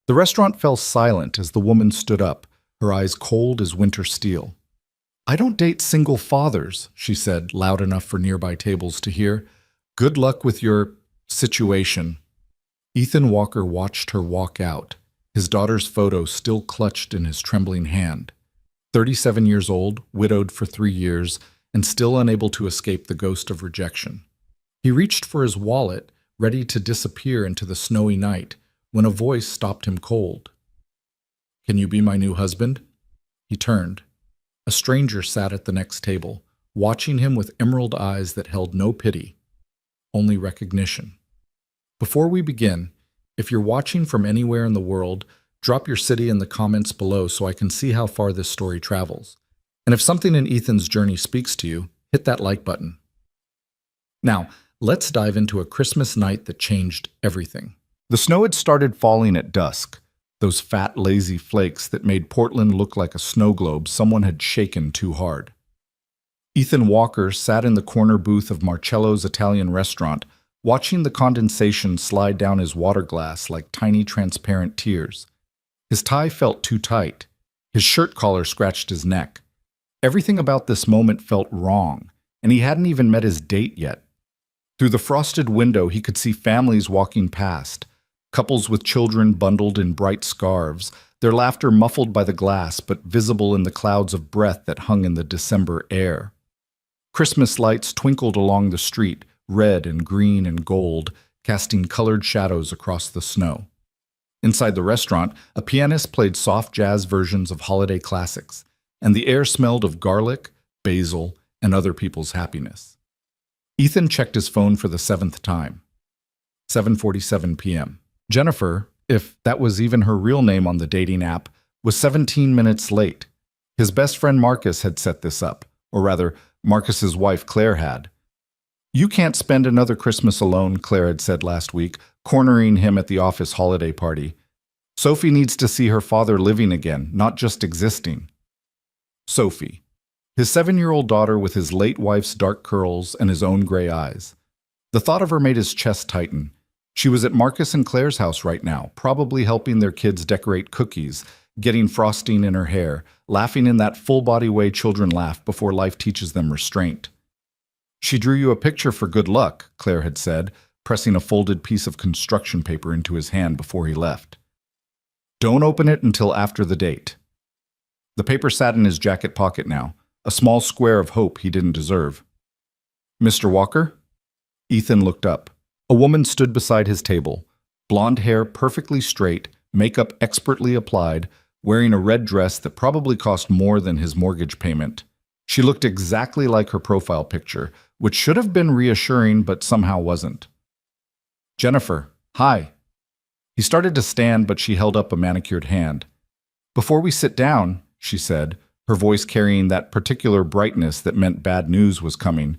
The restaurant fell silent as the woman stood up, her eyes cold as winter steel. "I don't date single fathers," she said, loud enough for nearby tables to hear. "Good luck with your situation." Ethan Walker watched her walk out, his daughter's photo still clutched in his trembling hand. 37 years old, widowed for 3 years, and still unable to escape the ghost of rejection. He reached for his wallet, ready to disappear into the snowy night, when a voice stopped him cold. "Can you be my new husband?" He turned. A stranger sat at the next table, watching him with emerald eyes that held no pity, only recognition. Before we begin, if you're watching from anywhere in the world, drop your city in the comments below so I can see how far this story travels. And if something in Ethan's journey speaks to you, hit that like button. Now, let's dive into a Christmas night that changed everything. The snow had started falling at dusk, those fat, lazy flakes that made Portland look like a snow globe someone had shaken too hard. Ethan Walker sat in the corner booth of Marcello's Italian restaurant, watching the condensation slide down his water glass like tiny transparent tears. His tie felt too tight. His shirt collar scratched his neck. Everything about this moment felt wrong, and he hadn't even met his date yet. Through the frosted window, he could see families walking past, couples with children bundled in bright scarves, their laughter muffled by the glass but visible in the clouds of breath that hung in the December air. Christmas lights twinkled along the street, red and green and gold, casting colored shadows across the snow. Inside the restaurant, a pianist played soft jazz versions of holiday classics, and the air smelled of garlic, basil, and other people's happiness. Ethan checked his phone for the 7th time. 7:47 p.m. Jennifer, if that was even her real name on the dating app, was 17 minutes late. His best friend Marcus had set this up, or rather, Marcus's wife Claire had. "You can't spend another Christmas alone," Claire had said last week, cornering him at the office holiday party. "Sophie needs to see her father living again, not just existing." Sophie, his 7-year-old daughter with his late wife's dark curls and his own gray eyes. The thought of her made his chest tighten. She was at Marcus and Claire's house right now, probably helping their kids decorate cookies, getting frosting in her hair, laughing in that full-body way children laugh before life teaches them restraint. "She drew you a picture for good luck," Claire had said, pressing a folded piece of construction paper into his hand before he left. "Don't open it until after the date." The paper sat in his jacket pocket now, a small square of hope he didn't deserve. "Mr. Walker?" Ethan looked up. A woman stood beside his table, blonde hair perfectly straight, makeup expertly applied, wearing a red dress that probably cost more than his mortgage payment. She looked exactly like her profile picture, which should have been reassuring but somehow wasn't. "Jennifer, hi." He started to stand, but she held up a manicured hand. "Before we sit down," she said, her voice carrying that particular brightness that meant bad news was coming,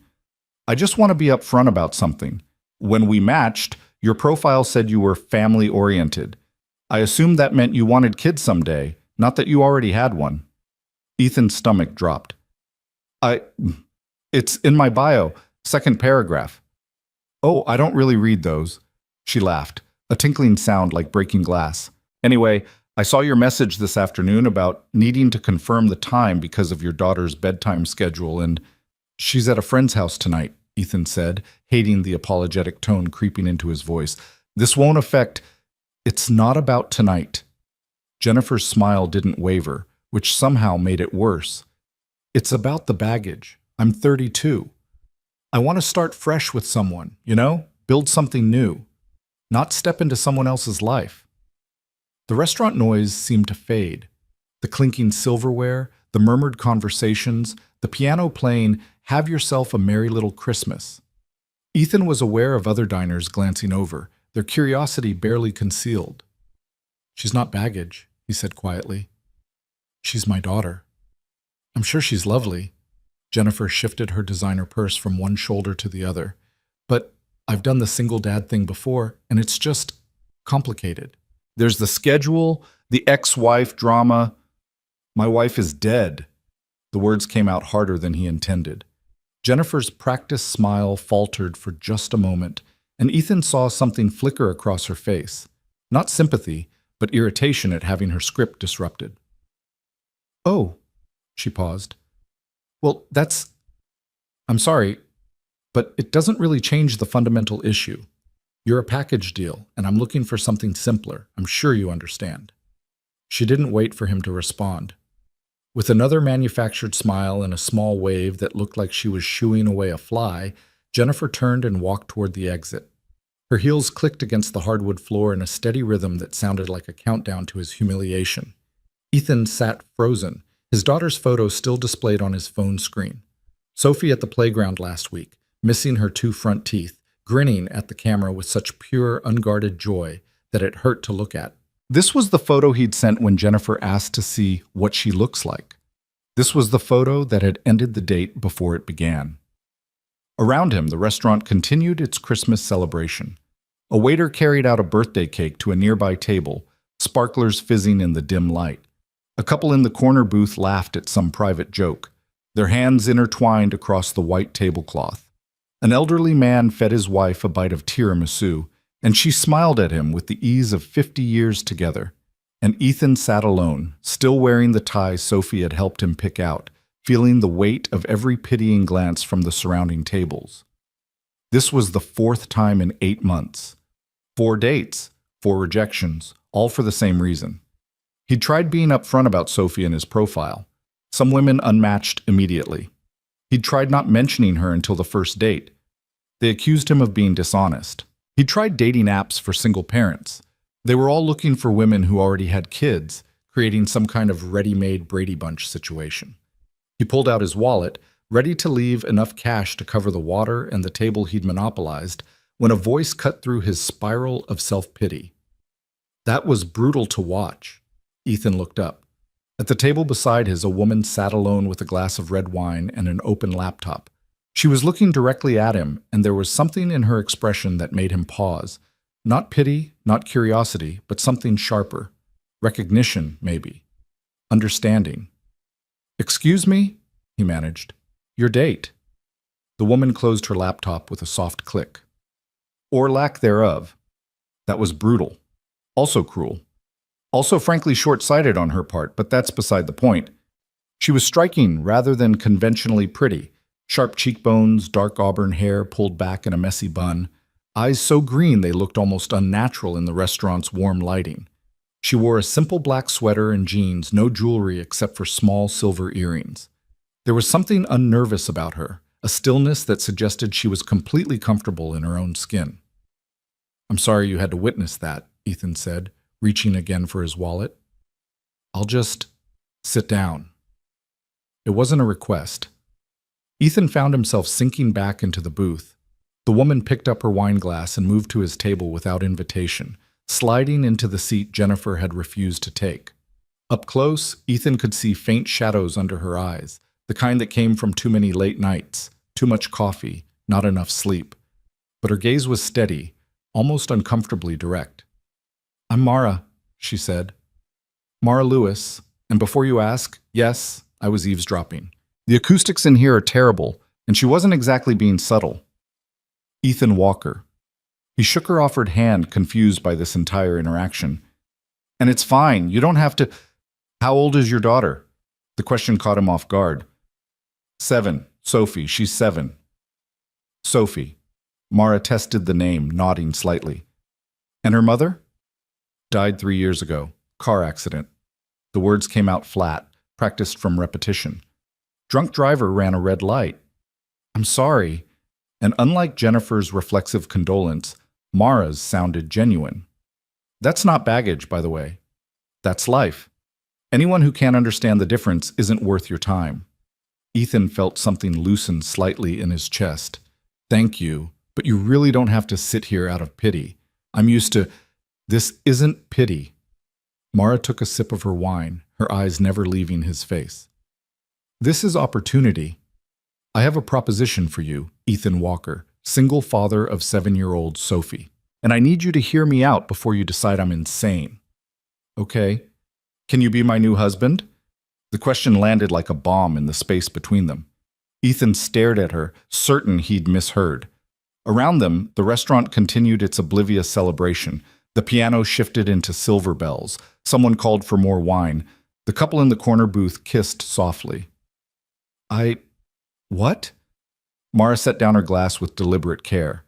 "I just want to be upfront about something. When we matched, your profile said you were family-oriented. I assumed that meant you wanted kids someday, not that you already had one." Ethan's stomach dropped. It's in my bio, 2nd paragraph." "Oh, I don't really read those." She laughed, a tinkling sound like breaking glass. "Anyway, I saw your message this afternoon about needing to confirm the time because of your daughter's bedtime schedule, and she's at a friend's house tonight," Ethan said, hating the apologetic tone creeping into his voice. "This won't affect—" "It's not about tonight." Jennifer's smile didn't waver, which somehow made it worse. "It's about the baggage. I'm 32. I want to start fresh with someone, build something new, not step into someone else's life." The restaurant noise seemed to fade. The clinking silverware, the murmured conversations, the piano playing "Have Yourself a Merry Little Christmas." Ethan was aware of other diners glancing over, their curiosity barely concealed. "She's not baggage," he said quietly. "She's my daughter. I'm sure she's lovely." Jennifer shifted her designer purse from one shoulder to the other. "But I've done the single dad thing before, and it's just complicated. There's the schedule, the ex-wife drama. My wife is dead." The words came out harder than he intended. Jennifer's practiced smile faltered for just a moment, and Ethan saw something flicker across her face. Not sympathy, but irritation at having her script disrupted. "Oh," she paused. "Well, I'm sorry, but it doesn't really change the fundamental issue. You're a package deal, and I'm looking for something simpler. I'm sure you understand." She didn't wait for him to respond. With another manufactured smile and a small wave that looked like she was shooing away a fly, Jennifer turned and walked toward the exit. Her heels clicked against the hardwood floor in a steady rhythm that sounded like a countdown to his humiliation. Ethan sat frozen, his daughter's photo still displayed on his phone screen. Sophie at the playground last week, missing her 2 front teeth, grinning at the camera with such pure, unguarded joy that it hurt to look at. This was the photo he'd sent when Jennifer asked to see what she looks like. This was the photo that had ended the date before it began. Around him, the restaurant continued its Christmas celebration. A waiter carried out a birthday cake to a nearby table, sparklers fizzing in the dim light. A couple in the corner booth laughed at some private joke, their hands intertwined across the white tablecloth. An elderly man fed his wife a bite of tiramisu, and she smiled at him with the ease of 50 years together. And Ethan sat alone, still wearing the tie Sophie had helped him pick out, feeling the weight of every pitying glance from the surrounding tables. This was the 4th time in 8 months. 4 dates, 4 rejections, all for the same reason. He'd tried being upfront about Sophie in his profile. Some women unmatched immediately. He'd tried not mentioning her until the first date. They accused him of being dishonest. He'd tried dating apps for single parents. They were all looking for women who already had kids, creating some kind of ready-made Brady Bunch situation. He pulled out his wallet, ready to leave enough cash to cover the water and the table he'd monopolized, when a voice cut through his spiral of self-pity. That was brutal to watch. Ethan looked up. At the table beside his, a woman sat alone with a glass of red wine and an open laptop. She was looking directly at him, and there was something in her expression that made him pause. Not pity, not curiosity, but something sharper. Recognition, maybe. Understanding. "Excuse me?" he managed. "Your date." The woman closed her laptop with a soft click. Or lack thereof. That was brutal. Also cruel. Also frankly short-sighted on her part, but that's beside the point. She was striking rather than conventionally pretty. Sharp cheekbones, dark auburn hair pulled back in a messy bun. Eyes so green they looked almost unnatural in the restaurant's warm lighting. She wore a simple black sweater and jeans, no jewelry except for small silver earrings. There was something unnervous about her, a stillness that suggested she was completely comfortable in her own skin. "I'm sorry you had to witness that," Ethan said, reaching again for his wallet. "I'll just sit down." It wasn't a request. Ethan found himself sinking back into the booth. The woman picked up her wine glass and moved to his table without invitation, sliding into the seat Jennifer had refused to take. Up close, Ethan could see faint shadows under her eyes, the kind that came from too many late nights, too much coffee, not enough sleep. But her gaze was steady, almost uncomfortably direct. "I'm Mara," she said. "Mara Lewis, and before you ask, yes, I was eavesdropping. The acoustics in here are terrible, and she wasn't exactly being subtle." Ethan Walker. He shook her offered hand, confused by this entire interaction. "And it's fine, you don't have to—" "How old is your daughter?" The question caught him off guard. 7, Sophie, she's 7. Sophie. Mara tested the name, nodding slightly. "And her mother?" "Died 3 years ago. Car accident." The words came out flat, practiced from repetition. "Drunk driver ran a red light." "I'm sorry." And unlike Jennifer's reflexive condolence, Mara's sounded genuine. "That's not baggage, by the way. That's life. Anyone who can't understand the difference isn't worth your time." Ethan felt something loosen slightly in his chest. "Thank you, but you really don't have to sit here out of pity. I'm used to—" "This isn't pity." Mara took a sip of her wine, her eyes never leaving his face. "This is opportunity. I have a proposition for you, Ethan Walker, single father of 7-year-old Sophie, and I need you to hear me out before you decide I'm insane." "Okay. Can you be my new husband?" The question landed like a bomb in the space between them. Ethan stared at her, certain he'd misheard. Around them, the restaurant continued its oblivious celebration, The piano shifted into silver bells. Someone called for more wine. The couple in the corner booth kissed softly. What? Mara set down her glass with deliberate care.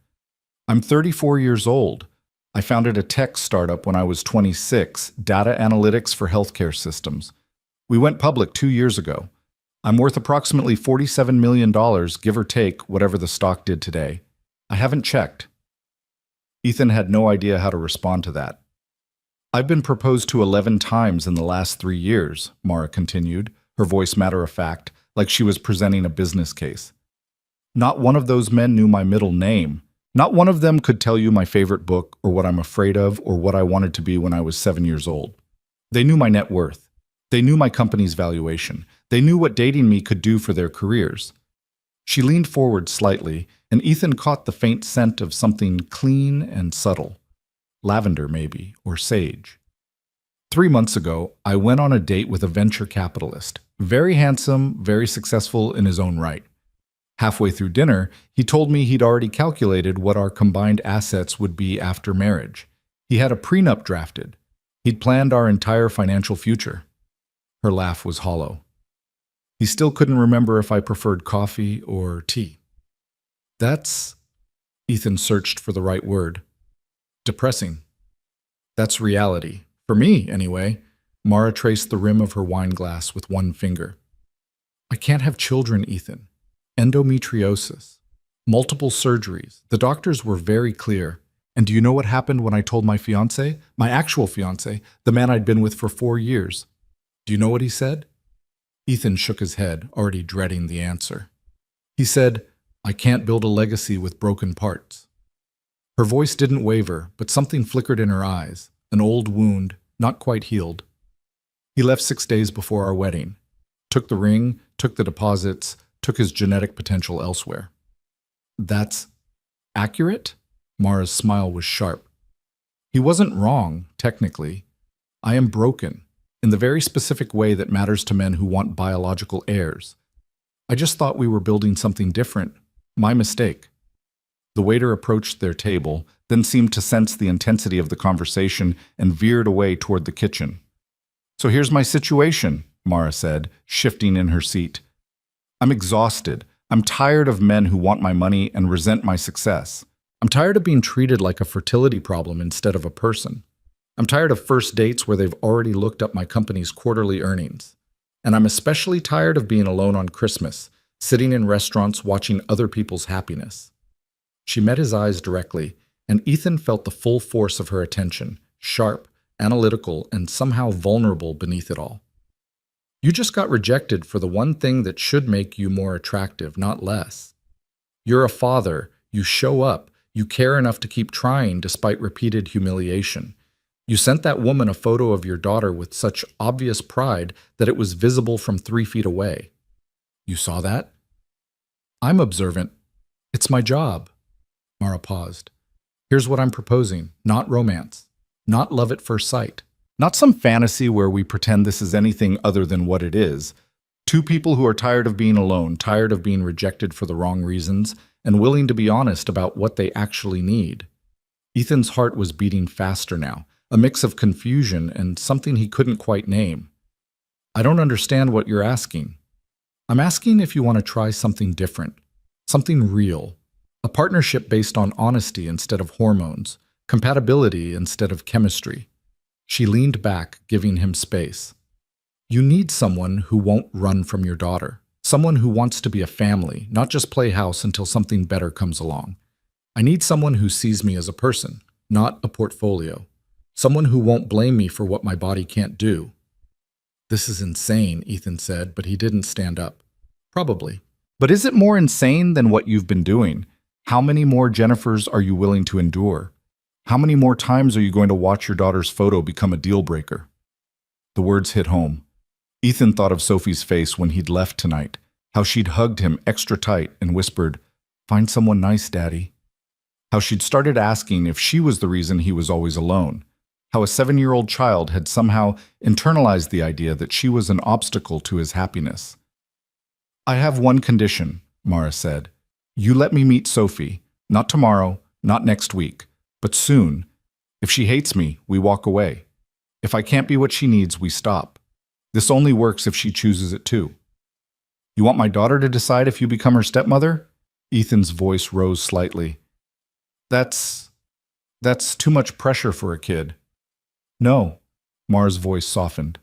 I'm 34 years old. I founded a tech startup when I was 26, data analytics for healthcare systems. We went public 2 years ago. I'm worth approximately $47 million, give or take whatever the stock did today. I haven't checked. Ethan had no idea how to respond to that. I've been proposed to 11 times in the last 3 years, Mara continued, her voice matter-of-fact, like she was presenting a business case. Not one of those men knew my middle name. Not one of them could tell you my favorite book or what I'm afraid of or what I wanted to be when I was 7 years old. They knew my net worth. They knew my company's valuation. They knew what dating me could do for their careers. She leaned forward slightly, and Ethan caught the faint scent of something clean and subtle. Lavender, maybe, or sage. 3 months ago, I went on a date with a venture capitalist. Very handsome, very successful in his own right. Halfway through dinner, he told me he'd already calculated what our combined assets would be after marriage. He had a prenup drafted. He'd planned our entire financial future. Her laugh was hollow. He still couldn't remember if I preferred coffee or tea. That's, Ethan searched for the right word, depressing. That's reality. For me, anyway. Mara traced the rim of her wine glass with one finger. I can't have children, Ethan. Endometriosis. Multiple surgeries. The doctors were very clear. And do you know what happened when I told my fiancé? My actual fiancé, the man I'd been with for 4 years. Do you know what he said? Ethan shook his head, already dreading the answer. He said, I can't build a legacy with broken parts. Her voice didn't waver, but something flickered in her eyes, an old wound, not quite healed. He left 6 days before our wedding, took the ring, took the deposits, took his genetic potential elsewhere. That's accurate? Mara's smile was sharp. He wasn't wrong, technically. I am broken, in the very specific way that matters to men who want biological heirs. I just thought we were building something different. My mistake. The waiter approached their table, then seemed to sense the intensity of the conversation and veered away toward the kitchen. So here's my situation, Mara said, shifting in her seat. I'm exhausted. I'm tired of men who want my money and resent my success. I'm tired of being treated like a fertility problem instead of a person. I'm tired of first dates where they've already looked up my company's quarterly earnings. And I'm especially tired of being alone on Christmas, sitting in restaurants watching other people's happiness. She met his eyes directly, and Ethan felt the full force of her attention, sharp, analytical, and somehow vulnerable beneath it all. You just got rejected for the one thing that should make you more attractive, not less. You're a father, you show up, you care enough to keep trying despite repeated humiliation. You sent that woman a photo of your daughter with such obvious pride that it was visible from 3 feet away. You saw that? I'm observant. It's my job. Mara paused. Here's what I'm proposing, not romance, not love at first sight. Not some fantasy where we pretend this is anything other than what it is. 2 people who are tired of being alone, tired of being rejected for the wrong reasons, and willing to be honest about what they actually need. Ethan's heart was beating faster now, a mix of confusion and something he couldn't quite name. I don't understand what you're asking. I'm asking if you want to try something different, something real, a partnership based on honesty instead of hormones, compatibility instead of chemistry. She leaned back, giving him space. You need someone who won't run from your daughter. Someone who wants to be a family, not just play house until something better comes along. I need someone who sees me as a person, not a portfolio. Someone who won't blame me for what my body can't do. This is insane, Ethan said, but he didn't stand up. Probably. But is it more insane than what you've been doing? How many more Jennifers are you willing to endure? How many more times are you going to watch your daughter's photo become a deal breaker? The words hit home. Ethan thought of Sophie's face when he'd left tonight, how she'd hugged him extra tight and whispered, "Find someone nice, Daddy." How she'd started asking if she was the reason he was always alone. How a 7-year-old child had somehow internalized the idea that she was an obstacle to his happiness. I have one condition, Mara said. You let me meet Sophie. Not tomorrow, not next week. But soon, If she hates me, we walk away. If I can't be what she needs, we stop. This only works if she chooses it too. You want my daughter to decide if you become her stepmother? Ethan's voice rose slightly. That's too much pressure for a kid. No, Mara's voice softened.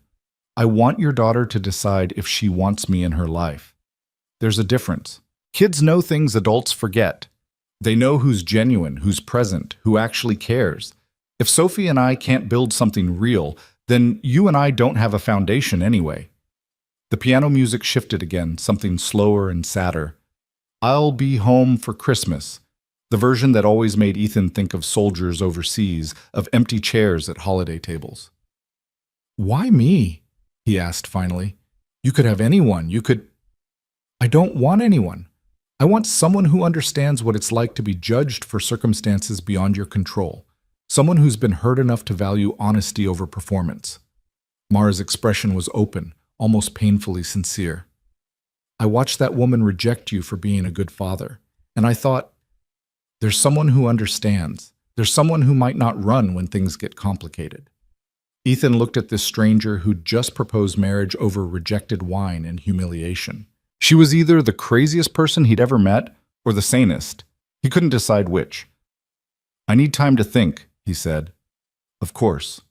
I want your daughter to decide if she wants me in her life. There's a difference. Kids know things adults forget. They know who's genuine, who's present, who actually cares. If Sophie and I can't build something real, then you and I don't have a foundation anyway. The piano music shifted again, something slower and sadder. I'll be home for Christmas. The version that always made Ethan think of soldiers overseas, of empty chairs at holiday tables. Why me? He asked finally. You could have anyone. I don't want anyone. I want someone who understands what it's like to be judged for circumstances beyond your control. Someone who's been hurt enough to value honesty over performance. Mara's expression was open, almost painfully sincere. I watched that woman reject you for being a good father, and I thought, there's someone who understands. There's someone who might not run when things get complicated. Ethan looked at this stranger who'd just proposed marriage over rejected wine and humiliation. She was either the craziest person he'd ever met or the sanest. He couldn't decide which. I need time to think, he said. Of course.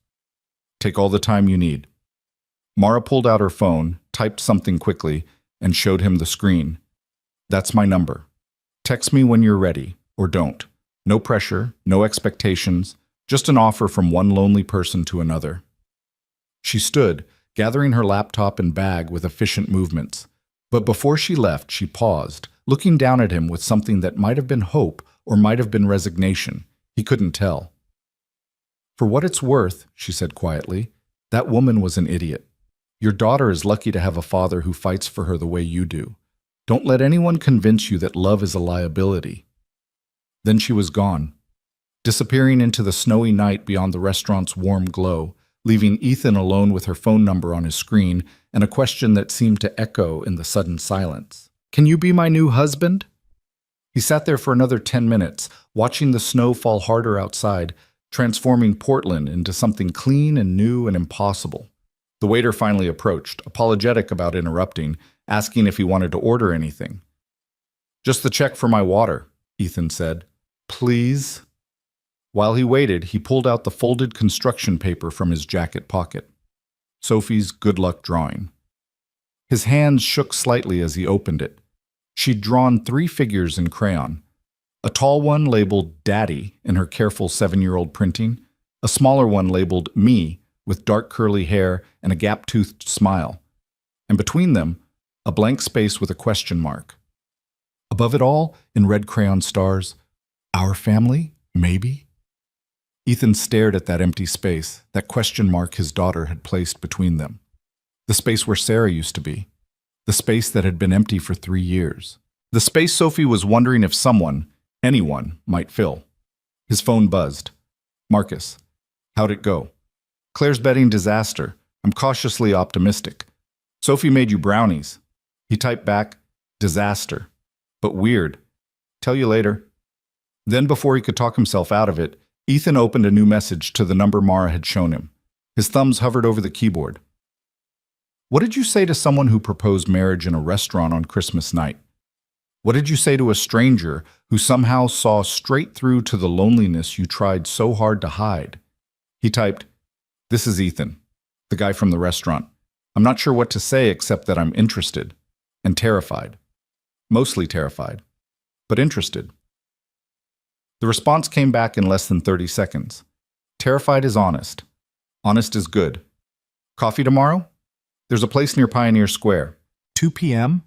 Take all the time you need. Mara pulled out her phone, typed something quickly, and showed him the screen. That's my number. Text me when you're ready, or don't. No pressure, no expectations, just an offer from one lonely person to another. She stood, gathering her laptop and bag with efficient movements. But before she left, she paused, looking down at him with something that might have been hope or might have been resignation. He couldn't tell. For what it's worth, she said quietly, that woman was an idiot. Your daughter is lucky to have a father who fights for her the way you do. Don't let anyone convince you that love is a liability. Then she was gone, disappearing into the snowy night beyond the restaurant's warm glow, leaving Ethan alone with her phone number on his screen and a question that seemed to echo in the sudden silence. Can you be my new husband? He sat there for another 10 minutes, watching the snow fall harder outside, transforming Portland into something clean and new and impossible. The waiter finally approached, apologetic about interrupting, asking if he wanted to order anything. Just the check for my water, Ethan said. Please? While he waited, he pulled out the folded construction paper from his jacket pocket. Sophie's good luck drawing. His hands shook slightly as he opened it. She'd drawn 3 figures in crayon. A tall one labeled Daddy in her careful 7-year-old printing, a smaller one labeled Me with dark curly hair and a gap-toothed smile, and between them, a blank space with a question mark. Above it all, in red crayon stars, Our family, maybe? Ethan stared at that empty space, that question mark his daughter had placed between them. The space where Sarah used to be. The space that had been empty for 3 years. The space Sophie was wondering if someone, anyone, might fill. His phone buzzed. Marcus. How'd it go? Claire's betting disaster. I'm cautiously optimistic. Sophie made you brownies. He typed back, disaster. But weird. Tell you later. Then before he could talk himself out of it, Ethan opened a new message to the number Mara had shown him. His thumbs hovered over the keyboard. What did you say to someone who proposed marriage in a restaurant on Christmas night? What did you say to a stranger who somehow saw straight through to the loneliness you tried so hard to hide? He typed, This is Ethan, the guy from the restaurant. I'm not sure what to say except that I'm interested and terrified. Mostly terrified, but interested. The response came back in less than 30 seconds. Terrified is honest. Honest is good. Coffee tomorrow? There's a place near Pioneer Square. 2 p.m.?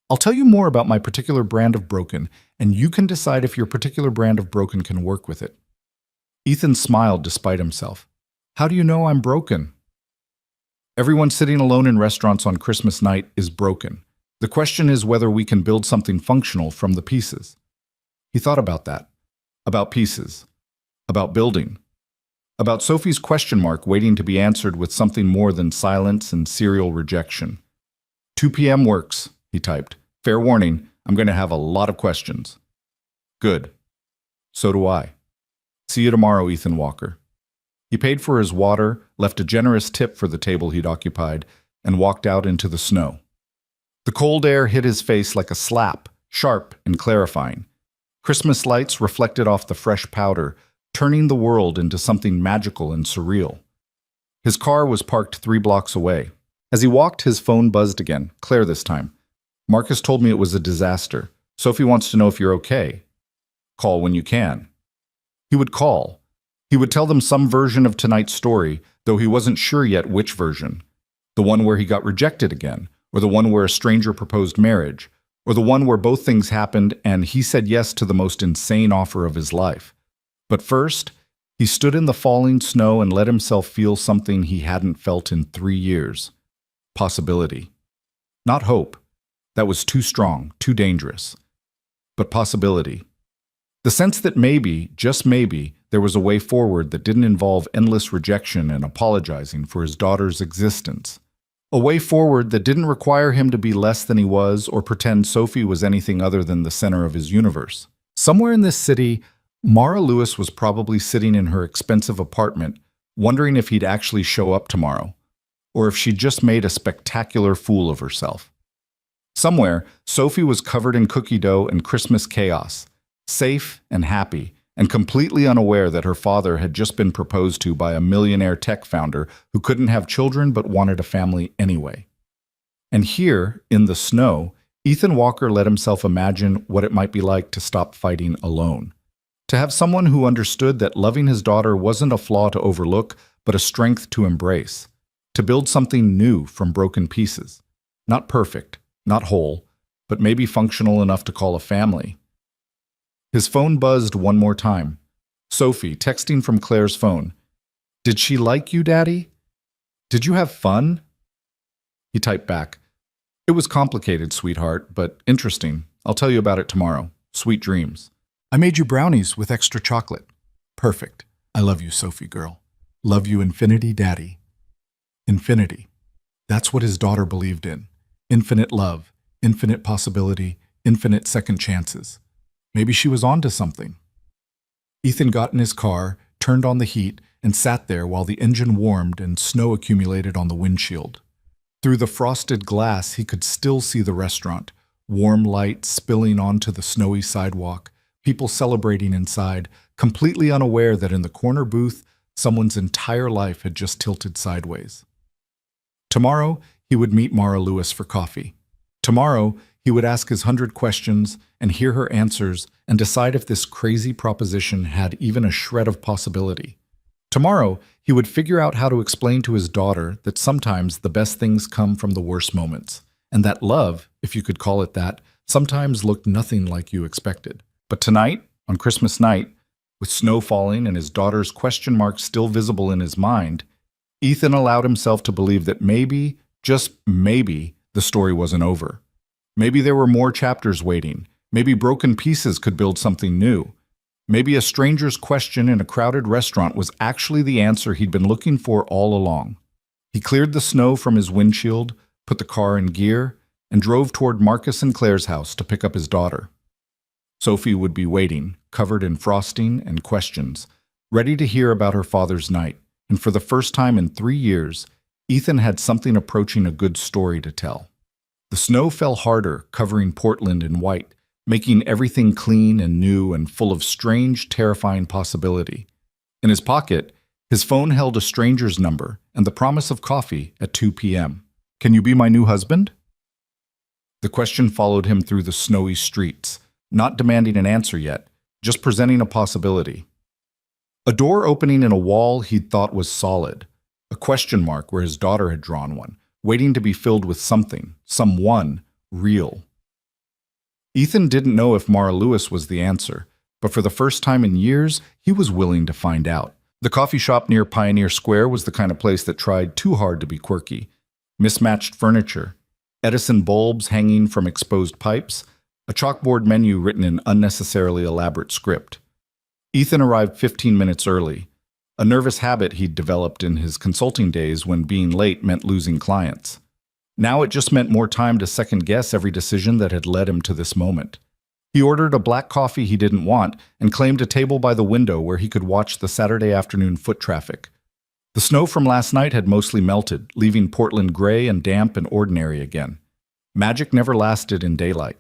I'll tell you more about my particular brand of broken, and you can decide if your particular brand of broken can work with it. Ethan smiled despite himself. How do you know I'm broken? Everyone sitting alone in restaurants on Christmas night is broken. The question is whether we can build something functional from the pieces. He thought about that. About pieces. About building. About Sophie's question mark waiting to be answered with something more than silence and serial rejection. 2 p.m. works, he typed. Fair warning, I'm going to have a lot of questions. Good. So do I. See you tomorrow, Ethan Walker. He paid for his water, left a generous tip for the table he'd occupied, and walked out into the snow. The cold air hit his face like a slap, sharp and clarifying. Christmas lights reflected off the fresh powder, turning the world into something magical and surreal. His car was parked 3 blocks away. As he walked, his phone buzzed again, Claire this time. Marcus told me it was a disaster. Sophie wants to know if you're okay. Call when you can. He would call. He would tell them some version of tonight's story, though he wasn't sure yet which version. The one where he got rejected again, or the one where a stranger proposed marriage, or the one where both things happened and he said yes to the most insane offer of his life. But first, he stood in the falling snow and let himself feel something he hadn't felt in 3 years. Possibility. Not hope. That was too strong, too dangerous. But possibility. The sense that maybe, just maybe, there was a way forward that didn't involve endless rejection and apologizing for his daughter's existence. A way forward that didn't require him to be less than he was or pretend Sophie was anything other than the center of his universe. Somewhere in this city, Mara Lewis was probably sitting in her expensive apartment, wondering if he'd actually show up tomorrow, or if she'd just made a spectacular fool of herself. Somewhere, Sophie was covered in cookie dough and Christmas chaos, safe and happy, and completely unaware that her father had just been proposed to by a millionaire tech founder who couldn't have children but wanted a family anyway. And here, in the snow, Ethan Walker let himself imagine what it might be like to stop fighting alone. To have someone who understood that loving his daughter wasn't a flaw to overlook, but a strength to embrace. To build something new from broken pieces. Not perfect, not whole, but maybe functional enough to call a family. His phone buzzed one more time. Sophie, texting from Claire's phone. "Did she like you, Daddy? Did you have fun?" He typed back. "It was complicated, sweetheart, but interesting. I'll tell you about it tomorrow. Sweet dreams. I made you brownies with extra chocolate. Perfect. I love you, Sophie girl. Love you infinity, Daddy." Infinity. That's what his daughter believed in. Infinite love, infinite possibility, infinite second chances. Maybe she was onto something. Ethan got in his car, turned on the heat, and sat there while the engine warmed and snow accumulated on the windshield. Through the frosted glass, he could still see the restaurant, warm light spilling onto the snowy sidewalk, people celebrating inside, completely unaware that in the corner booth, someone's entire life had just tilted sideways. Tomorrow, he would meet Mara Lewis for coffee. Tomorrow, he would ask his 100 questions and hear her answers and decide if this crazy proposition had even a shred of possibility. Tomorrow, he would figure out how to explain to his daughter that sometimes the best things come from the worst moments, and that love, if you could call it that, sometimes looked nothing like you expected. But tonight, on Christmas night, with snow falling and his daughter's question mark still visible in his mind, Ethan allowed himself to believe that maybe, just maybe, the story wasn't over. Maybe there were more chapters waiting. Maybe broken pieces could build something new. Maybe a stranger's question in a crowded restaurant was actually the answer he'd been looking for all along. He cleared the snow from his windshield, put the car in gear, and drove toward Marcus and Claire's house to pick up his daughter. Sophie would be waiting, covered in frosting and questions, ready to hear about her father's night. And for the first time in 3 years, Ethan had something approaching a good story to tell. The snow fell harder, covering Portland in white, making everything clean and new and full of strange, terrifying possibility. In his pocket, his phone held a stranger's number and the promise of coffee at 2 p.m. "Can you be my new husband?" The question followed him through the snowy streets, not demanding an answer yet, just presenting a possibility. A door opening in a wall he'd thought was solid, a question mark where his daughter had drawn one, waiting to be filled with something, someone, real. Ethan didn't know if Mara Lewis was the answer, but for the first time in years, he was willing to find out. The coffee shop near Pioneer Square was the kind of place that tried too hard to be quirky. Mismatched furniture, Edison bulbs hanging from exposed pipes, a chalkboard menu written in unnecessarily elaborate script. Ethan arrived 15 minutes early, a nervous habit he'd developed in his consulting days when being late meant losing clients. Now it just meant more time to second-guess every decision that had led him to this moment. He ordered a black coffee he didn't want and claimed a table by the window where he could watch the Saturday afternoon foot traffic, The snow from last night had mostly melted, leaving Portland gray and damp and ordinary again. Magic never lasted in daylight.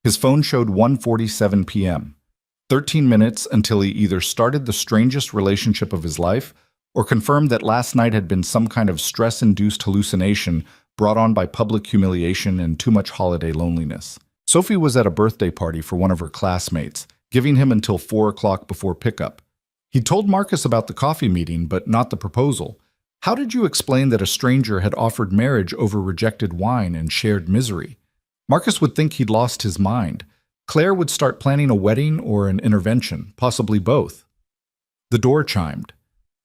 His phone showed 1:47 p.m. 13 minutes until he either started the strangest relationship of his life or confirmed that last night had been some kind of stress-induced hallucination brought on by public humiliation and too much holiday loneliness. Sophie was at a birthday party for one of her classmates, giving him until 4 o'clock before pickup. He told Marcus about the coffee meeting, but not the proposal. How did you explain that a stranger had offered marriage over rejected wine and shared misery? Marcus would think he'd lost his mind. Claire would start planning a wedding or an intervention, possibly both. The door chimed.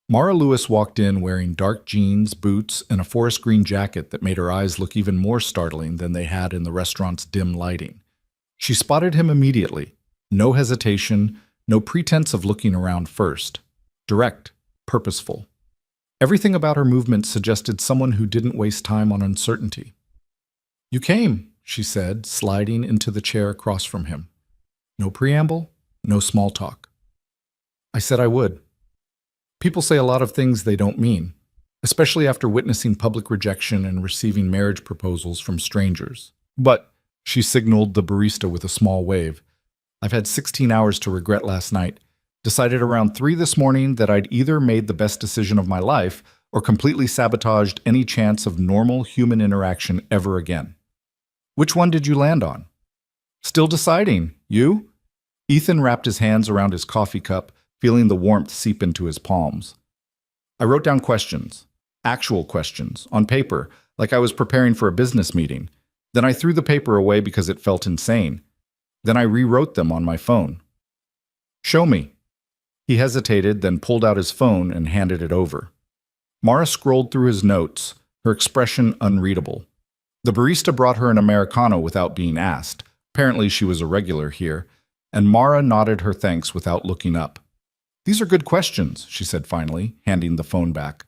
Mara Lewis walked in wearing dark jeans, boots, and a forest green jacket that made her eyes look even more startling than they had in the restaurant's dim lighting. She spotted him immediately. No hesitation, no pretense of looking around first. Direct, purposeful. Everything about her movement suggested someone who didn't waste time on uncertainty. "You came," she said, sliding into the chair across from him. No preamble, no small talk. "I said I would." People say a lot of things they don't mean, especially after witnessing public rejection and receiving marriage proposals from strangers. "But," she signaled the barista with a small wave, "I've had 16 hours to regret last night. Decided around 3 this morning that I'd either made the best decision of my life or completely sabotaged any chance of normal human interaction ever again." "Which one did you land on?" "Still deciding. You?" Ethan wrapped his hands around his coffee cup, feeling the warmth seep into his palms. "I wrote down questions, actual questions, on paper, like I was preparing for a business meeting. Then I threw the paper away because it felt insane. Then I rewrote them on my phone." "Show me." He hesitated, then pulled out his phone and handed it over. Mara scrolled through his notes, her expression unreadable. The barista brought her an Americano without being asked. Apparently she was a regular here, and Mara nodded her thanks without looking up. "These are good questions," she said finally, handing the phone back.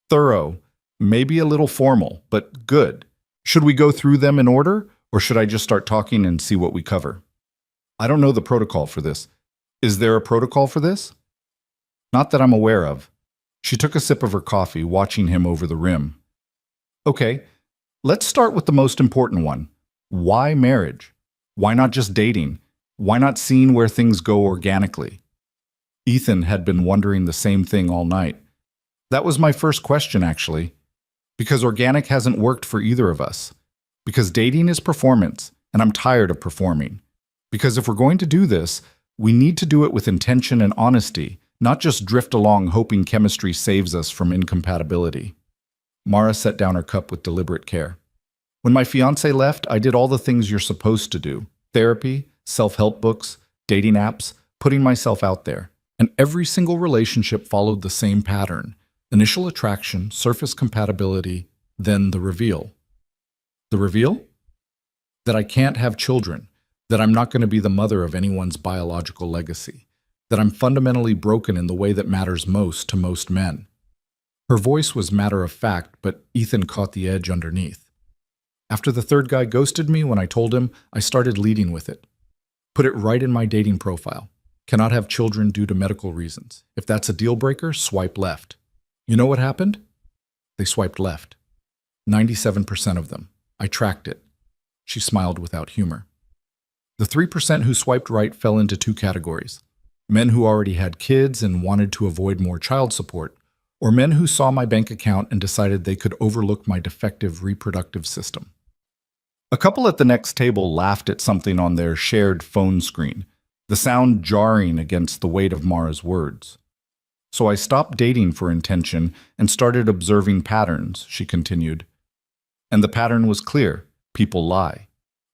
"Thorough, maybe a little formal, but good. Should we go through them in order, or should I just start talking and see what we cover?" "I don't know the protocol for this. Is there a protocol for this?" "Not that I'm aware of." She took a sip of her coffee, watching him over the rim. "Okay, let's start with the most important one. Why marriage? Why not just dating? Why not seeing where things go organically?" Ethan had been wondering the same thing all night. "That was my first question, actually. Because organic hasn't worked for either of us. Because dating is performance, and I'm tired of performing. Because if we're going to do this, we need to do it with intention and honesty, not just drift along hoping chemistry saves us from incompatibility." Mara set down her cup with deliberate care. "When my fiancé left, I did all the things you're supposed to do. Therapy, self-help books, dating apps, putting myself out there. And every single relationship followed the same pattern. Initial attraction, surface compatibility, then the reveal." "The reveal?" "That I can't have children. That I'm not going to be the mother of anyone's biological legacy. That I'm fundamentally broken in the way that matters most to most men." Her voice was matter of fact, but Ethan caught the edge underneath. "After the third guy ghosted me when I told him, I started leading with it. Put it right in my dating profile. Cannot have children due to medical reasons. If that's a deal breaker, swipe left." You know what happened? They swiped left. 97% of them. I tracked it. She smiled without humor. The 3% who swiped right fell into two categories. Men who already had kids and wanted to avoid more child support, or men who saw my bank account and decided they could overlook my defective reproductive system. A couple at the next table laughed at something on their shared phone screen, the sound jarring against the weight of Mara's words. "So I stopped dating for intention and started observing patterns," she continued. "And the pattern was clear. People lie.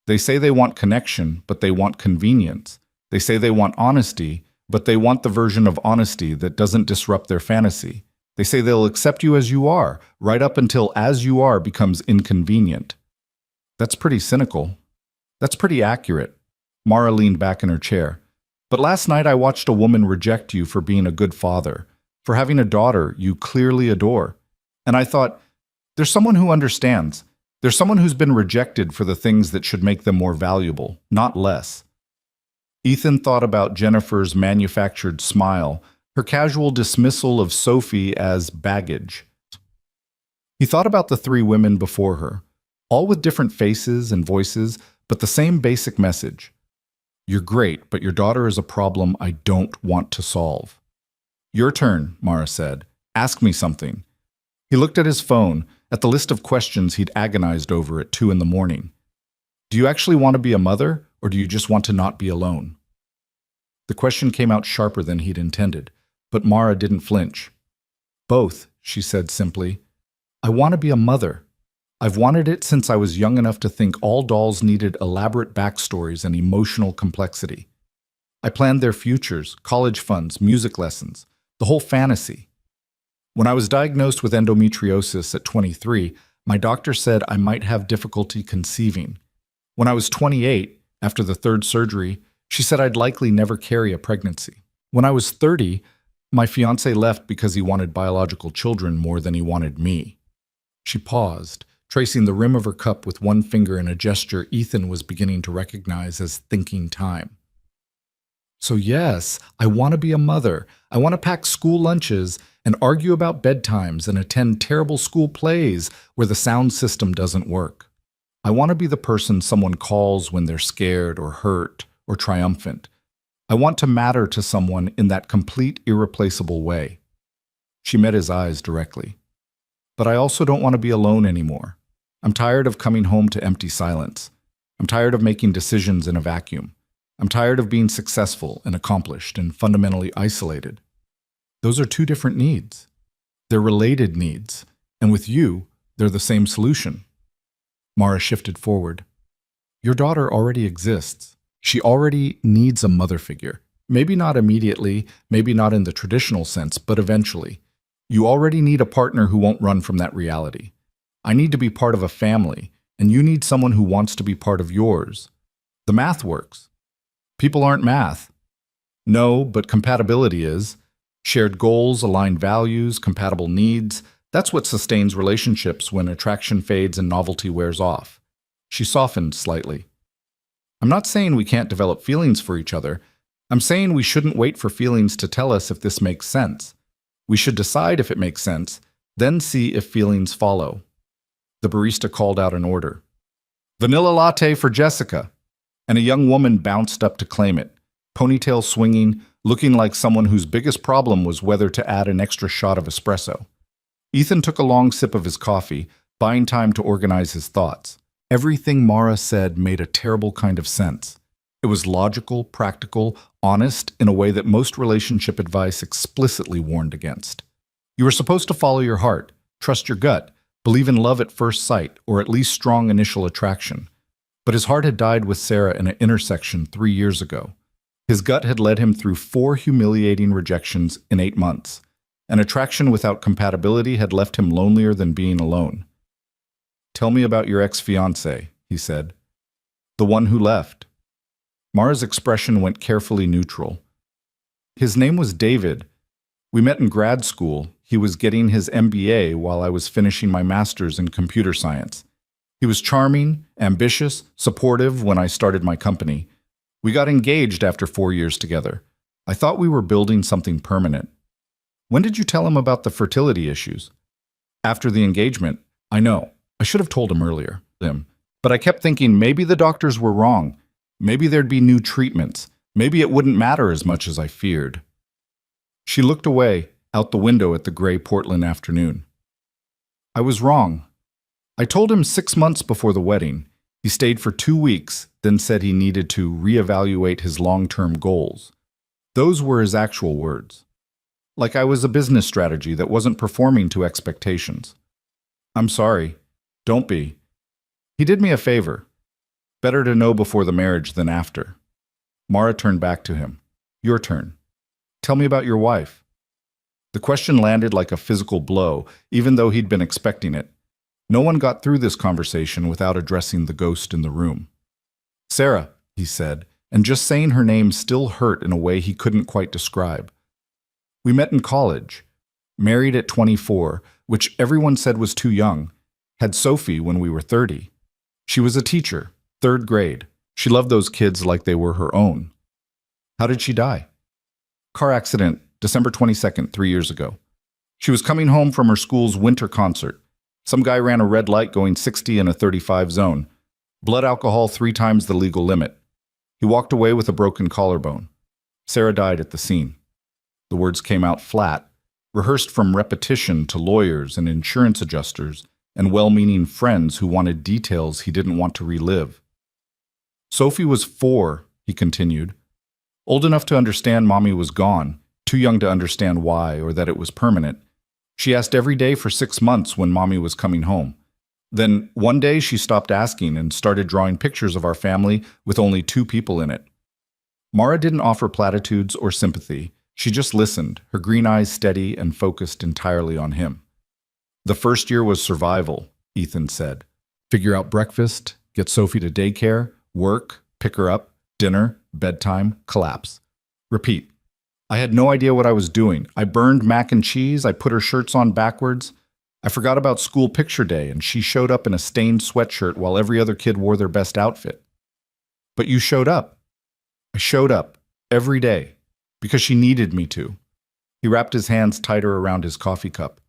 They say they want connection, but they want convenience. They say they want honesty, but they want the version of honesty that doesn't disrupt their fantasy. They say they'll accept you as you are, right up until as you are becomes inconvenient." That's pretty cynical. That's pretty accurate. Mara leaned back in her chair. "But last night I watched a woman reject you for being a good father, for having a daughter you clearly adore. And I thought, there's someone who understands. There's someone who's been rejected for the things that should make them more valuable, not less." Ethan thought about Jennifer's manufactured smile, her casual dismissal of Sophie as baggage. He thought about the three women before her, all with different faces and voices, but the same basic message. You're great, but your daughter is a problem I don't want to solve. Your turn, Mara said. Ask me something. He looked at his phone, at the list of questions he'd agonized over at 2 a.m. Do you actually want to be a mother, or do you just want to not be alone? The question came out sharper than he'd intended, but Mara didn't flinch. Both, she said simply. I want to be a mother. I've wanted it since I was young enough to think all dolls needed elaborate backstories and emotional complexity. I planned their futures, college funds, music lessons, the whole fantasy. When I was diagnosed with endometriosis at 23, my doctor said I might have difficulty conceiving. When I was 28, after the third surgery, she said I'd likely never carry a pregnancy. When I was 30, my fiancé left because he wanted biological children more than he wanted me. She paused, tracing the rim of her cup with one finger in a gesture Ethan was beginning to recognize as thinking time. So yes, I want to be a mother. I want to pack school lunches and argue about bedtimes and attend terrible school plays where the sound system doesn't work. I want to be the person someone calls when they're scared or hurt or triumphant. I want to matter to someone in that complete, irreplaceable way. She met his eyes directly. But I also don't want to be alone anymore. I'm tired of coming home to empty silence. I'm tired of making decisions in a vacuum. I'm tired of being successful and accomplished and fundamentally isolated. Those are two different needs. They're related needs, and with you, they're the same solution. Mara shifted forward. Your daughter already exists. She already needs a mother figure. Maybe not immediately, maybe not in the traditional sense, but eventually. You already need a partner who won't run from that reality. I need to be part of a family, and you need someone who wants to be part of yours. The math works. People aren't math. No, but compatibility is. Shared goals, aligned values, compatible needs. That's what sustains relationships when attraction fades and novelty wears off. She softened slightly. I'm not saying we can't develop feelings for each other. I'm saying we shouldn't wait for feelings to tell us if this makes sense. We should decide if it makes sense, then see if feelings follow. The barista called out an order. Vanilla latte for Jessica. And a young woman bounced up to claim it, ponytail swinging, looking like someone whose biggest problem was whether to add an extra shot of espresso. Ethan took a long sip of his coffee, buying time to organize his thoughts. Everything Mara said made a terrible kind of sense. It was logical, practical, honest, in a way that most relationship advice explicitly warned against. You were supposed to follow your heart, trust your gut, believe in love at first sight, or at least strong initial attraction. But his heart had died with Sarah in an intersection 3 years ago. His gut had led him through 4 humiliating rejections in 8 months. An attraction without compatibility had left him lonelier than being alone. Tell me about your ex-fiancé, he said. The one who left. Mara's expression went carefully neutral. His name was David. We met in grad school. He was getting his MBA while I was finishing my master's in computer science. He was charming, ambitious, supportive when I started my company. We got engaged after 4 years together. I thought we were building something permanent. When did you tell him about the fertility issues? After the engagement. I know. I should have told him earlier. But I kept thinking maybe the doctors were wrong. Maybe there'd be new treatments. Maybe it wouldn't matter as much as I feared. She looked away, out the window at the gray Portland afternoon. I was wrong. I told him 6 months before the wedding. He stayed for 2 weeks, then said he needed to reevaluate his long-term goals. Those were his actual words. Like I was a business strategy that wasn't performing to expectations. I'm sorry. Don't be. He did me a favor. Better to know before the marriage than after. Mara turned back to him. Your turn. Tell me about your wife. The question landed like a physical blow, even though he'd been expecting it. No one got through this conversation without addressing the ghost in the room. Sarah, he said, and just saying her name still hurt in a way he couldn't quite describe. We met in college. Married at 24, which everyone said was too young. Had Sophie when we were 30. She was a teacher, 3rd grade. She loved those kids like they were her own. How did she die? Car accident December 22nd, 3 years ago. She was coming home from her school's winter concert. Some guy ran a red light going 60 in a 35 zone. Blood alcohol 3 times the legal limit. He walked away with a broken collarbone. Sarah died at the scene. The words came out flat, rehearsed from repetition to lawyers and insurance adjusters and well-meaning friends who wanted details he didn't want to relive. Sophie was 4, he continued. Old enough to understand Mommy was gone, too young to understand why or that it was permanent. She asked every day for 6 months when Mommy was coming home. Then one day she stopped asking and started drawing pictures of our family with only 2 people in it. Mara didn't offer platitudes or sympathy. She just listened, her green eyes steady and focused entirely on him. The first year was survival, Ethan said. Figure out breakfast, get Sophie to daycare, work, pick her up, dinner, bedtime, collapse. Repeat. I had no idea what I was doing. I burned mac and cheese, I put her shirts on backwards. I forgot about school picture day, and she showed up in a stained sweatshirt while every other kid wore their best outfit. But you showed up. I showed up, every day, because she needed me to. He wrapped his hands tighter around his coffee cup.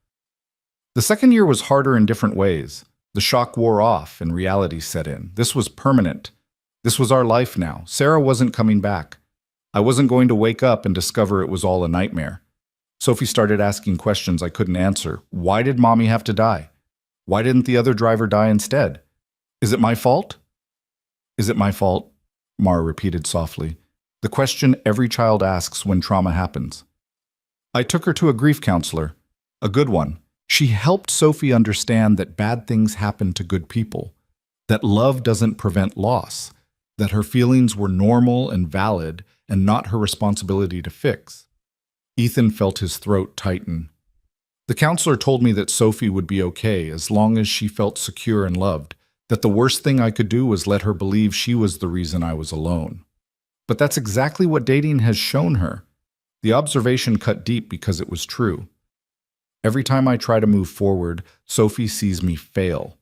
The second year was harder in different ways. The shock wore off and reality set in. This was permanent. This was our life now. Sarah wasn't coming back. I wasn't going to wake up and discover it was all a nightmare. Sophie started asking questions I couldn't answer. Why did Mommy have to die? Why didn't the other driver die instead? Is it my fault? Is it my fault? Mara repeated softly. The question every child asks when trauma happens. I took her to a grief counselor, a good one. She helped Sophie understand that bad things happen to good people, that love doesn't prevent loss, that her feelings were normal and valid and not her responsibility to fix. Ethan felt his throat tighten. The counselor told me that Sophie would be okay as long as she felt secure and loved, that the worst thing I could do was let her believe she was the reason I was alone. But that's exactly what dating has shown her. The observation cut deep because it was true. Every time I try to move forward, Sophie sees me fail.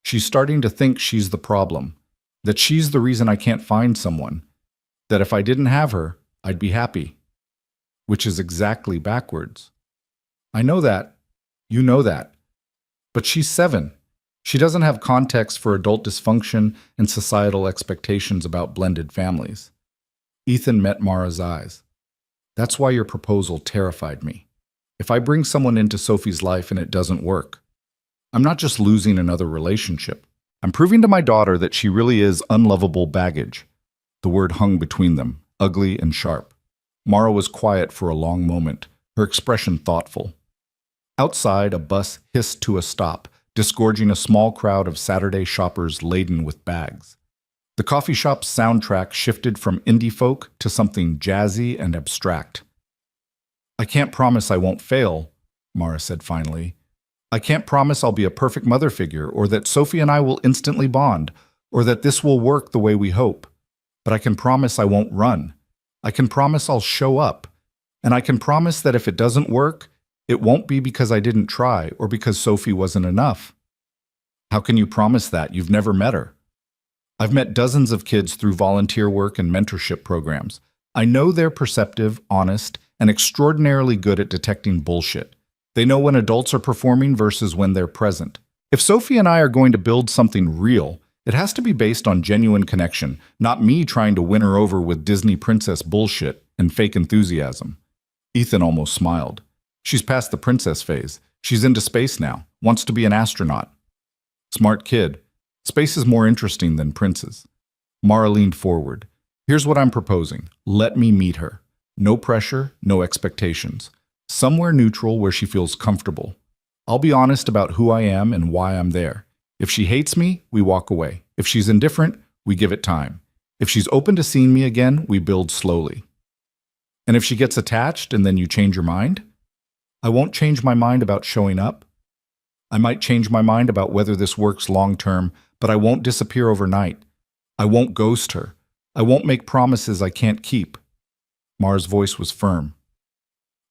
She's starting to think she's the problem, that she's the reason I can't find someone, that if I didn't have her, I'd be happy. Which is exactly backwards. I know that. You know that. But she's 7. She doesn't have context for adult dysfunction and societal expectations about blended families. Ethan met Mara's eyes. That's why your proposal terrified me. If I bring someone into Sophie's life and it doesn't work, I'm not just losing another relationship. I'm proving to my daughter that she really is unlovable baggage. The word hung between them, ugly and sharp. Mara was quiet for a long moment, her expression thoughtful. Outside, a bus hissed to a stop, disgorging a small crowd of Saturday shoppers laden with bags. The coffee shop's soundtrack shifted from indie folk to something jazzy and abstract. I can't promise I won't fail, Mara said finally. I can't promise I'll be a perfect mother figure, or that Sophie and I will instantly bond, or that this will work the way we hope. But I can promise I won't run. I can promise I'll show up. And I can promise that if it doesn't work, it won't be because I didn't try or because Sophie wasn't enough. How can you promise that? You've never met her. I've met dozens of kids through volunteer work and mentorship programs. I know they're perceptive, honest, and extraordinarily good at detecting bullshit. They know when adults are performing versus when they're present. If Sophie and I are going to build something real, it has to be based on genuine connection, not me trying to win her over with Disney princess bullshit and fake enthusiasm. Ethan almost smiled. She's past the princess phase. She's into space now, wants to be an astronaut. Smart kid. Space is more interesting than princes. Mara leaned forward. Here's what I'm proposing. Let me meet her. No pressure, no expectations. Somewhere neutral where she feels comfortable. I'll be honest about who I am and why I'm there. If she hates me, we walk away. If she's indifferent, we give it time. If she's open to seeing me again, we build slowly. And if she gets attached and then you change your mind? I won't change my mind about showing up. I might change my mind about whether this works long term, but I won't disappear overnight. I won't ghost her. I won't make promises I can't keep. Mara's voice was firm.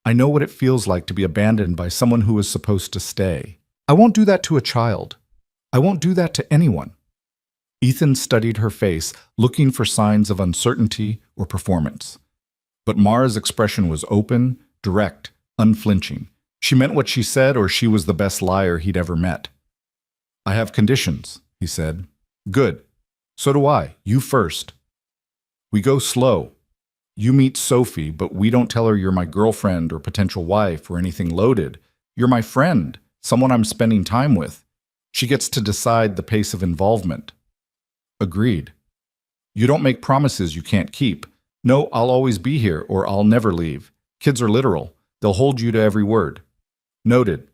I know what it feels like to be abandoned by someone who is supposed to stay. I won't do that to a child. I won't do that to anyone. Ethan studied her face, looking for signs of uncertainty or performance. But Mara's expression was open, direct, unflinching. She meant what she said, or she was the best liar he'd ever met. I have conditions, he said. Good. So do I. You first. We go slow. You meet Sophie, but we don't tell her you're my girlfriend or potential wife or anything loaded. You're my friend, someone I'm spending time with. She gets to decide the pace of involvement. Agreed. You don't make promises you can't keep. No, I'll always be here, or I'll never leave. Kids are literal. They'll hold you to every word. Noted.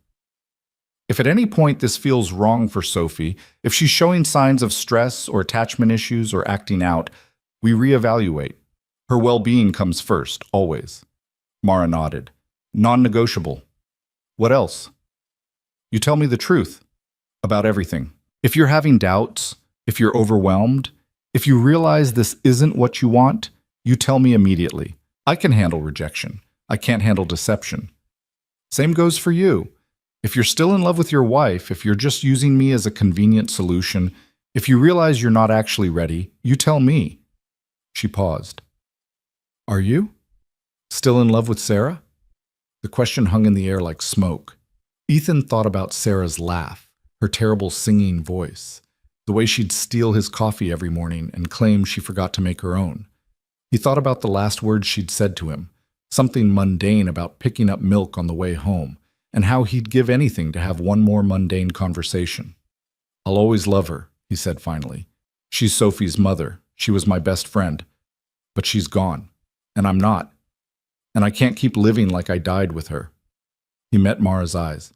If at any point this feels wrong for Sophie, if she's showing signs of stress or attachment issues or acting out, we reevaluate. Her well-being comes first, always. Mara nodded. Non-negotiable. What else? You tell me the truth about everything. If you're having doubts, if you're overwhelmed, if you realize this isn't what you want, you tell me immediately. I can handle rejection. I can't handle deception. Same goes for you. If you're still in love with your wife, if you're just using me as a convenient solution, if you realize you're not actually ready, you tell me. She paused. Are you? Still in love with Sarah? The question hung in the air like smoke. Ethan thought about Sarah's laugh, her terrible singing voice, the way she'd steal his coffee every morning and claim she forgot to make her own. He thought about the last words she'd said to him, something mundane about picking up milk on the way home, and how he'd give anything to have one more mundane conversation. I'll always love her, he said finally. She's Sophie's mother. She was my best friend. But she's gone, and I'm not. And I can't keep living like I died with her. He met Mara's eyes.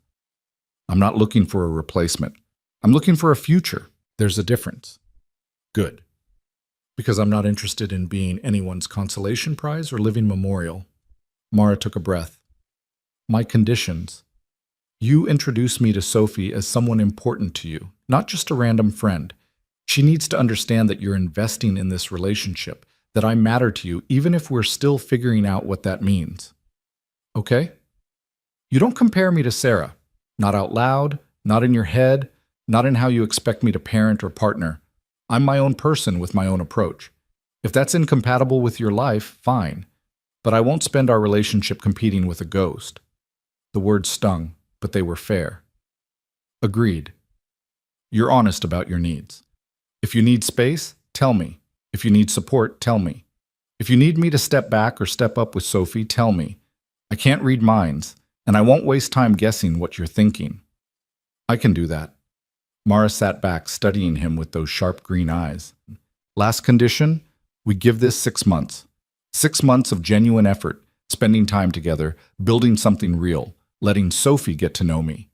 I'm not looking for a replacement. I'm looking for a future. There's a difference. Good. Because I'm not interested in being anyone's consolation prize or living memorial. Mara took a breath. My conditions. You introduce me to Sophie as someone important to you, not just a random friend. She needs to understand that you're investing in this relationship, that I matter to you, even if we're still figuring out what that means. Okay? You don't compare me to Sarah. Not out loud, not in your head, not in how you expect me to parent or partner. I'm my own person with my own approach. If that's incompatible with your life, fine. But I won't spend our relationship competing with a ghost. The words stung, but they were fair. Agreed. You're honest about your needs. If you need space, tell me. If you need support, tell me. If you need me to step back or step up with Sophie, tell me. I can't read minds, and I won't waste time guessing what you're thinking. I can do that. Mara sat back, studying him with those sharp green eyes. Last condition, we give this 6 months. 6 months of genuine effort, spending time together, building something real, letting Sophie get to know me.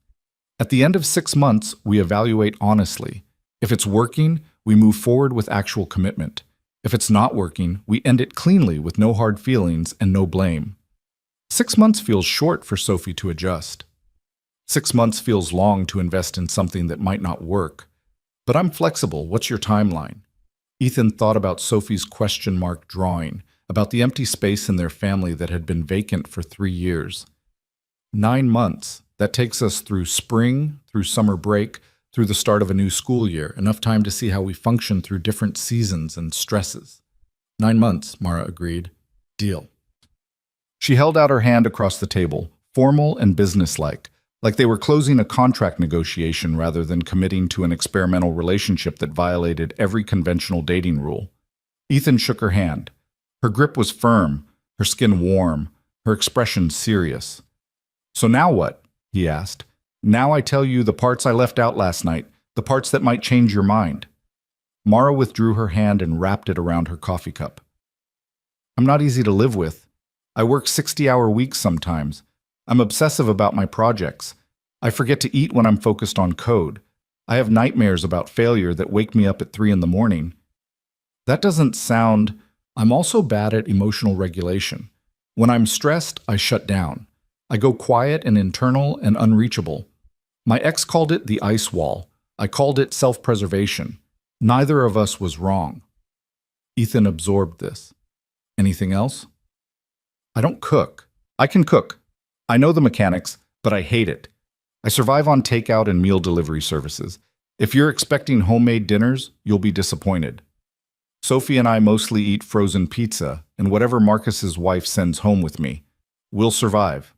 At the end of 6 months, we evaluate honestly. If it's working, we move forward with actual commitment. If it's not working, we end it cleanly with no hard feelings and no blame. 6 months feels short for Sophie to adjust. 6 months feels long to invest in something that might not work. But I'm flexible. What's your timeline? Ethan thought about Sophie's question mark drawing, about the empty space in their family that had been vacant for 3 years. 9 months. That takes us through spring, through summer break, through the start of a new school year, enough time to see how we function through different seasons and stresses. 9 months, Mara agreed. Deal. She held out her hand across the table, formal and businesslike, like they were closing a contract negotiation rather than committing to an experimental relationship that violated every conventional dating rule. Ethan shook her hand. Her grip was firm, her skin warm, her expression serious. So now what? He asked. Now I tell you the parts I left out last night, the parts that might change your mind. Mara withdrew her hand and wrapped it around her coffee cup. I'm not easy to live with. I work 60-hour weeks sometimes. I'm obsessive about my projects. I forget to eat when I'm focused on code. I have nightmares about failure that wake me up at 3 in the morning. That doesn't sound... I'm also bad at emotional regulation. When I'm stressed, I shut down. I go quiet and internal and unreachable. My ex called it the ice wall. I called it self-preservation. Neither of us was wrong. Ethan absorbed this. Anything else? I don't cook. I can cook. I know the mechanics, but I hate it. I survive on takeout and meal delivery services. If you're expecting homemade dinners, you'll be disappointed. Sophie and I mostly eat frozen pizza and whatever Marcus's wife sends home with me. We'll survive.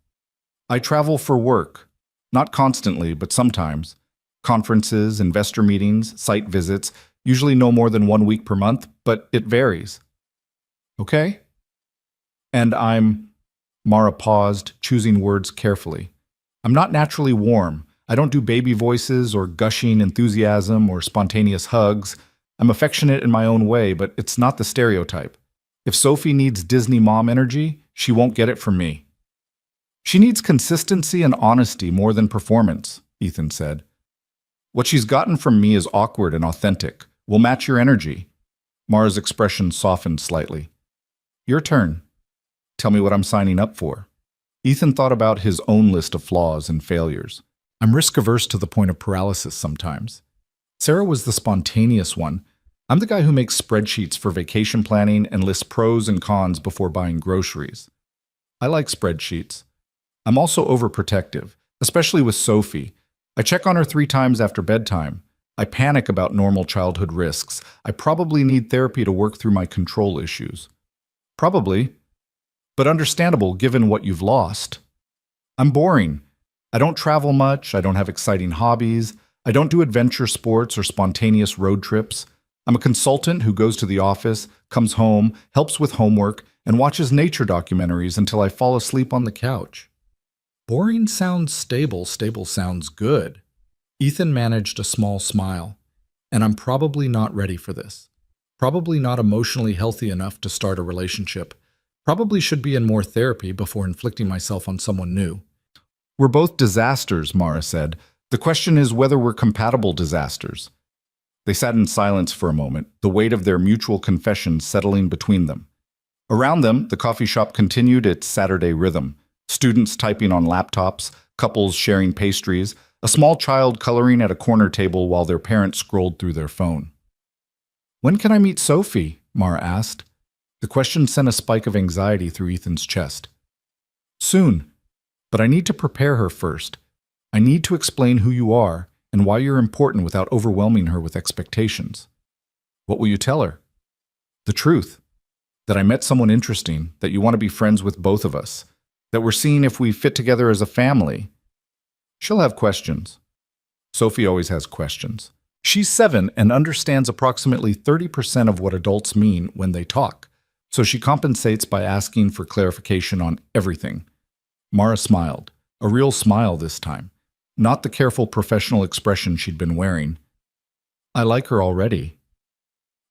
I travel for work. Not constantly, but sometimes. Conferences, investor meetings, site visits, usually no more than 1 week per month, but it varies. Okay? And Mara paused, choosing words carefully. I'm not naturally warm. I don't do baby voices or gushing enthusiasm or spontaneous hugs. I'm affectionate in my own way, but it's not the stereotype. If Sophie needs Disney mom energy, she won't get it from me. She needs consistency and honesty more than performance, Ethan said. What she's gotten from me is awkward and authentic. We'll match your energy. Mara's expression softened slightly. Your turn. Tell me what I'm signing up for. Ethan thought about his own list of flaws and failures. I'm risk-averse to the point of paralysis sometimes. Sarah was the spontaneous one. I'm the guy who makes spreadsheets for vacation planning and lists pros and cons before buying groceries. I like spreadsheets. I'm also overprotective, especially with Sophie. I check on her 3 times after bedtime. I panic about normal childhood risks. I probably need therapy to work through my control issues. Probably, but understandable given what you've lost. I'm boring. I don't travel much. I don't have exciting hobbies. I don't do adventure sports or spontaneous road trips. I'm a consultant who goes to the office, comes home, helps with homework, and watches nature documentaries until I fall asleep on the couch. Boring sounds stable. Stable sounds good. Ethan managed a small smile. And I'm probably not ready for this. Probably not emotionally healthy enough to start a relationship. Probably should be in more therapy before inflicting myself on someone new. We're both disasters, Mara said. The question is whether we're compatible disasters. They sat in silence for a moment, the weight of their mutual confession settling between them. Around them, the coffee shop continued its Saturday rhythm. Students typing on laptops, couples sharing pastries, a small child coloring at a corner table while their parents scrolled through their phone. When can I meet Sophie? Mara asked. The question sent a spike of anxiety through Ethan's chest. Soon, but I need to prepare her first. I need to explain who you are and why you're important without overwhelming her with expectations. What will you tell her? The truth. That I met someone interesting, that you want to be friends with both of us, that we're seeing if we fit together as a family. She'll have questions. Sophie always has questions. She's 7 and understands approximately 30% of what adults mean when they talk, so she compensates by asking for clarification on everything. Mara smiled, a real smile this time, not the careful professional expression she'd been wearing. I like her already.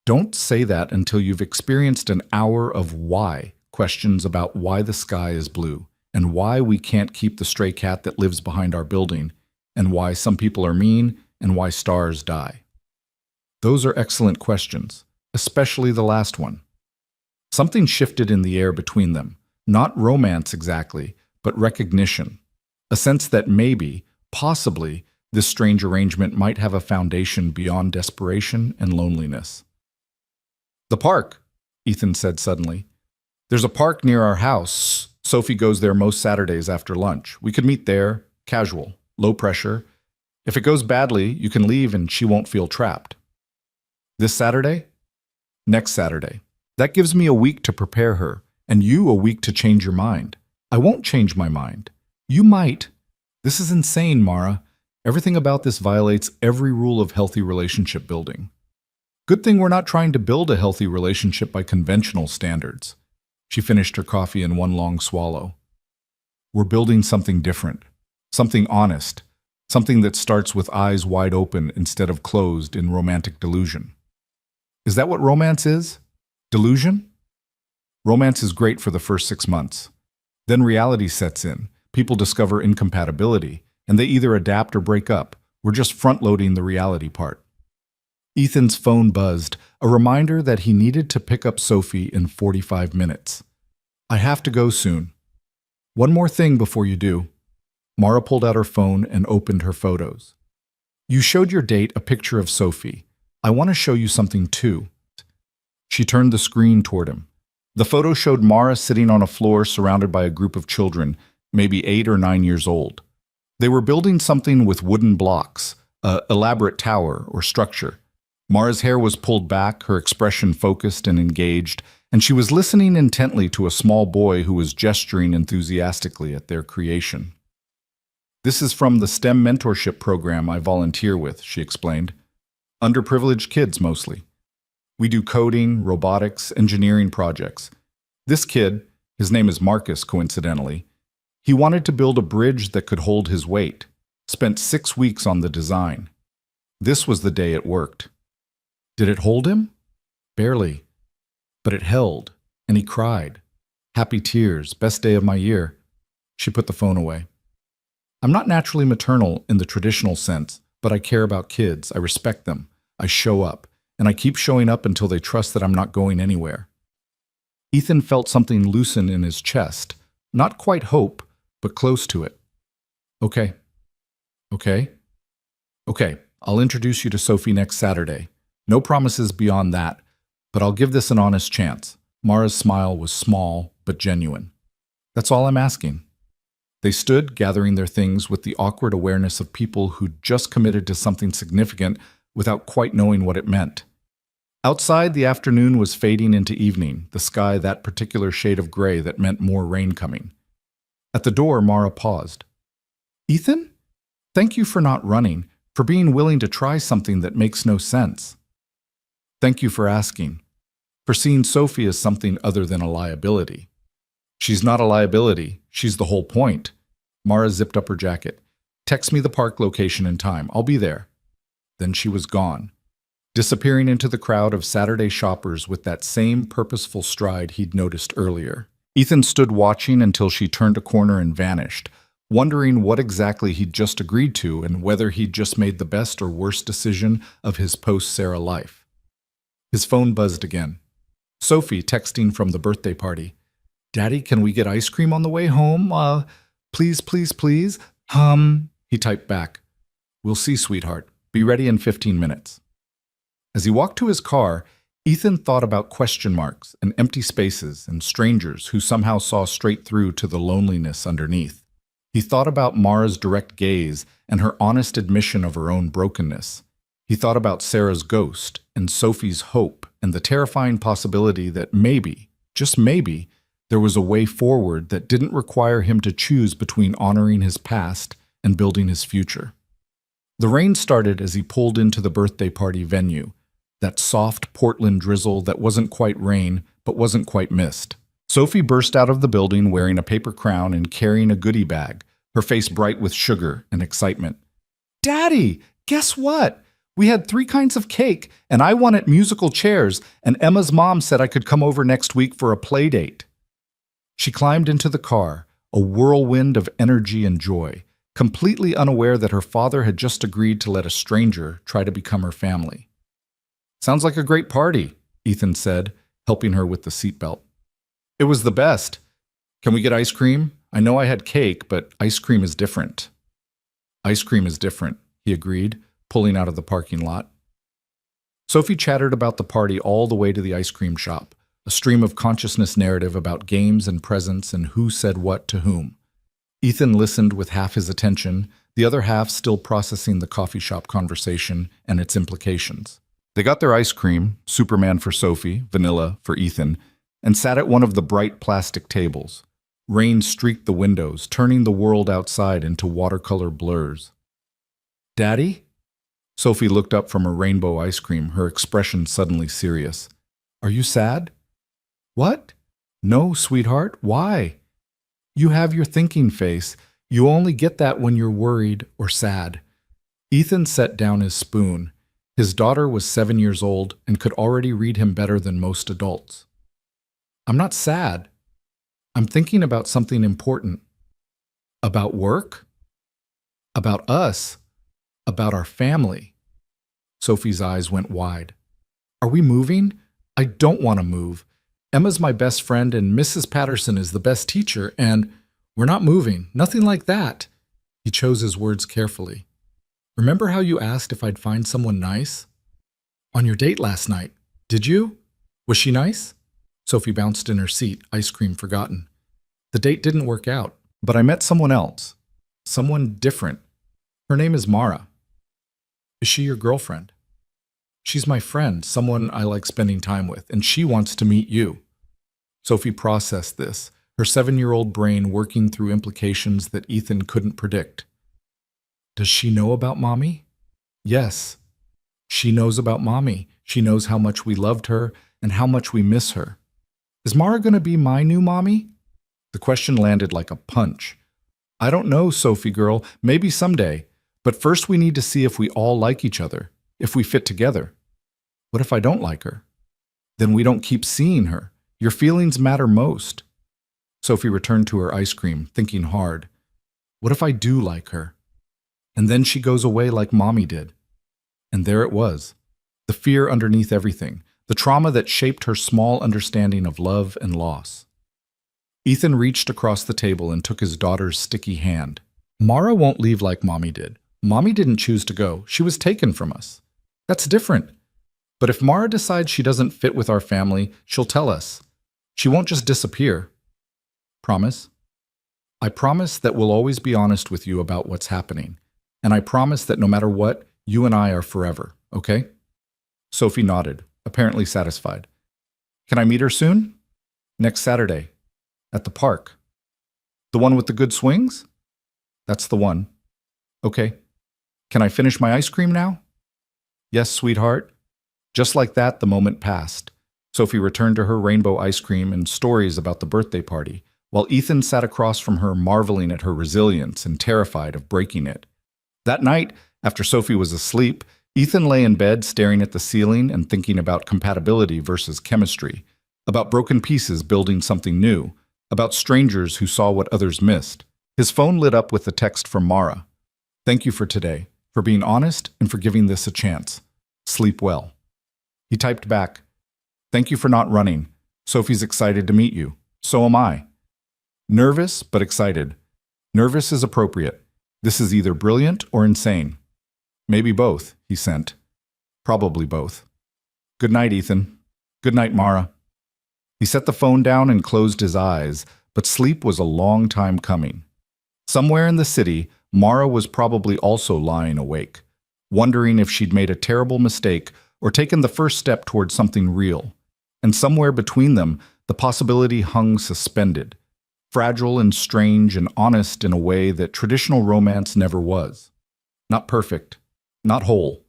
Don't say that until you've experienced an hour of why, questions about why the sky is blue, and why we can't keep the stray cat that lives behind our building, and why some people are mean, and why stars die. Those are excellent questions, especially the last one. Something shifted in the air between them, not romance exactly, but recognition, a sense that maybe, possibly, this strange arrangement might have a foundation beyond desperation and loneliness. The park, Ethan said suddenly. There's a park near our house. Sophie goes there most Saturdays after lunch. We could meet there, casual, low pressure. If it goes badly, you can leave and she won't feel trapped. This Saturday? Next Saturday. That gives me a week to prepare her, and you a week to change your mind. I won't change my mind. You might. This is insane, Mara. Everything about this violates every rule of healthy relationship building. Good thing we're not trying to build a healthy relationship by conventional standards. She finished her coffee in one long swallow. We're building something different, something honest, something that starts with eyes wide open instead of closed in romantic delusion. Is that what romance is? Delusion? Romance is great for the first 6 months. Then reality sets in. People discover incompatibility, and they either adapt or break up. We're just front-loading the reality part. Ethan's phone buzzed, a reminder that he needed to pick up Sophie in 45 minutes. I have to go soon. One more thing before you do. Mara pulled out her phone and opened her photos. You showed your date a picture of Sophie. I want to show you something too. She turned the screen toward him. The photo showed Mara sitting on a floor surrounded by a group of children, maybe 8 or 9 years old. They were building something with wooden blocks, an elaborate tower or structure. Mara's hair was pulled back, her expression focused and engaged, and she was listening intently to a small boy who was gesturing enthusiastically at their creation. "This is from the STEM mentorship program I volunteer with," she explained. "Underprivileged kids, mostly. We do coding, robotics, engineering projects. This kid, his name is Marcus, coincidentally, he wanted to build a bridge that could hold his weight. Spent 6 weeks on the design. This was the day it worked. Did it hold him? Barely. But it held, and he cried. Happy tears, best day of my year." She put the phone away. "I'm not naturally maternal in the traditional sense, but I care about kids. I respect them. I show up, and I keep showing up until they trust that I'm not going anywhere." Ethan felt something loosen in his chest. Not quite hope, but close to it. "Okay. Okay. Okay, I'll introduce you to Sophie next Saturday. No promises beyond that, but I'll give this an honest chance." Mara's smile was small, but genuine. "That's all I'm asking." They stood, gathering their things with the awkward awareness of people who'd just committed to something significant without quite knowing what it meant. Outside, the afternoon was fading into evening, the sky that particular shade of gray that meant more rain coming. At the door, Mara paused. "Ethan? Thank you for not running, for being willing to try something that makes no sense. Thank you for asking, for seeing Sophie as something other than a liability." "She's not a liability. She's the whole point." Mara zipped up her jacket. "Text me the park location and time. I'll be there." Then she was gone, disappearing into the crowd of Saturday shoppers with that same purposeful stride he'd noticed earlier. Ethan stood watching until she turned a corner and vanished, wondering what exactly he'd just agreed to and whether he'd just made the best or worst decision of his post-Sarah life. His phone buzzed again. Sophie texting from the birthday party. "Daddy, can we get ice cream on the way home? Please, please, please." He typed back. "We'll see, sweetheart. Be ready in 15 minutes. As he walked to his car, Ethan thought about question marks and empty spaces and strangers who somehow saw straight through to the loneliness underneath. He thought about Mara's direct gaze and her honest admission of her own brokenness. He thought about Sarah's ghost and Sophie's hope and the terrifying possibility that maybe, just maybe, there was a way forward that didn't require him to choose between honoring his past and building his future. The rain started as he pulled into the birthday party venue, that soft Portland drizzle that wasn't quite rain but wasn't quite mist. Sophie burst out of the building wearing a paper crown and carrying a goodie bag, her face bright with sugar and excitement. "Daddy, guess what? We had 3 kinds of cake, and I wanted musical chairs, and Emma's mom said I could come over next week for a play date." She climbed into the car, a whirlwind of energy and joy, completely unaware that her father had just agreed to let a stranger try to become her family. "Sounds like a great party," Ethan said, helping her with the seatbelt. "It was the best. Can we get ice cream? I know I had cake, but ice cream is different." "Ice cream is different," he agreed, pulling out of the parking lot. Sophie chattered about the party all the way to the ice cream shop, a stream of consciousness narrative about games and presents and who said what to whom. Ethan listened with half his attention, the other half still processing the coffee shop conversation and its implications. They got their ice cream, Superman for Sophie, vanilla for Ethan, and sat at one of the bright plastic tables. Rain streaked the windows, turning the world outside into watercolor blurs. "Daddy?" Sophie looked up from her rainbow ice cream, her expression suddenly serious. "Are you sad?" "What? No, sweetheart. Why?" "You have your thinking face. You only get that when you're worried or sad." Ethan set down his spoon. His daughter was 7 years old and could already read him better than most adults. "I'm not sad. I'm thinking about something important." "About work?" "About us. About our family." Sophie's eyes went wide. "Are we moving? I don't want to move. Emma's my best friend and Mrs. Patterson is the best teacher, and we're not moving. Nothing like that." He chose his words carefully. "Remember how you asked if I'd find someone nice? On your date last night, did you? Was she nice?" Sophie bounced in her seat, ice cream forgotten. "The date didn't work out, but I met someone else. Someone different. Her name is Mara." "Is she your girlfriend?" She's my friend, someone I like spending time with, and she wants to meet you. Sophie processed this, her 7-year-old brain working through implications that Ethan couldn't predict. Does she know about Mommy? Yes. She knows about Mommy. She knows how much we loved her and how much we miss her. Is Mara going to be my new mommy? The question landed like a punch. I don't know, Sophie girl, maybe someday. But first we need to see if we all like each other, if we fit together. What if I don't like her? Then we don't keep seeing her. Your feelings matter most. Sophie returned to her ice cream, thinking hard. What if I do like her? And then she goes away like Mommy did. And there it was. The fear underneath everything. The trauma that shaped her small understanding of love and loss. Ethan reached across the table and took his daughter's sticky hand. Mara won't leave like Mommy did. Mommy didn't choose to go. She was taken from us. That's different. But if Mara decides she doesn't fit with our family, she'll tell us. She won't just disappear. Promise? I promise that we'll always be honest with you about what's happening. And I promise that no matter what, you and I are forever, okay? Sophie nodded, apparently satisfied. Can I meet her soon? Next Saturday. At the park. The one with the good swings? That's the one. Okay. Can I finish my ice cream now? Yes, sweetheart. Just like that, the moment passed. Sophie returned to her rainbow ice cream and stories about the birthday party, while Ethan sat across from her marveling at her resilience and terrified of breaking it. That night, after Sophie was asleep, Ethan lay in bed staring at the ceiling and thinking about compatibility versus chemistry, about broken pieces building something new, about strangers who saw what others missed. His phone lit up with a text from Mara. Thank you for today, for being honest and for giving this a chance. Sleep well. He typed back, thank you for not running. Sophie's excited to meet you. So am I. Nervous, but excited. Nervous is appropriate. This is either brilliant or insane. Maybe both, he sent. Probably both. Good night, Ethan. Good night, Mara. He set the phone down and closed his eyes, but sleep was a long time coming. Somewhere in the city, Mara was probably also lying awake, wondering if she'd made a terrible mistake or taken the first step toward something real. And somewhere between them, the possibility hung suspended, fragile and strange and honest in a way that traditional romance never was. Not perfect, not whole,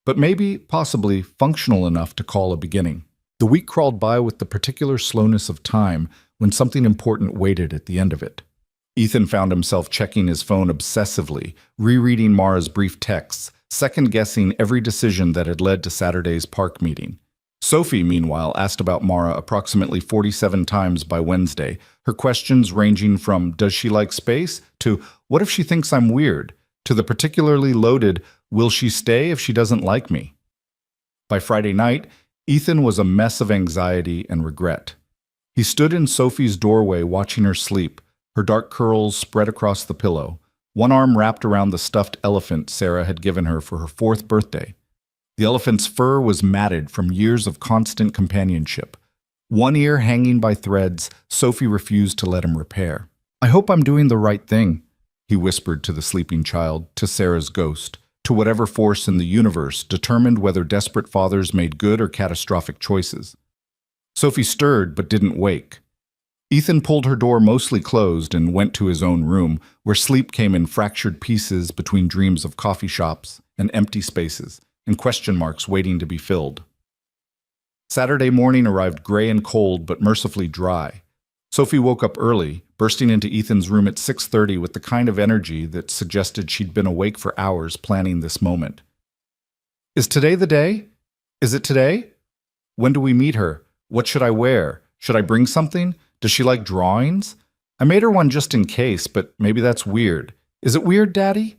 but maybe, possibly, functional enough to call a beginning. The week crawled by with the particular slowness of time when something important waited at the end of it. Ethan found himself checking his phone obsessively, rereading Mara's brief texts, second-guessing every decision that had led to Saturday's park meeting. Sophie, meanwhile, asked about Mara approximately 47 times by Wednesday, her questions ranging from, does she like space, to, what if she thinks I'm weird, to the particularly loaded, will she stay if she doesn't like me? By Friday night, Ethan was a mess of anxiety and regret. He stood in Sophie's doorway watching her sleep, her dark curls spread across the pillow, one arm wrapped around the stuffed elephant Sarah had given her for her 4th birthday. The elephant's fur was matted from years of constant companionship. One ear hanging by threads, Sophie refused to let him repair. I hope I'm doing the right thing, he whispered to the sleeping child, to Sarah's ghost, to whatever force in the universe determined whether desperate fathers made good or catastrophic choices. Sophie stirred but didn't wake. Ethan pulled her door mostly closed and went to his own room, where sleep came in fractured pieces between dreams of coffee shops and empty spaces, and question marks waiting to be filled. Saturday morning arrived gray and cold but mercifully dry. Sophie woke up early, bursting into Ethan's room at 6:30 with the kind of energy that suggested she'd been awake for hours planning this moment. Is today the day? Is it today? When do we meet her? What should I wear? Should I bring something? Does she like drawings? I made her one just in case, but maybe that's weird. Is it weird, Daddy?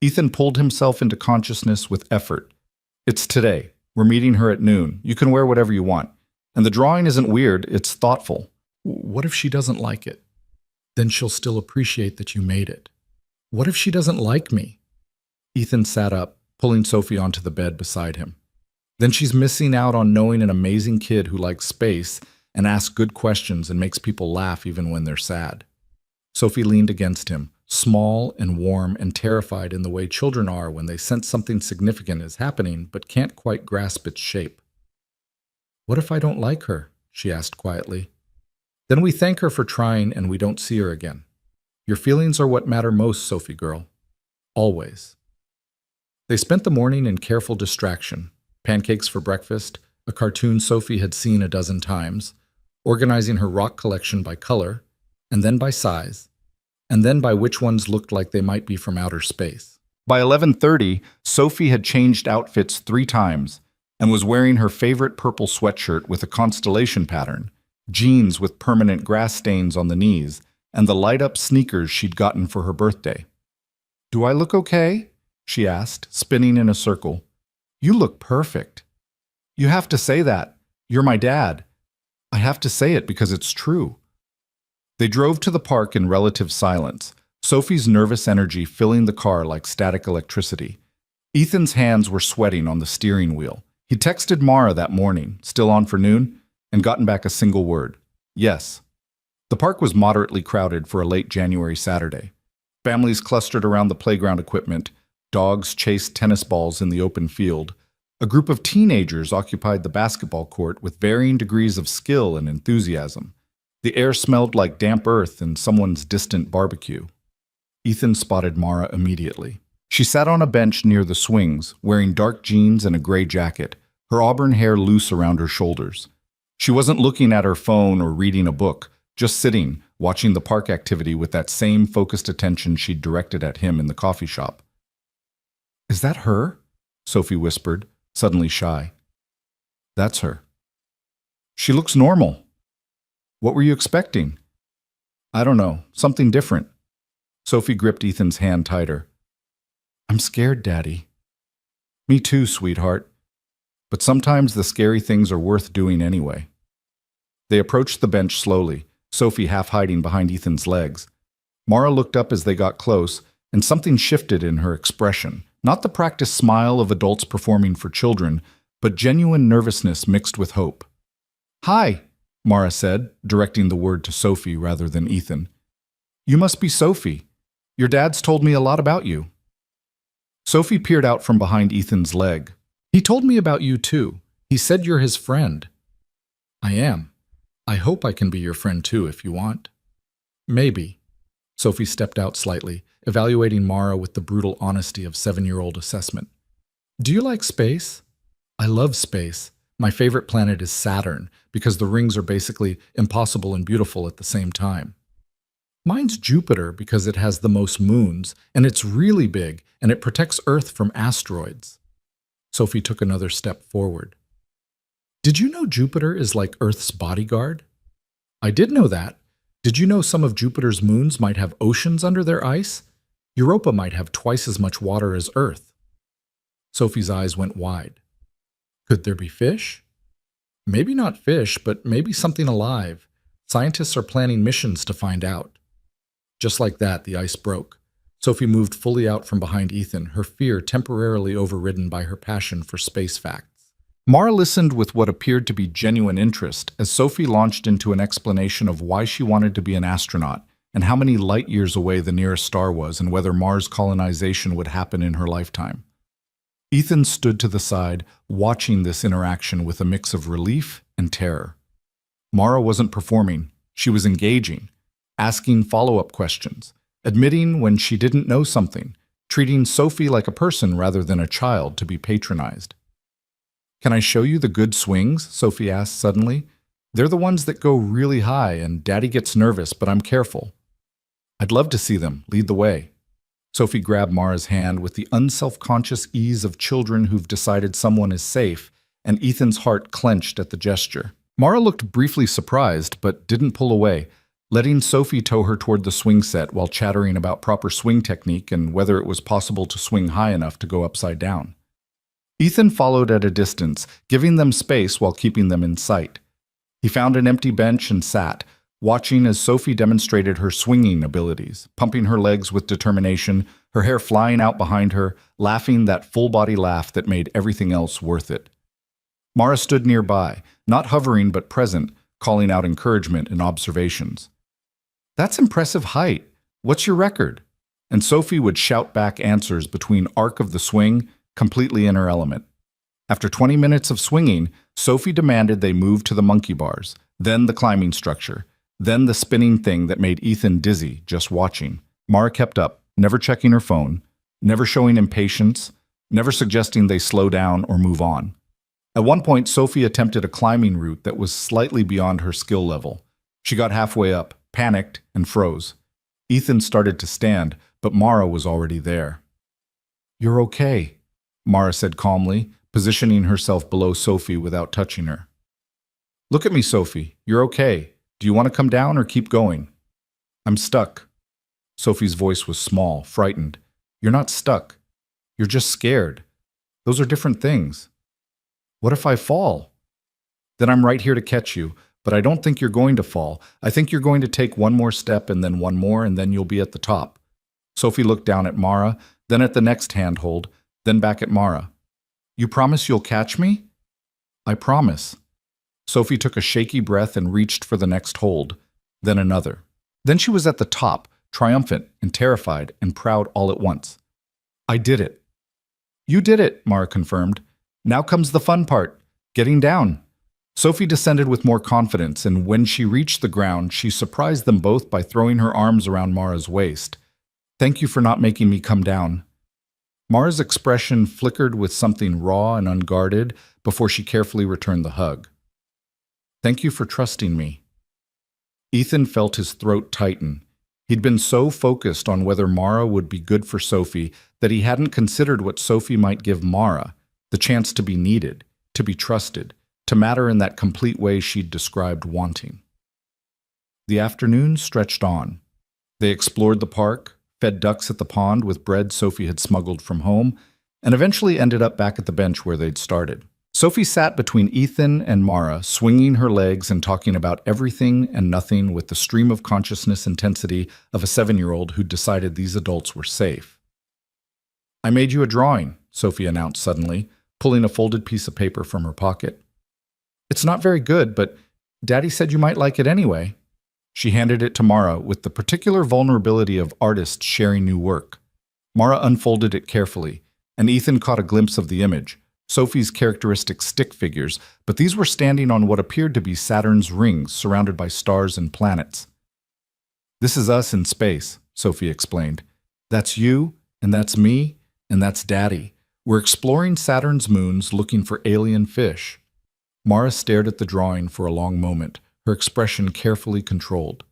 Ethan pulled himself into consciousness with effort. It's today. We're meeting her at noon. You can wear whatever you want. And the drawing isn't weird, it's thoughtful. What if she doesn't like it? Then she'll still appreciate that you made it. What if she doesn't like me? Ethan sat up, pulling Sophie onto the bed beside him. Then she's missing out on knowing an amazing kid who likes space and asks good questions and makes people laugh even when they're sad. Sophie leaned against him, small and warm and terrified in the way children are when they sense something significant is happening but can't quite grasp its shape. "What if I don't like her?" she asked quietly. "Then we thank her for trying and we don't see her again. Your feelings are what matter most, Sophie girl. Always." They spent the morning in careful distraction, pancakes for breakfast, a cartoon Sophie had seen a dozen times, organizing her rock collection by color, and then by size, and then by which ones looked like they might be from outer space. By 11:30, Sophie had changed outfits 3 times and was wearing her favorite purple sweatshirt with a constellation pattern, jeans with permanent grass stains on the knees, and the light-up sneakers she'd gotten for her birthday. "Do I look okay?" she asked, spinning in a circle. "You look perfect." "You have to say that. You're my dad." "I have to say it because it's true." They drove to the park in relative silence, Sophie's nervous energy filling the car like static electricity. Ethan's hands were sweating on the steering wheel. He texted Mara that morning, still on for noon, and gotten back a single word: yes. The park was moderately crowded for a late January Saturday. Families clustered around the playground equipment, dogs chased tennis balls in the open field. A group of teenagers occupied the basketball court with varying degrees of skill and enthusiasm. The air smelled like damp earth and someone's distant barbecue. Ethan spotted Mara immediately. She sat on a bench near the swings, wearing dark jeans and a gray jacket, her auburn hair loose around her shoulders. She wasn't looking at her phone or reading a book, just sitting, watching the park activity with that same focused attention she'd directed at him in the coffee shop. "Is that her?" Sophie whispered, suddenly shy. "That's her." "She looks normal." "What were you expecting?" "I don't know, something different." Sophie gripped Ethan's hand tighter. "I'm scared, Daddy." "Me too, sweetheart. But sometimes the scary things are worth doing anyway." They approached the bench slowly, Sophie half hiding behind Ethan's legs. Mara looked up as they got close, and something shifted in her expression. Not the practiced smile of adults performing for children, but genuine nervousness mixed with hope. "Hi," Mara said, directing the word to Sophie rather than Ethan. "You must be Sophie. Your dad's told me a lot about you." Sophie peered out from behind Ethan's leg. "He told me about you too. He said you're his friend." "I am. I hope I can be your friend too if you want." "Maybe." Sophie stepped out slightly, evaluating Mara with the brutal honesty of 7-year-old assessment. "Do you like space?" "I love space. My favorite planet is Saturn, because the rings are basically impossible and beautiful at the same time. Mine's Jupiter because it has the most moons, and it's really big, and it protects Earth from asteroids." Sophie took another step forward. "Did you know Jupiter is like Earth's bodyguard?" "I did know that. Did you know some of Jupiter's moons might have oceans under their ice? Europa might have twice as much water as Earth." Sophie's eyes went wide. "Could there be fish?" "Maybe not fish, but maybe something alive. Scientists are planning missions to find out." Just like that, the ice broke. Sophie moved fully out from behind Ethan, her fear temporarily overridden by her passion for space facts. Mara listened with what appeared to be genuine interest as Sophie launched into an explanation of why she wanted to be an astronaut and how many light years away the nearest star was and whether Mars colonization would happen in her lifetime. Ethan stood to the side, watching this interaction with a mix of relief and terror. Mara wasn't performing, she was engaging, asking follow-up questions, admitting when she didn't know something, treating Sophie like a person rather than a child to be patronized. "Can I show you the good swings?" Sophie asked suddenly. "They're the ones that go really high, and Daddy gets nervous, but I'm careful." "I'd love to see them. Lead the way." Sophie grabbed Mara's hand with the unself-conscious ease of children who've decided someone is safe, and Ethan's heart clenched at the gesture. Mara looked briefly surprised, but didn't pull away, letting Sophie tow her toward the swing set while chattering about proper swing technique and whether it was possible to swing high enough to go upside down. Ethan followed at a distance, giving them space while keeping them in sight. He found an empty bench and sat, watching as Sophie demonstrated her swinging abilities, pumping her legs with determination, her hair flying out behind her, laughing that full-body laugh that made everything else worth it. Mara stood nearby, not hovering but present, calling out encouragement and observations. "That's impressive height. What's your record?" and Sophie would shout back answers between arc of the swing, completely in her element. After 20 minutes of swinging, Sophie demanded they move to the monkey bars, then the climbing structure, then the spinning thing that made Ethan dizzy just watching. Mara kept up, never checking her phone, never showing impatience, never suggesting they slow down or move on. At one point, Sophie attempted a climbing route that was slightly beyond her skill level. She got halfway up, panicked, and froze. Ethan started to stand, but Mara was already there. "You're okay," Mara said calmly, positioning herself below Sophie without touching her. "Look at me, Sophie. You're okay. Do you want to come down or keep going?" "I'm stuck." Sophie's voice was small, frightened. "You're not stuck. You're just scared. Those are different things." "What if I fall?" "Then I'm right here to catch you, but I don't think you're going to fall. I think you're going to take one more step and then one more, and then you'll be at the top." Sophie looked down at Mara, then at the next handhold, then back at Mara. "You promise you'll catch me?" "I promise." Sophie took a shaky breath and reached for the next hold, then another. Then she was at the top, triumphant and terrified and proud all at once. "I did it." "You did it," Mara confirmed. "Now comes the fun part, getting down." Sophie descended with more confidence, and when she reached the ground, she surprised them both by throwing her arms around Mara's waist. "Thank you for not making me come down." Mara's expression flickered with something raw and unguarded before she carefully returned the hug. "Thank you for trusting me." Ethan felt his throat tighten. He'd been so focused on whether Mara would be good for Sophie that he hadn't considered what Sophie might give Mara, the chance to be needed, to be trusted, to matter in that complete way she'd described wanting. The afternoon stretched on. They explored the park, fed ducks at the pond with bread Sophie had smuggled from home, and eventually ended up back at the bench where they'd started. Sophie sat between Ethan and Mara, swinging her legs and talking about everything and nothing with the stream of consciousness intensity of a 7-year-old who'd decided these adults were safe. "I made you a drawing," Sophie announced suddenly, pulling a folded piece of paper from her pocket. "It's not very good, but Daddy said you might like it anyway." She handed it to Mara with the particular vulnerability of artists sharing new work. Mara unfolded it carefully, and Ethan caught a glimpse of the image, Sophie's characteristic stick figures, but these were standing on what appeared to be Saturn's rings surrounded by stars and planets. "This is us in space," Sophie explained. "That's you, and that's me, and that's Daddy. We're exploring Saturn's moons looking for alien fish." Mara stared at the drawing for a long moment, her expression carefully controlled.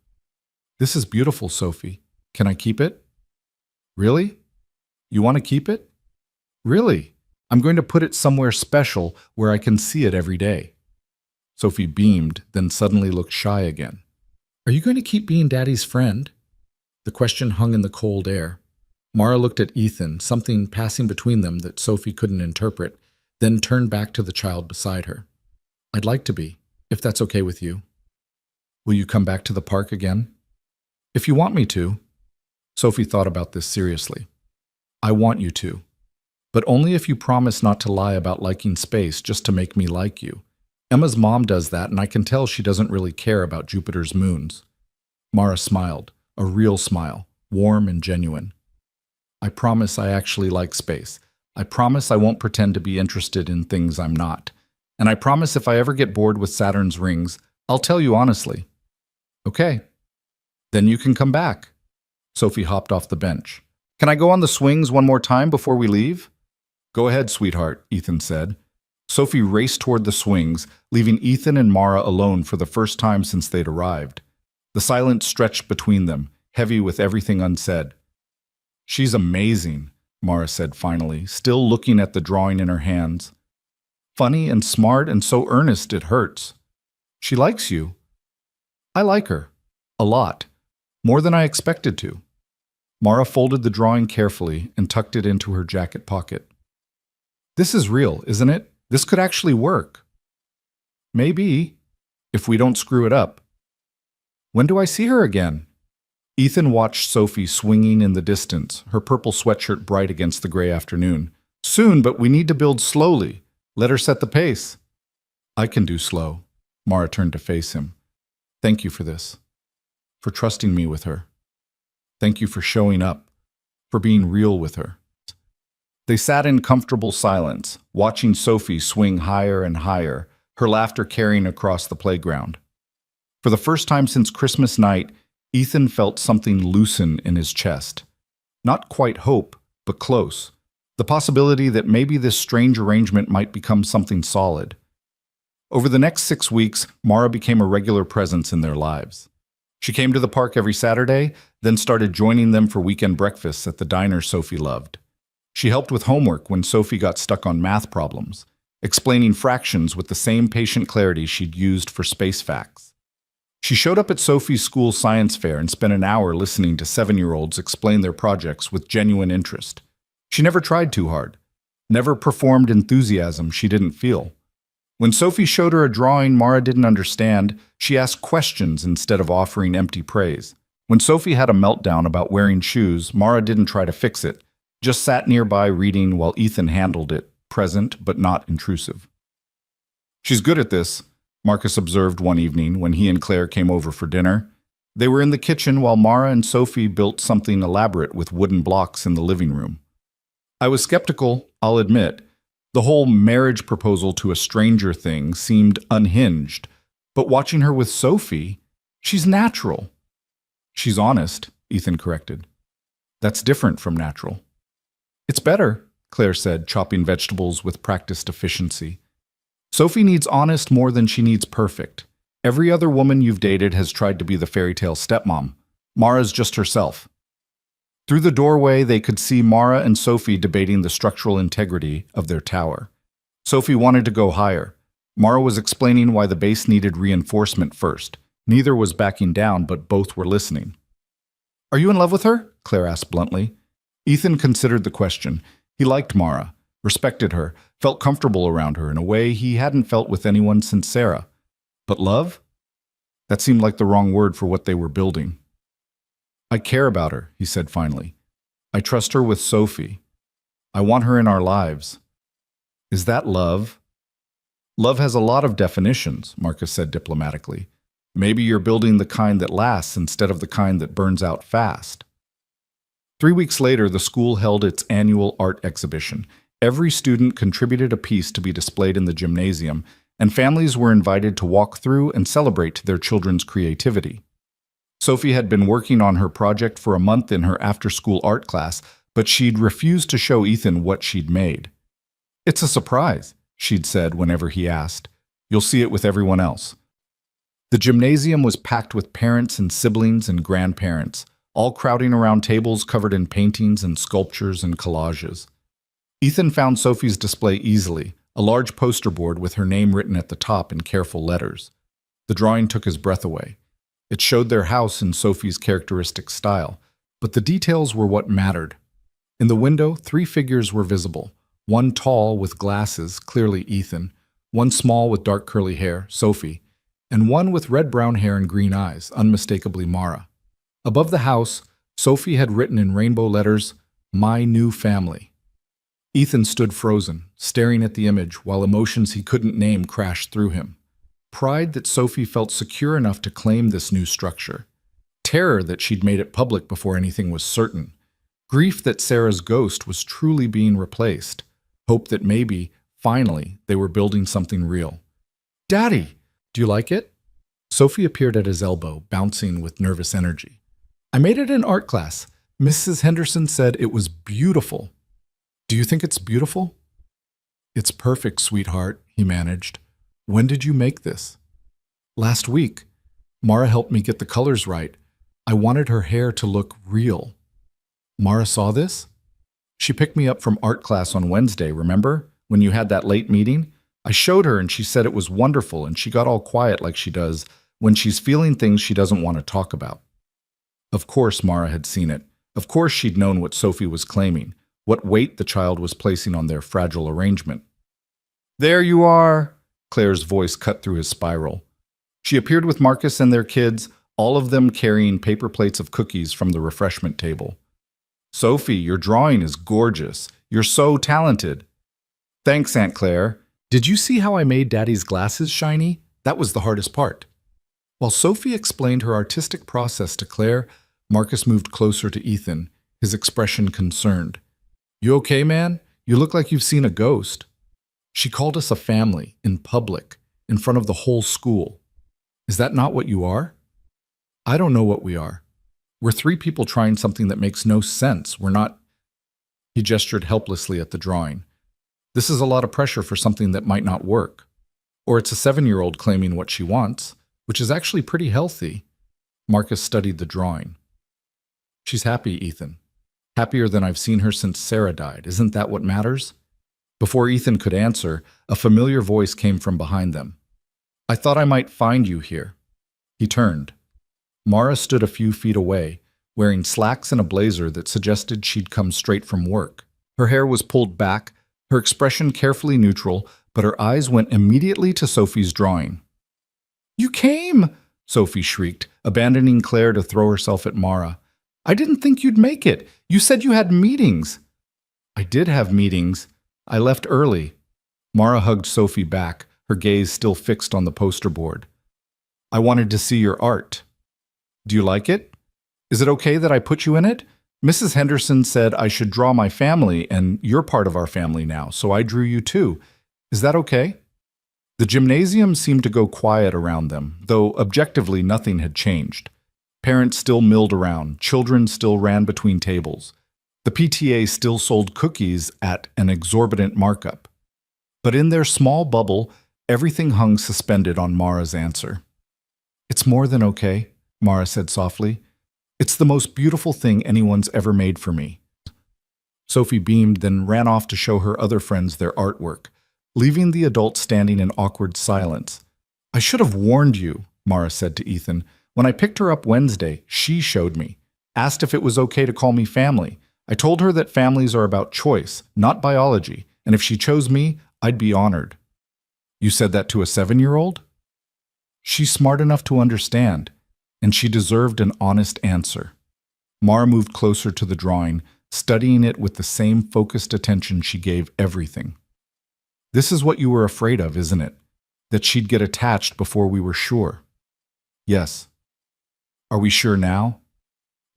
"This is beautiful, Sophie. Can I keep it?" "Really? You want to keep it?" "Really. I'm going to put it somewhere special where I can see it every day." Sophie beamed, then suddenly looked shy again. "Are you going to keep being Daddy's friend?" The question hung in the cold air. Mara looked at Ethan, something passing between them that Sophie couldn't interpret, then turned back to the child beside her. "I'd like to be, if that's okay with you." "Will you come back to the park again?" "If you want me to." Sophie thought about this seriously. "I want you to. But only if you promise not to lie about liking space just to make me like you. Emma's mom does that, and I can tell she doesn't really care about Jupiter's moons." Mara smiled, a real smile, warm and genuine. "I promise I actually like space. I promise I won't pretend to be interested in things I'm not. And I promise if I ever get bored with Saturn's rings, I'll tell you honestly." "Okay. Then you can come back." Sophie hopped off the bench. "Can I go on the swings one more time before we leave?" "Go ahead, sweetheart," Ethan said. Sophie raced toward the swings, leaving Ethan and Mara alone for the first time since they'd arrived. The silence stretched between them, heavy with everything unsaid. "She's amazing," Mara said finally, still looking at the drawing in her hands. "Funny and smart and so earnest it hurts." "She likes you." "I like her. A lot. More than I expected to." Mara folded the drawing carefully and tucked it into her jacket pocket. "This is real, isn't it? This could actually work." "Maybe, if we don't screw it up." "When do I see her again?" Ethan watched Sophie swinging in the distance, her purple sweatshirt bright against the gray afternoon. "Soon, but we need to build slowly. Let her set the pace." "I can do slow." Mara turned to face him. "Thank you for this. For trusting me with her. Thank you for showing up. for being real with her. They sat in comfortable silence, watching Sophie swing higher and higher, her laughter carrying across the playground. For the first time since Christmas night, Ethan felt something loosen in his chest. Not quite hope, but close. The possibility that maybe this strange arrangement might become something solid. Over the next 6 weeks, Mara became a regular presence in their lives. She came to the park every Saturday, then started joining them for weekend breakfasts at the diner Sophie loved. She helped with homework when Sophie got stuck on math problems, explaining fractions with the same patient clarity she'd used for space facts. She showed up at Sophie's school science fair and spent an hour listening to 7-year-olds explain their projects with genuine interest. She never tried too hard, never performed enthusiasm she didn't feel. When Sophie showed her a drawing Mara didn't understand, she asked questions instead of offering empty praise. When Sophie had a meltdown about wearing shoes, Mara didn't try to fix it, just sat nearby reading while Ethan handled it, present but not intrusive. "She's good at this," Marcus observed one evening when he and Claire came over for dinner. They were in the kitchen while Mara and Sophie built something elaborate with wooden blocks in the living room. "I was skeptical, I'll admit. The whole marriage proposal to a stranger thing seemed unhinged, but watching her with Sophie, she's natural." "She's honest," Ethan corrected. "That's different from natural." "It's better," Claire said, chopping vegetables with practiced efficiency. "Sophie needs honest more than she needs perfect. Every other woman you've dated has tried to be the fairy tale stepmom. Mara's just herself." Through the doorway, they could see Mara and Sophie debating the structural integrity of their tower. Sophie wanted to go higher. Mara was explaining why the base needed reinforcement first. Neither was backing down, but both were listening. "Are you in love with her?" Claire asked bluntly. Ethan considered the question. He liked Mara, respected her, felt comfortable around her in a way he hadn't felt with anyone since Sarah. But love? That seemed like the wrong word for what they were building. "I care about her," he said finally. "I trust her with Sophie. I want her in our lives." "Is that love?" "Love has a lot of definitions," Marcus said diplomatically. "Maybe you're building the kind that lasts instead of the kind that burns out fast." 3 weeks later, the school held its annual art exhibition. Every student contributed a piece to be displayed in the gymnasium, and families were invited to walk through and celebrate their children's creativity. Sophie had been working on her project for a month in her after-school art class, but she'd refused to show Ethan what she'd made. "It's a surprise," she'd said whenever he asked. "You'll see it with everyone else." The gymnasium was packed with parents and siblings and grandparents, all crowding around tables covered in paintings and sculptures and collages. Ethan found Sophie's display easily, a large poster board with her name written at the top in careful letters. The drawing took his breath away. It showed their house in Sophie's characteristic style, but the details were what mattered. In the window, 3 figures were visible, one tall with glasses, clearly Ethan, one small with dark curly hair, Sophie, and one with red-brown hair and green eyes, unmistakably Mara. Above the house, Sophie had written in rainbow letters, "My new family." Ethan stood frozen, staring at the image while emotions he couldn't name crashed through him. Pride that Sophie felt secure enough to claim this new structure. Terror that she'd made it public before anything was certain. Grief that Sarah's ghost was truly being replaced. Hope that maybe, finally, they were building something real. "Daddy, do you like it?" Sophie appeared at his elbow, bouncing with nervous energy. "I made it in art class. Mrs. Henderson said it was beautiful." "Do you think it's beautiful?" "It's perfect, sweetheart," he managed. "When did you make this?" "Last week. Mara helped me get the colors right. I wanted her hair to look real." "Mara saw this?" "She picked me up from art class on Wednesday, remember? When you had that late meeting? I showed her and she said it was wonderful, and she got all quiet like she does when she's feeling things she doesn't want to talk about." Of course Mara had seen it. Of course she'd known what Sophie was claiming, what weight the child was placing on their fragile arrangement. "There you are!" Claire's voice cut through his spiral. She appeared with Marcus and their kids, all of them carrying paper plates of cookies from the refreshment table. "Sophie, your drawing is gorgeous. You're so talented." "Thanks, Aunt Claire. Did you see how I made Daddy's glasses shiny? That was the hardest part." While Sophie explained her artistic process to Claire, Marcus moved closer to Ethan, his expression concerned. You okay, man? You look like you've seen a ghost. She called us a family, in public, in front of the whole school. Is that not what you are? I don't know what we are. We're three people trying something that makes no sense. We're not... He gestured helplessly at the drawing. This is a lot of pressure for something that might not work. Or it's a 7-year-old claiming what she wants, which is actually pretty healthy. Marcus studied the drawing. She's happy, Ethan. Happier than I've seen her since Sarah died. Isn't that what matters? Before Ethan could answer, a familiar voice came from behind them. I thought I might find you here. He turned. Mara stood a few feet away, wearing slacks and a blazer that suggested she'd come straight from work. Her hair was pulled back, her expression carefully neutral, but her eyes went immediately to Sophie's drawing. You came! Sophie shrieked, abandoning Claire to throw herself at Mara. I didn't think you'd make it. You said you had meetings. I did have meetings. I left early. Mara hugged Sophie back, her gaze still fixed on the poster board. I wanted to see your art. Do you like it? Is it okay that I put you in it? Mrs. Henderson said I should draw my family, and you're part of our family now, so I drew you too. Is that okay? The gymnasium seemed to go quiet around them, though objectively nothing had changed. Parents still milled around, children still ran between tables. The PTA still sold cookies at an exorbitant markup. But in their small bubble, everything hung suspended on Mara's answer. It's more than okay, Mara said softly. It's the most beautiful thing anyone's ever made for me. Sophie beamed, then ran off to show her other friends their artwork, leaving the adults standing in awkward silence. I should have warned you, Mara said to Ethan. When I picked her up Wednesday, she showed me, asked if it was okay to call me family. I told her that families are about choice, not biology, and if she chose me, I'd be honored. You said that to a 7-year-old? She's smart enough to understand, and she deserved an honest answer. Mara moved closer to the drawing, studying it with the same focused attention she gave everything. This is what you were afraid of, isn't it? That she'd get attached before we were sure. Yes. Are we sure now?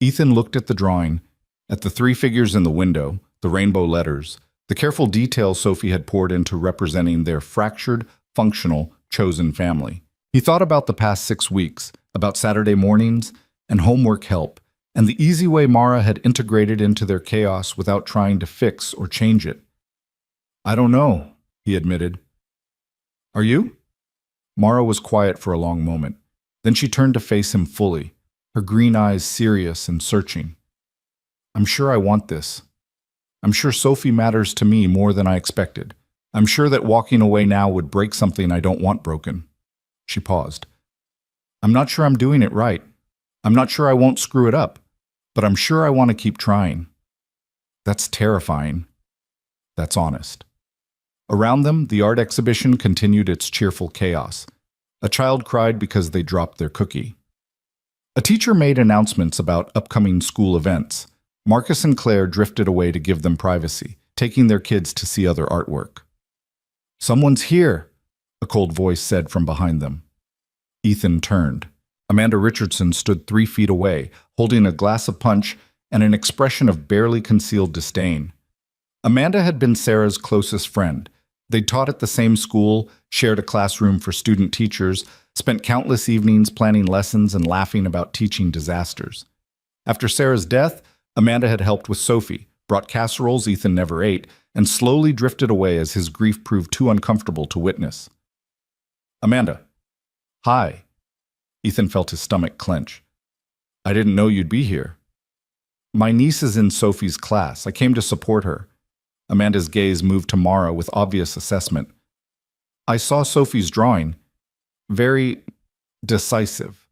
Ethan looked at the drawing, at the 3 figures in the window, the rainbow letters, the careful detail Sophie had poured into representing their fractured, functional, chosen family. He thought about the past 6 weeks, about Saturday mornings and homework help, and the easy way Mara had integrated into their chaos without trying to fix or change it. I don't know, he admitted. Are you? Mara was quiet for a long moment. Then she turned to face him fully, her green eyes serious and searching. I'm sure I want this. I'm sure Sophie matters to me more than I expected. I'm sure that walking away now would break something I don't want broken. She paused. I'm not sure I'm doing it right. I'm not sure I won't screw it up, but I'm sure I want to keep trying. That's terrifying. That's honest. Around them, the art exhibition continued its cheerful chaos. A child cried because they dropped their cookie. A teacher made announcements about upcoming school events. Marcus and Claire drifted away to give them privacy, taking their kids to see other artwork. Someone's here, a cold voice said from behind them. Ethan turned. Amanda Richardson stood 3 feet away, holding a glass of punch and an expression of barely concealed disdain. Amanda had been Sarah's closest friend. They'd taught at the same school, shared a classroom for student teachers, spent countless evenings planning lessons and laughing about teaching disasters. After Sarah's death, Amanda had helped with Sophie, brought casseroles Ethan never ate, and slowly drifted away as his grief proved too uncomfortable to witness. Amanda. Hi. Ethan felt his stomach clench. I didn't know you'd be here. My niece is in Sophie's class. I came to support her. Amanda's gaze moved to Mara with obvious assessment. I saw Sophie's drawing. Very decisive.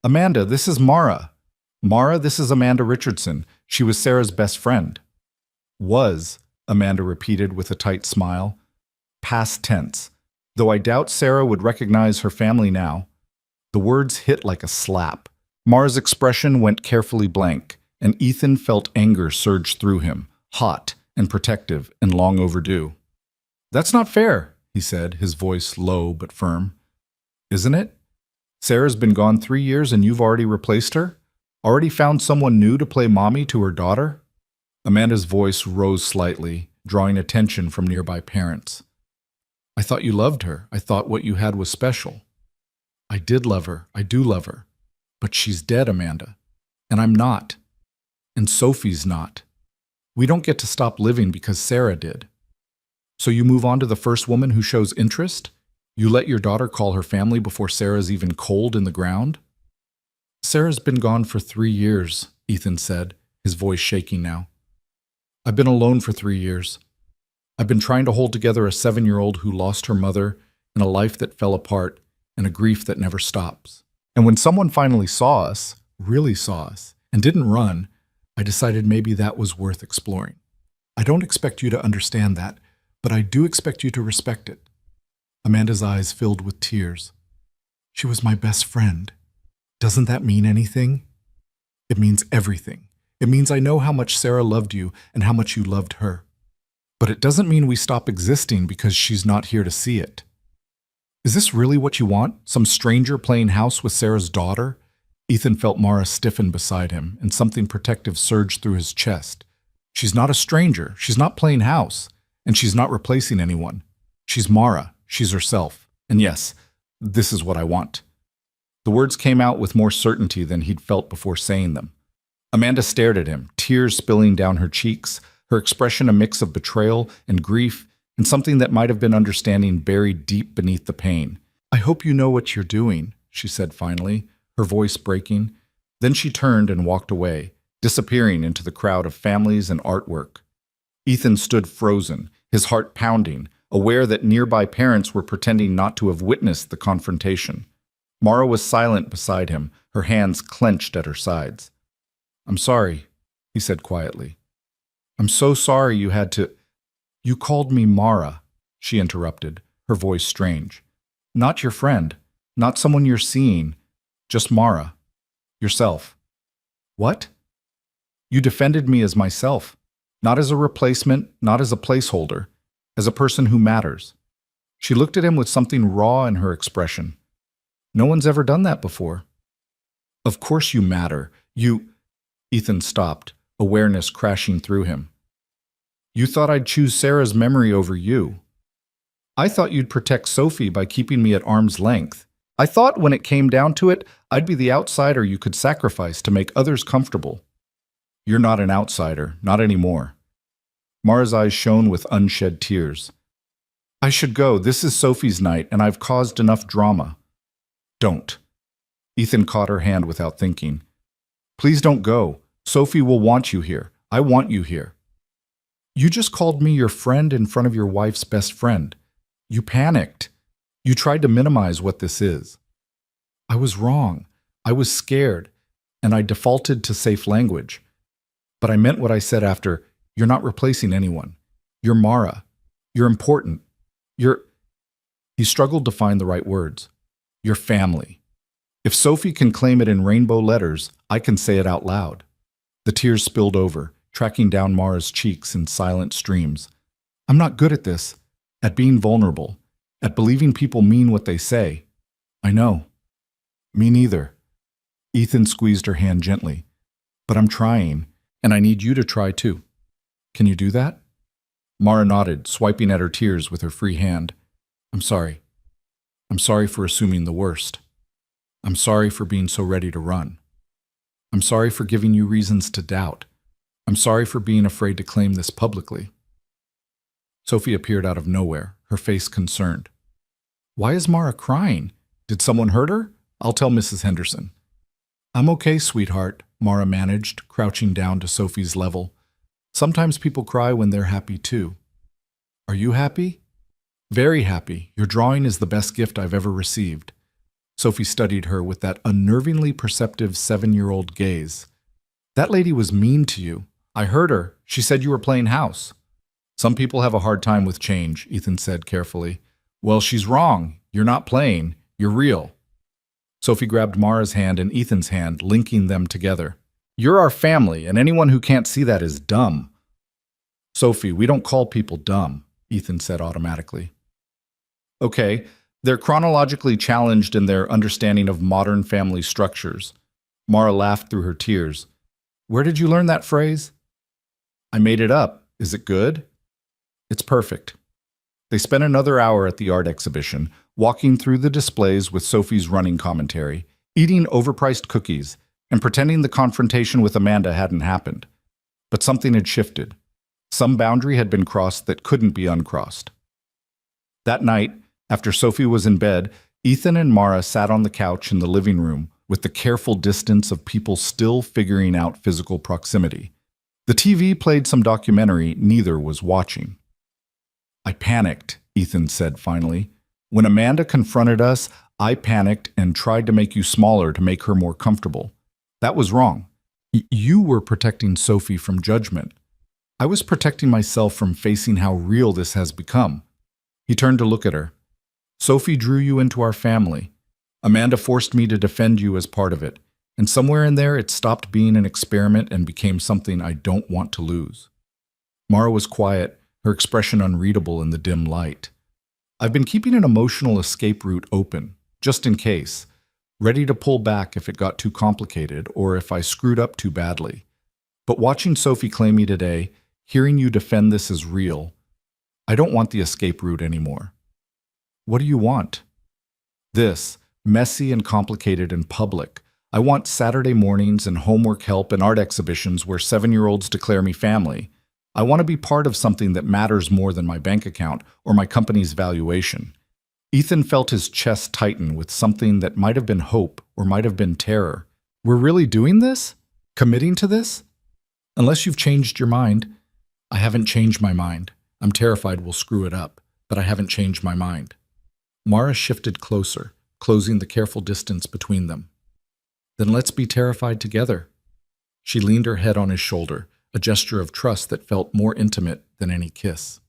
Amanda, this is Mara. Mara, this is Amanda Richardson. She was Sarah's best friend. Was, Amanda repeated with a tight smile. Past tense. Though I doubt Sarah would recognize her family now. The words hit like a slap. Mara's expression went carefully blank, and Ethan felt anger surge through him, hot and protective and long overdue. That's not fair, he said, his voice low but firm. Isn't it? Sarah's been gone 3 years and you've already replaced her? Already found someone new to play mommy to her daughter? Amanda's voice rose slightly, drawing attention from nearby parents. I thought you loved her. I thought what you had was special. I did love her. I do love her. But she's dead, Amanda. And I'm not. And Sophie's not. We don't get to stop living because Sarah did. So you move on to the first woman who shows interest? You let your daughter call her family before Sarah's even cold in the ground? Sarah's been gone for 3 years, Ethan said, his voice shaking now. I've been alone for 3 years. I've been trying to hold together a 7-year-old who lost her mother and a life that fell apart and a grief that never stops. And when someone finally saw us, really saw us, and didn't run, I decided maybe that was worth exploring. I don't expect you to understand that, but I do expect you to respect it. Amanda's eyes filled with tears. She was my best friend. Doesn't that mean anything? It means everything. It means I know how much Sarah loved you and how much you loved her. But it doesn't mean we stop existing because she's not here to see it. Is this really what you want? Some stranger playing house with Sarah's daughter? Ethan felt Mara stiffen beside him, and something protective surged through his chest. She's not a stranger. She's not playing house. And she's not replacing anyone. She's Mara. She's herself. And yes, this is what I want. The words came out with more certainty than he'd felt before saying them. Amanda stared at him, tears spilling down her cheeks, her expression a mix of betrayal and grief, and something that might have been understanding buried deep beneath the pain. I hope you know what you're doing, she said finally, her voice breaking. Then she turned and walked away, disappearing into the crowd of families and artwork. Ethan stood frozen, his heart pounding, aware that nearby parents were pretending not to have witnessed the confrontation. Mara was silent beside him, her hands clenched at her sides. I'm sorry, he said quietly. I'm so sorry you had to... You called me Mara, she interrupted, her voice strange. Not your friend, not someone you're seeing, just Mara. Yourself. What? You defended me as myself, not as a replacement, not as a placeholder, as a person who matters. She looked at him with something raw in her expression. No one's ever done that before. Of course you matter. Ethan stopped, awareness crashing through him. You thought I'd choose Sarah's memory over you. I thought you'd protect Sophie by keeping me at arm's length. I thought when it came down to it, I'd be the outsider you could sacrifice to make others comfortable. You're not an outsider, not anymore. Mara's eyes shone with unshed tears. I should go. This is Sophie's night, and I've caused enough drama. Don't. Ethan caught her hand without thinking. Please don't go. Sophie will want you here. I want you here. You just called me your friend in front of your wife's best friend. You panicked. You tried to minimize what this is. I was wrong. I was scared, and I defaulted to safe language. But I meant what I said after, you're not replacing anyone. You're Mara. You're important. He struggled to find the right words. Your family. If Sophie can claim it in rainbow letters, I can say it out loud. The tears spilled over, tracking down Mara's cheeks in silent streams. I'm not good at this, at being vulnerable, at believing people mean what they say. I know. Me neither. Ethan squeezed her hand gently. But I'm trying, and I need you to try too. Can you do that? Mara nodded, swiping at her tears with her free hand. I'm sorry. I'm sorry for assuming the worst. I'm sorry for being so ready to run. I'm sorry for giving you reasons to doubt. I'm sorry for being afraid to claim this publicly. Sophie appeared out of nowhere, her face concerned. Why is Mara crying? Did someone hurt her? I'll tell Mrs. Henderson. I'm okay, sweetheart, Mara managed, crouching down to Sophie's level. Sometimes people cry when they're happy too. Are you happy? Very happy. Your drawing is the best gift I've ever received. Sophie studied her with that unnervingly perceptive 7-year-old gaze. That lady was mean to you. I heard her. She said you were playing house. Some people have a hard time with change, Ethan said carefully. Well, she's wrong. You're not playing. You're real. Sophie grabbed Mara's hand and Ethan's hand, linking them together. You're our family, and anyone who can't see that is dumb. Sophie, we don't call people dumb, Ethan said automatically. Okay, they're chronologically challenged in their understanding of modern family structures. Mara laughed through her tears. Where did you learn that phrase? I made it up. Is it good? It's perfect. They spent another hour at the art exhibition, walking through the displays with Sophie's running commentary, eating overpriced cookies, and pretending the confrontation with Amanda hadn't happened. But something had shifted. Some boundary had been crossed that couldn't be uncrossed. That night, after Sophie was in bed, Ethan and Mara sat on the couch in the living room with the careful distance of people still figuring out physical proximity. The TV played some documentary neither was watching. I panicked, Ethan said finally. When Amanda confronted us, I panicked and tried to make you smaller to make her more comfortable. That was wrong. You were protecting Sophie from judgment. I was protecting myself from facing how real this has become. He turned to look at her. Sophie drew you into our family. Amanda forced me to defend you as part of it, and somewhere in there it stopped being an experiment and became something I don't want to lose. Mara was quiet, her expression unreadable in the dim light. I've been keeping an emotional escape route open, just in case, ready to pull back if it got too complicated or if I screwed up too badly. But watching Sophie claim me today, hearing you defend this as real, I don't want the escape route anymore. What do you want? This, messy and complicated and public. I want Saturday mornings and homework help and art exhibitions where 7-year-olds declare me family. I want to be part of something that matters more than my bank account or my company's valuation. Ethan felt his chest tighten with something that might have been hope or might have been terror. We're really doing this? Committing to this? Unless you've changed your mind. I haven't changed my mind. I'm terrified we'll screw it up, but I haven't changed my mind. Mara shifted closer, closing the careful distance between them. Then let's be terrified together. She leaned her head on his shoulder, a gesture of trust that felt more intimate than any kiss.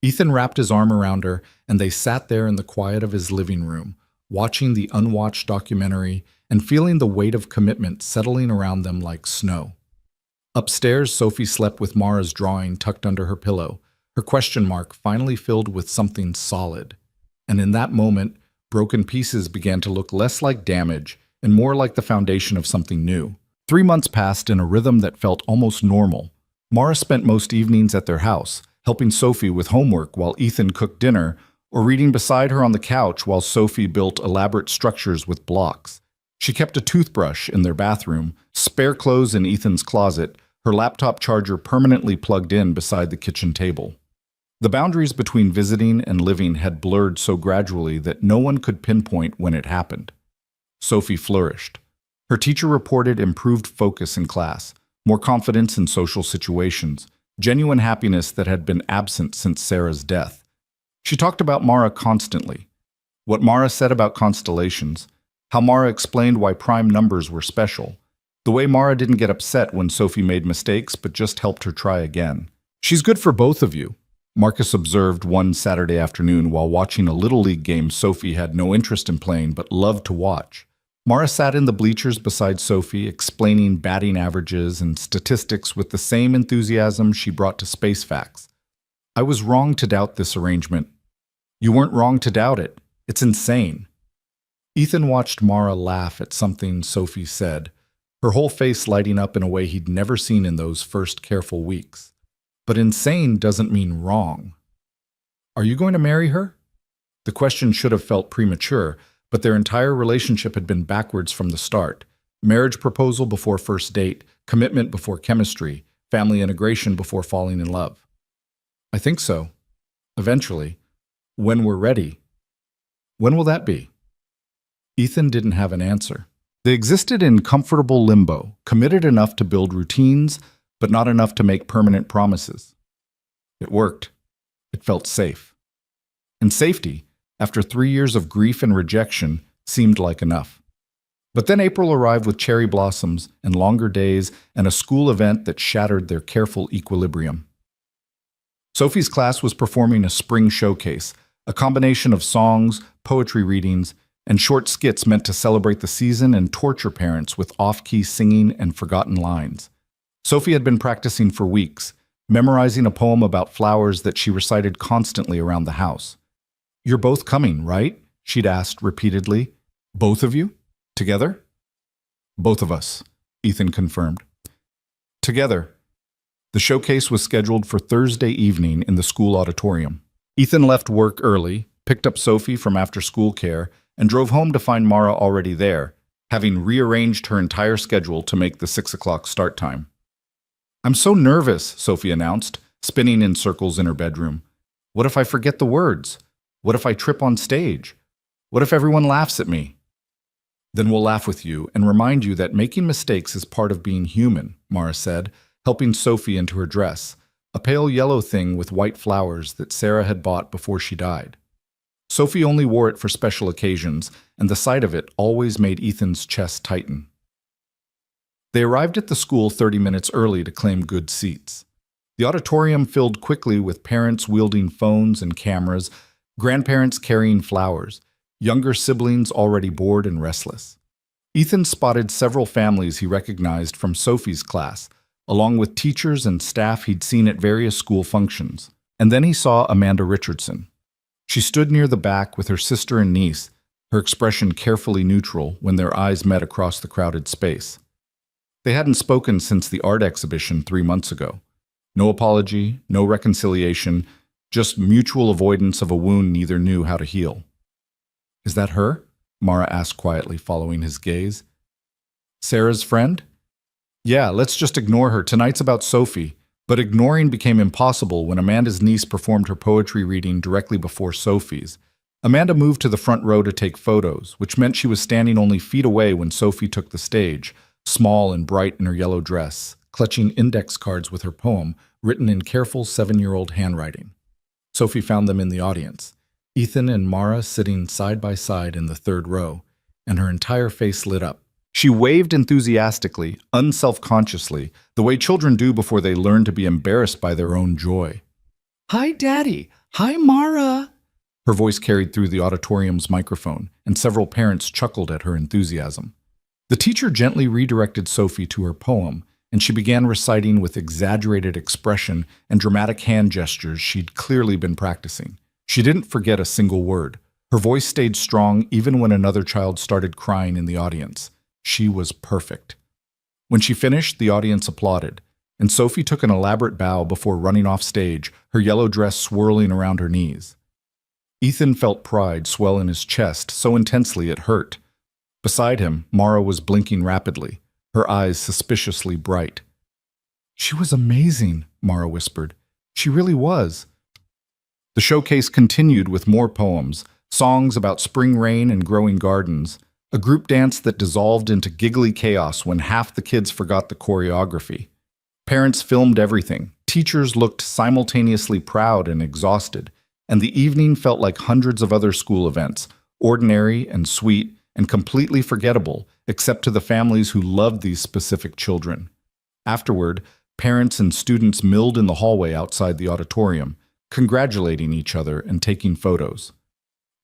Ethan wrapped his arm around her, and they sat there in the quiet of his living room, watching the unwatched documentary and feeling the weight of commitment settling around them like snow. Upstairs, Sophie slept with Mara's drawing tucked under her pillow, her question mark finally filled with something solid. And in that moment, broken pieces began to look less like damage and more like the foundation of something new. 3 months passed in a rhythm that felt almost normal. Mara spent most evenings at their house, helping Sophie with homework while Ethan cooked dinner, or reading beside her on the couch while Sophie built elaborate structures with blocks. She kept a toothbrush in their bathroom, spare clothes in Ethan's closet, her laptop charger permanently plugged in beside the kitchen table. The boundaries between visiting and living had blurred so gradually that no one could pinpoint when it happened. Sophie flourished. Her teacher reported improved focus in class, more confidence in social situations, genuine happiness that had been absent since Sarah's death. She talked about Mara constantly. What Mara said about constellations, how Mara explained why prime numbers were special, the way Mara didn't get upset when Sophie made mistakes but just helped her try again. She's good for both of you, Marcus observed one Saturday afternoon while watching a Little League game Sophie had no interest in playing but loved to watch. Mara sat in the bleachers beside Sophie, explaining batting averages and statistics with the same enthusiasm she brought to space facts. I was wrong to doubt this arrangement. You weren't wrong to doubt it. It's insane. Ethan watched Mara laugh at something Sophie said, her whole face lighting up in a way he'd never seen in those first careful weeks. But insane doesn't mean wrong. Are you going to marry her? The question should have felt premature, but their entire relationship had been backwards from the start. Marriage proposal before first date, commitment before chemistry, family integration before falling in love. I think so. Eventually. When we're ready. When will that be? Ethan didn't have an answer. They existed in comfortable limbo, committed enough to build routines, but not enough to make permanent promises. It worked. It felt safe. And safety, after 3 years of grief and rejection, seemed like enough. But then April arrived with cherry blossoms and longer days and a school event that shattered their careful equilibrium. Sophie's class was performing a spring showcase, a combination of songs, poetry readings, and short skits meant to celebrate the season and torture parents with off-key singing and forgotten lines. Sophie had been practicing for weeks, memorizing a poem about flowers that she recited constantly around the house. You're both coming, right? She'd asked repeatedly. Both of you? Together? Both of us, Ethan confirmed. Together. The showcase was scheduled for Thursday evening in the school auditorium. Ethan left work early, picked up Sophie from after-school care, and drove home to find Mara already there, having rearranged her entire schedule to make the 6 o'clock start time. "I'm so nervous," Sophie announced, spinning in circles in her bedroom. "What if I forget the words? What if I trip on stage? What if everyone laughs at me?" "Then we'll laugh with you and remind you that making mistakes is part of being human," Mara said, helping Sophie into her dress, a pale yellow thing with white flowers that Sarah had bought before she died. Sophie only wore it for special occasions, and the sight of it always made Ethan's chest tighten. They arrived at the school 30 minutes early to claim good seats. The auditorium filled quickly with parents wielding phones and cameras, grandparents carrying flowers, younger siblings already bored and restless. Ethan spotted several families he recognized from Sophie's class, along with teachers and staff he'd seen at various school functions. And then he saw Amanda Richardson. She stood near the back with her sister and niece, her expression carefully neutral when their eyes met across the crowded space. They hadn't spoken since the art exhibition 3 months ago. No apology, no reconciliation, just mutual avoidance of a wound neither knew how to heal. "Is that her?" Mara asked quietly, following his gaze. "Sarah's friend?" "Yeah, let's just ignore her. Tonight's about Sophie." But ignoring became impossible when Amanda's niece performed her poetry reading directly before Sophie's. Amanda moved to the front row to take photos, which meant she was standing only feet away when Sophie took the stage, small and bright in her yellow dress, clutching index cards with her poem, written in careful 7-year-old handwriting. Sophie found them in the audience, Ethan and Mara sitting side by side in the third row, and her entire face lit up. She waved enthusiastically, unselfconsciously, the way children do before they learn to be embarrassed by their own joy. "Hi, Daddy! Hi, Mara!" Her voice carried through the auditorium's microphone, and several parents chuckled at her enthusiasm. The teacher gently redirected Sophie to her poem, and she began reciting with exaggerated expression and dramatic hand gestures she'd clearly been practicing. She didn't forget a single word. Her voice stayed strong even when another child started crying in the audience. She was perfect. When she finished, the audience applauded, and Sophie took an elaborate bow before running off stage, her yellow dress swirling around her knees. Ethan felt pride swell in his chest so intensely it hurt. Beside him, Mara was blinking rapidly, her eyes suspiciously bright. "She was amazing," Mara whispered. "She really was." The showcase continued with more poems, songs about spring rain and growing gardens, a group dance that dissolved into giggly chaos when half the kids forgot the choreography. Parents filmed everything. Teachers looked simultaneously proud and exhausted, and the evening felt like hundreds of other school events, ordinary and sweet and completely forgettable, except to the families who loved these specific children. Afterward, parents and students milled in the hallway outside the auditorium, congratulating each other and taking photos.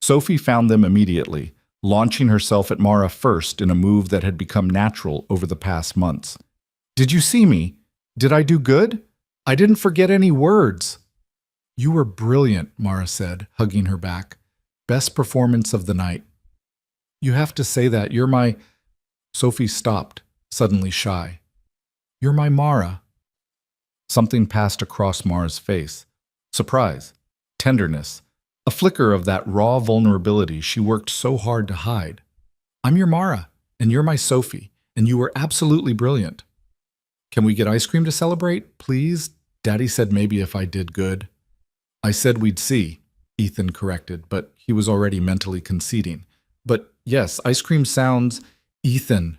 Sophie found them immediately, launching herself at Mara first in a move that had become natural over the past months. "Did you see me? Did I do good? I didn't forget any words." "You were brilliant," Mara said, hugging her back. "Best performance of the night." "You have to say that. You're my—" Sophie stopped, suddenly shy. "You're my Mara." Something passed across Mara's face. Surprise, tenderness, a flicker of that raw vulnerability she worked so hard to hide. "I'm your Mara, and you're my Sophie, and you were absolutely brilliant." "Can we get ice cream to celebrate, please? Daddy said maybe if I did good." "I said we'd see," Ethan corrected, but he was already mentally conceding. "But yes, ice cream sounds—" "Ethan!"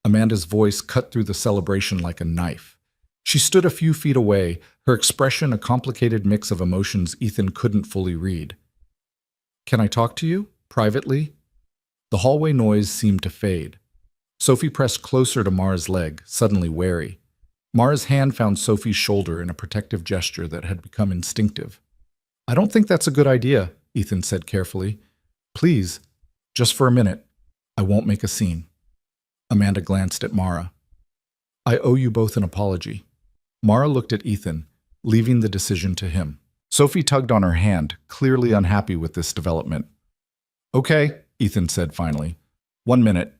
Amanda's voice cut through the celebration like a knife. She stood a few feet away, her expression a complicated mix of emotions Ethan couldn't fully read. "Can I talk to you? Privately?" The hallway noise seemed to fade. Sophie pressed closer to Mara's leg, suddenly wary. Mara's hand found Sophie's shoulder in a protective gesture that had become instinctive. "I don't think that's a good idea," Ethan said carefully. "Please, just for a minute. I won't make a scene." Amanda glanced at Mara. "I owe you both an apology." Mara looked at Ethan, leaving the decision to him. Sophie tugged on her hand, clearly unhappy with this development. "Okay," Ethan said finally. "1 minute."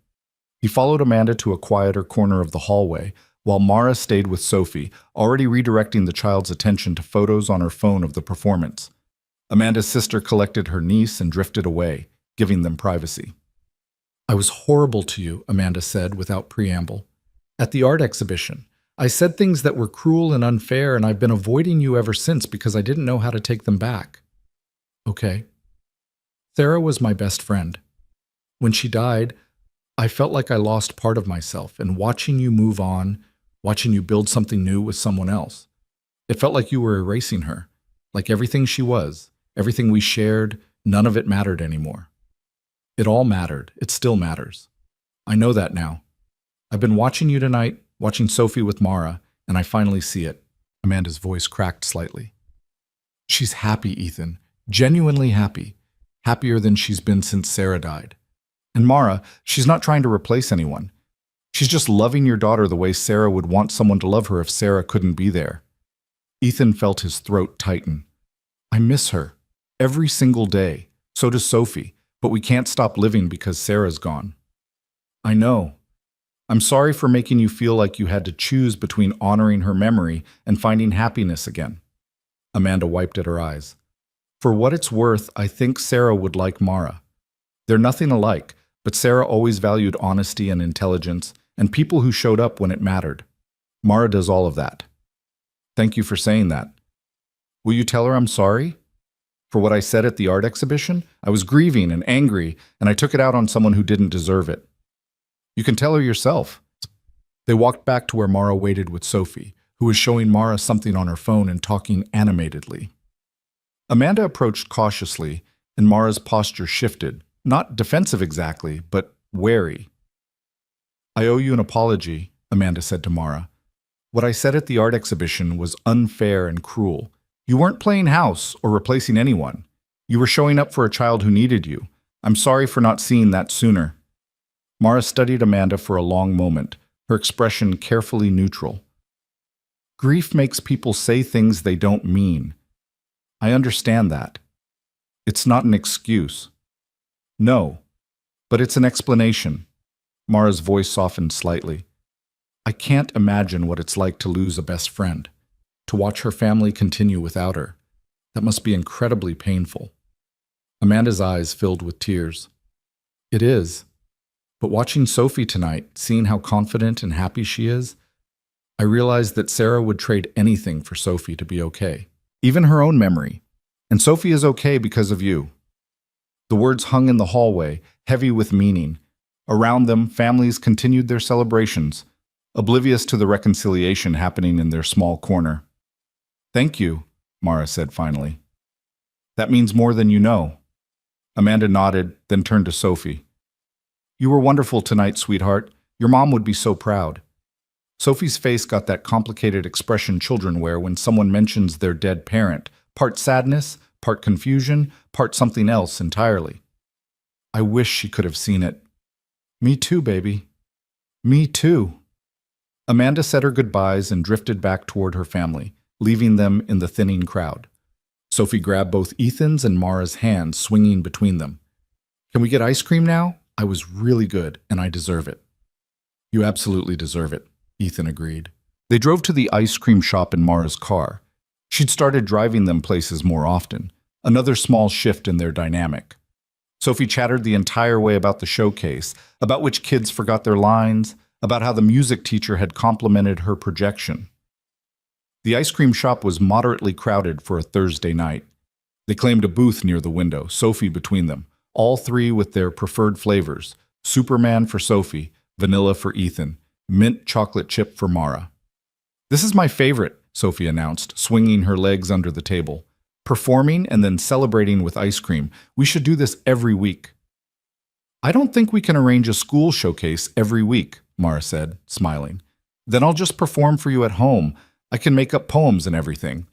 He followed Amanda to a quieter corner of the hallway, while Mara stayed with Sophie, already redirecting the child's attention to photos on her phone of the performance. Amanda's sister collected her niece and drifted away, giving them privacy. "I was horrible to you," Amanda said without preamble. "At the art exhibition. I said things that were cruel and unfair, and I've been avoiding you ever since because I didn't know how to take them back." "Okay." "Sarah was my best friend. When she died, I felt like I lost part of myself, and watching you move on, watching you build something new with someone else, it felt like you were erasing her, like everything she was, everything we shared, none of it mattered anymore." "It all mattered. It still matters. I know that now. I've been watching you tonight, watching Sophie with Mara, and I finally see it." Amanda's voice cracked slightly. "She's happy, Ethan. Genuinely happy. Happier than she's been since Sarah died. And Mara, she's not trying to replace anyone. She's just loving your daughter the way Sarah would want someone to love her if Sarah couldn't be there." Ethan felt his throat tighten. "I miss her. Every single day. So does Sophie. But we can't stop living because Sarah's gone." "I know. I'm sorry for making you feel like you had to choose between honoring her memory and finding happiness again." Amanda wiped at her eyes. "For what it's worth, I think Sarah would like Mara. They're nothing alike, but Sarah always valued honesty and intelligence, and people who showed up when it mattered. Mara does all of that." "Thank you for saying that. Will you tell her I'm sorry? For what I said at the art exhibition? I was grieving and angry, and I took it out on someone who didn't deserve it." "You can tell her yourself." They walked back to where Mara waited with Sophie, who was showing Mara something on her phone and talking animatedly. Amanda approached cautiously, and Mara's posture shifted, not defensive exactly, but wary. "I owe you an apology," Amanda said to Mara. "What I said at the art exhibition was unfair and cruel. You weren't playing house or replacing anyone. You were showing up for a child who needed you. I'm sorry for not seeing that sooner." Mara studied Amanda for a long moment, her expression carefully neutral. "Grief makes people say things they don't mean. I understand that. It's not an excuse." "No, but it's an explanation." Mara's voice softened slightly. "I can't imagine what it's like to lose a best friend, to watch her family continue without her. That must be incredibly painful." Amanda's eyes filled with tears. "It is. But watching Sophie tonight, seeing how confident and happy she is, I realized that Sarah would trade anything for Sophie to be okay, even her own memory. And Sophie is okay because of you." The words hung in the hallway, heavy with meaning. Around them, families continued their celebrations, oblivious to the reconciliation happening in their small corner. "Thank you," Mara said finally. "That means more than you know." Amanda nodded, then turned to Sophie. "You were wonderful tonight, sweetheart. Your mom would be so proud." Sophie's face got that complicated expression children wear when someone mentions their dead parent, part sadness, part confusion, part something else entirely. "I wish she could have seen it." "Me too, baby. Me too." Amanda said her goodbyes and drifted back toward her family, leaving them in the thinning crowd. Sophie grabbed both Ethan's and Mara's hands, swinging between them. "Can we get ice cream now? I was really good, and I deserve it." "You absolutely deserve it," Ethan agreed. They drove to the ice cream shop in Mara's car. She'd started driving them places more often, another small shift in their dynamic. Sophie chattered the entire way about the showcase, about which kids forgot their lines, about how the music teacher had complimented her projection. The ice cream shop was moderately crowded for a Thursday night. They claimed a booth near the window, Sophie between them, all three with their preferred flavors: Superman for Sophie, vanilla for Ethan, mint chocolate chip for Mara. "This is my favorite," Sophie announced, swinging her legs under the table. "Performing and then celebrating with ice cream. We should do this every week." "I don't think we can arrange a school showcase every week," Mara said, smiling. "Then I'll just perform for you at home. I can make up poems and everything."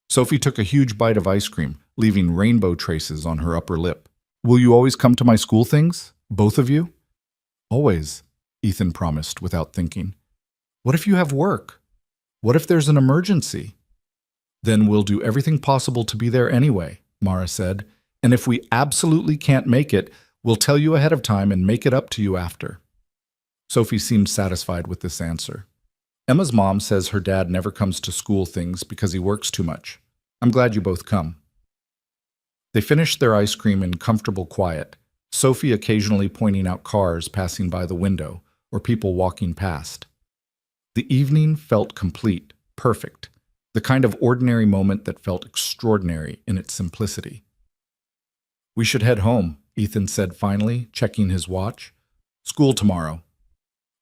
Sophie took a huge bite of ice cream, leaving rainbow traces on her upper lip. "Will you always come to my school things? Both of you?" "Always," Ethan promised without thinking. "What if you have work? What if there's an emergency?" "Then we'll do everything possible to be there anyway," Mara said. "And if we absolutely can't make it, we'll tell you ahead of time and make it up to you after." Sophie seemed satisfied with this answer. Emma's mom says her dad never comes to school things because he works too much. I'm glad you both come. They finished their ice cream in comfortable quiet, Sophie occasionally pointing out cars passing by the window or people walking past. The evening felt complete, perfect, the kind of ordinary moment that felt extraordinary in its simplicity. We should head home, Ethan said finally, checking his watch. School tomorrow.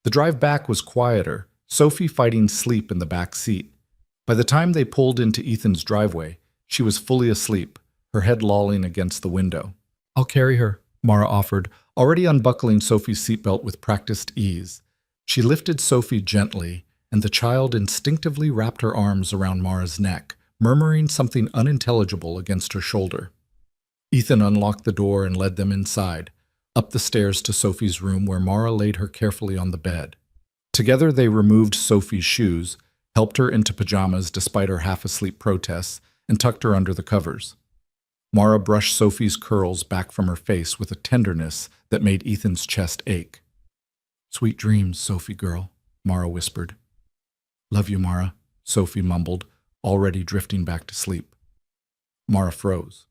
The drive back was quieter, Sophie fighting sleep in the back seat. By the time they pulled into Ethan's driveway, she was fully asleep, her head lolling against the window. I'll carry her, Mara offered, already unbuckling Sophie's seatbelt with practiced ease. She lifted Sophie gently, and the child instinctively wrapped her arms around Mara's neck, murmuring something unintelligible against her shoulder. Ethan unlocked the door and led them inside, up the stairs to Sophie's room where Mara laid her carefully on the bed. Together they removed Sophie's shoes, helped her into pajamas despite her half-asleep protests, and tucked her under the covers. Mara brushed Sophie's curls back from her face with a tenderness that made Ethan's chest ache. Sweet dreams, Sophie girl, Mara whispered. Love you, Mara, Sophie mumbled, already drifting back to sleep. Mara froze.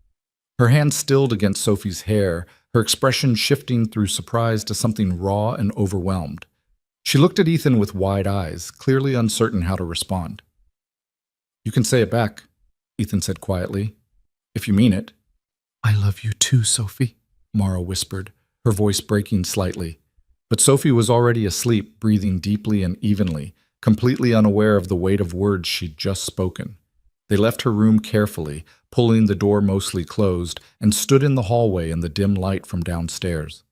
Her hand stilled against Sophie's hair, her expression shifting through surprise to something raw and overwhelmed. She looked at Ethan with wide eyes, clearly uncertain how to respond. You can say it back, Ethan said quietly, if you mean it. I love you too, Sophie, Mara whispered, her voice breaking slightly. But Sophie was already asleep, breathing deeply and evenly, completely unaware of the weight of words she'd just spoken. They left her room carefully, pulling the door mostly closed, and stood in the hallway in the dim light from downstairs.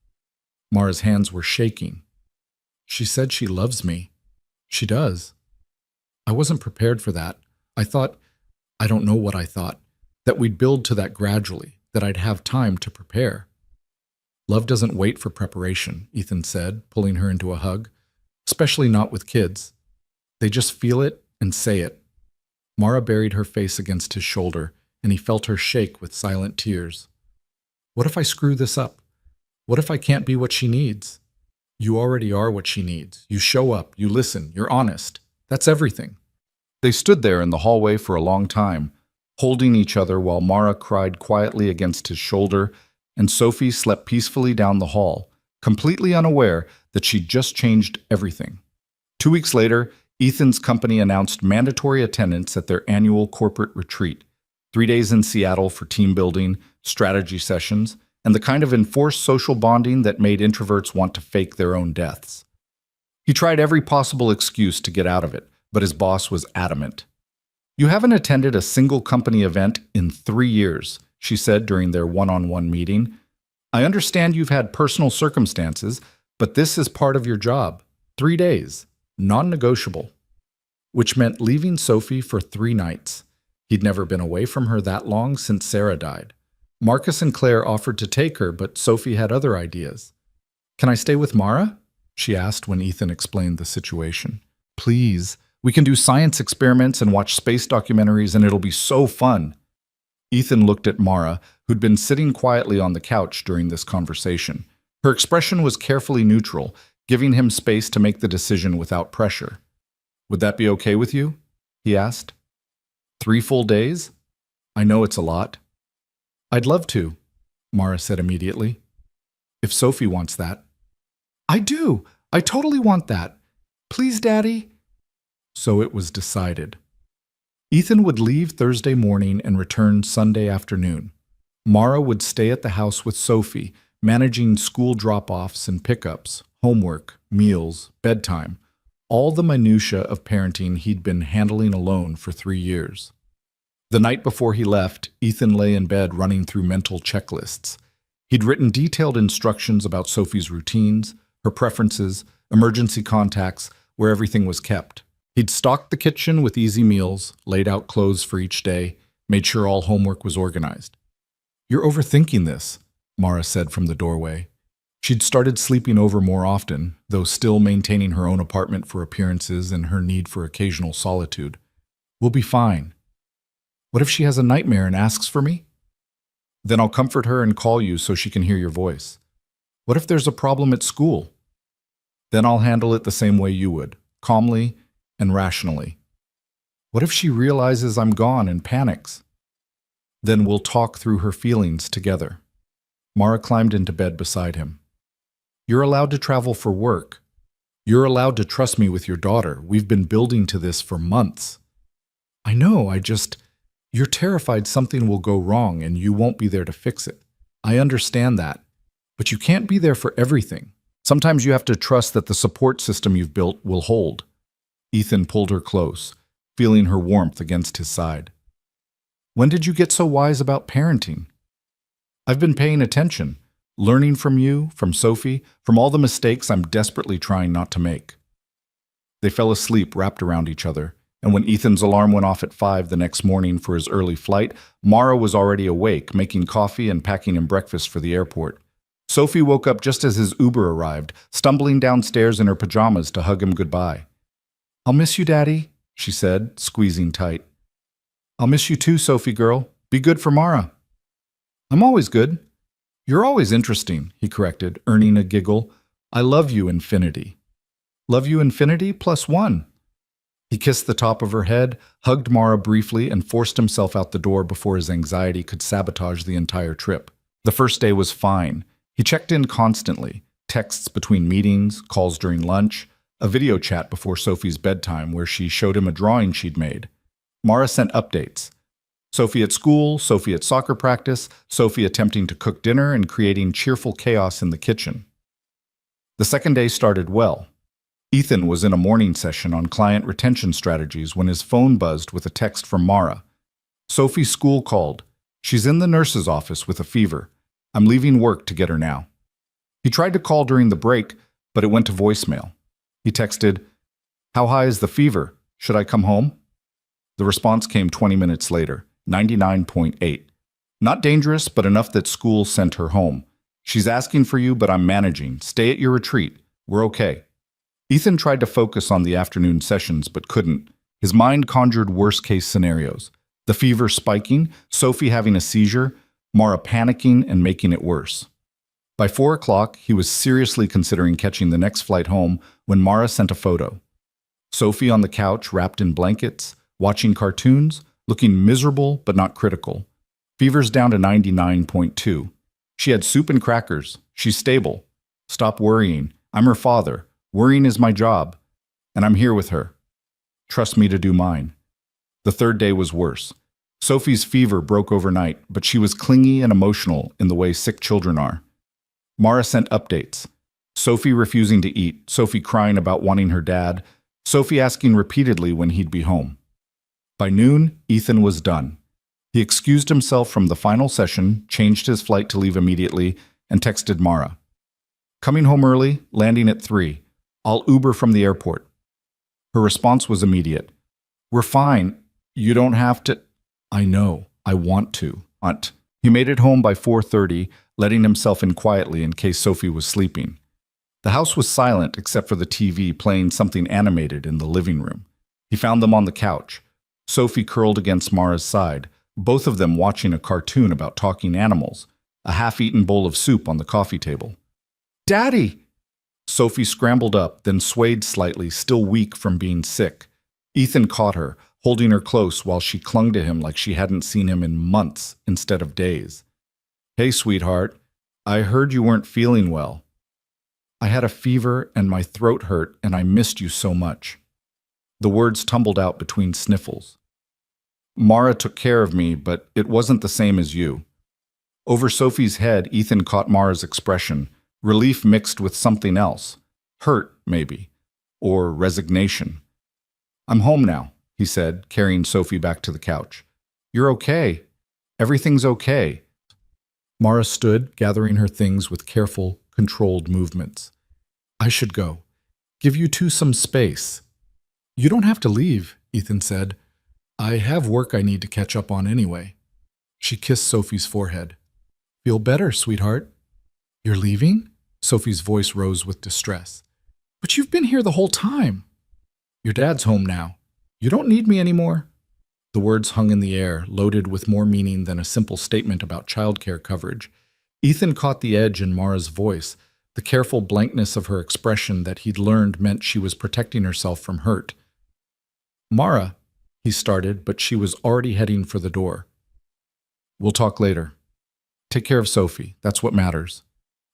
Mara's hands were shaking. She said she loves me. She does. I wasn't prepared for that. I don't know what I thought, that we'd build to that gradually, that I'd have time to prepare. Love doesn't wait for preparation, Ethan said, pulling her into a hug, especially not with kids. They just feel it and say it. Mara buried her face against his shoulder, and he felt her shake with silent tears. What if I screw this up? What if I can't be what she needs? You already are what she needs. You show up, you listen, you're honest. That's everything. They stood there in the hallway for a long time, holding each other while Mara cried quietly against his shoulder, and Sophie slept peacefully down the hall, completely unaware that she'd just changed everything. 2 weeks later, Ethan's company announced mandatory attendance at their annual corporate retreat, 3 days in Seattle for team building, strategy sessions, and the kind of enforced social bonding that made introverts want to fake their own deaths. He tried every possible excuse to get out of it, but his boss was adamant. You haven't attended a single company event in 3 years, she said during their one-on-one meeting. I understand you've had personal circumstances, but this is part of your job. 3 days, non-negotiable. Which meant leaving Sophie for 3 nights. He'd never been away from her that long since Sarah died. Marcus and Claire offered to take her, but Sophie had other ideas. Can I stay with Mara? She asked when Ethan explained the situation. Please. We can do science experiments and watch space documentaries, and it'll be so fun. Ethan looked at Mara, who'd been sitting quietly on the couch during this conversation. Her expression was carefully neutral, giving him space to make the decision without pressure. Would that be okay with you? He asked. 3 full days? I know it's a lot. I'd love to, Mara said immediately. If Sophie wants that. I do. I totally want that. Please, Daddy. So it was decided. Ethan would leave Thursday morning and return Sunday afternoon. Mara would stay at the house with Sophie, managing school drop-offs and pickups, homework, meals, bedtime, all the minutiae of parenting he'd been handling alone for 3 years. The night before he left, Ethan lay in bed running through mental checklists. He'd written detailed instructions about Sophie's routines, her preferences, emergency contacts, where everything was kept. He'd stocked the kitchen with easy meals, laid out clothes for each day, made sure all homework was organized. You're overthinking this, Mara said from the doorway. She'd started sleeping over more often, though still maintaining her own apartment for appearances and her need for occasional solitude. We'll be fine. What if she has a nightmare and asks for me? Then I'll comfort her and call you so she can hear your voice. What if there's a problem at school? Then I'll handle it the same way you would, calmly and rationally. What if she realizes I'm gone and panics? Then we'll talk through her feelings together. Mara climbed into bed beside him. You're allowed to travel for work. You're allowed to trust me with your daughter. We've been building to this for months. I know, you're terrified something will go wrong and you won't be there to fix it. I understand that. But you can't be there for everything. Sometimes you have to trust that the support system you've built will hold. Ethan pulled her close, feeling her warmth against his side. When did you get so wise about parenting? I've been paying attention, learning from you, from Sophie, from all the mistakes I'm desperately trying not to make. They fell asleep wrapped around each other, and when Ethan's alarm went off at 5 the next morning for his early flight, Mara was already awake, making coffee and packing him breakfast for the airport. Sophie woke up just as his Uber arrived, stumbling downstairs in her pajamas to hug him goodbye. I'll miss you, Daddy, she said, squeezing tight. I'll miss you too, Sophie girl. Be good for Mara. I'm always good. You're always interesting, he corrected, earning a giggle. I love you, Infinity. Love you, Infinity +1. He kissed the top of her head, hugged Mara briefly, and forced himself out the door before his anxiety could sabotage the entire trip. The first day was fine. He checked in constantly, texts between meetings, calls during lunch, a video chat before Sophie's bedtime where she showed him a drawing she'd made. Mara sent updates. Sophie at school, Sophie at soccer practice, Sophie attempting to cook dinner and creating cheerful chaos in the kitchen. The second day started well. Ethan was in a morning session on client retention strategies when his phone buzzed with a text from Mara. Sophie's school called. She's in the nurse's office with a fever. I'm leaving work to get her now. He tried to call during the break, but it went to voicemail. He texted, How high is the fever? Should I come home? The response came 20 minutes later, 99.8. Not dangerous, but enough that school sent her home. She's asking for you, but I'm managing. Stay at your retreat. We're okay. Ethan tried to focus on the afternoon sessions, but couldn't. His mind conjured worst-case scenarios. The fever spiking, Sophie having a seizure, Mara panicking and making it worse. By 4 o'clock, he was seriously considering catching the next flight home when Mara sent a photo. Sophie on the couch wrapped in blankets, watching cartoons, looking miserable but not critical. Fever's down to 99.2. She had soup and crackers. She's stable. Stop worrying. I'm her father. Worrying is my job. And I'm here with her. Trust me to do mine. The third day was worse. Sophie's fever broke overnight, but she was clingy and emotional in the way sick children are. Mara sent updates. Sophie refusing to eat, Sophie crying about wanting her dad, Sophie asking repeatedly when he'd be home. By noon, Ethan was done. He excused himself from the final session, changed his flight to leave immediately, and texted Mara. Coming home early, landing at 3. I'll Uber from the airport. Her response was immediate. We're fine. You don't have to. I know. I want to. Aunt. He made it home by 4:30, letting himself in quietly in case Sophie was sleeping. The house was silent except for the TV playing something animated in the living room. He found them on the couch. Sophie curled against Mara's side, both of them watching a cartoon about talking animals, a half-eaten bowl of soup on the coffee table. Daddy! Sophie scrambled up, then swayed slightly, still weak from being sick. Ethan caught her, holding her close while she clung to him like she hadn't seen him in months instead of days. Hey, sweetheart, I heard you weren't feeling well. I had a fever and my throat hurt and I missed you so much. The words tumbled out between sniffles. Mara took care of me, but it wasn't the same as you. Over Sophie's head, Ethan caught Mara's expression, relief mixed with something else. Hurt, maybe. Or resignation. I'm home now, he said, carrying Sophie back to the couch. You're okay. Everything's okay. Mara stood, gathering her things with careful, controlled movements. I should go. Give you two some space. You don't have to leave, Ethan said. I have work I need to catch up on anyway. She kissed Sophie's forehead. Feel better, sweetheart. You're leaving? Sophie's voice rose with distress. But you've been here the whole time. Your dad's home now. You don't need me anymore. The words hung in the air, loaded with more meaning than a simple statement about childcare coverage. Ethan caught the edge in Mara's voice, the careful blankness of her expression that he'd learned meant she was protecting herself from hurt. "Mara," he started, but she was already heading for the door. "We'll talk later. Take care of Sophie, that's what matters."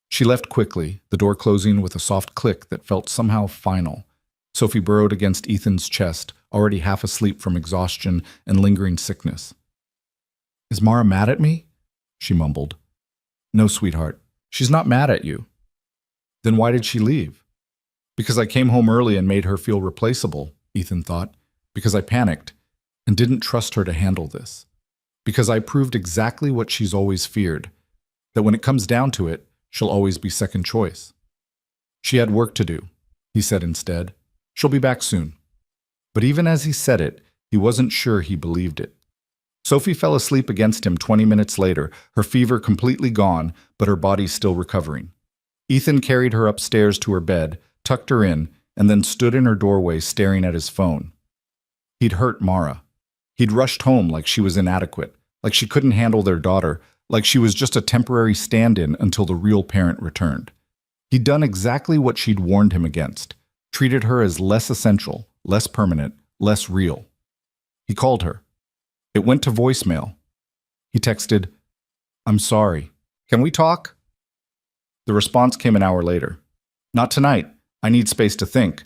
She left quickly, the door closing with a soft click that felt somehow final. Sophie burrowed against Ethan's chest, already half asleep from exhaustion and lingering sickness. "Is Mara mad at me?" she mumbled. "No, sweetheart. She's not mad at you." "Then why did she leave?" "Because I came home early and made her feel replaceable," Ethan thought. "Because I panicked and didn't trust her to handle this. Because I proved exactly what she's always feared, that when it comes down to it, she'll always be second choice." "She had work to do," he said instead. "She'll be back soon." But even as he said it, he wasn't sure he believed it. Sophie fell asleep against him 20 minutes later, her fever completely gone, but her body still recovering. Ethan carried her upstairs to her bed, tucked her in, and then stood in her doorway staring at his phone. He'd hurt Mara. He'd rushed home like she was inadequate, like she couldn't handle their daughter, like she was just a temporary stand-in until the real parent returned. He'd done exactly what she'd warned him against, treated her as less essential, less permanent, less real. He called her. It went to voicemail. He texted, "I'm sorry. Can we talk?" The response came an hour later. "Not tonight. I need space to think."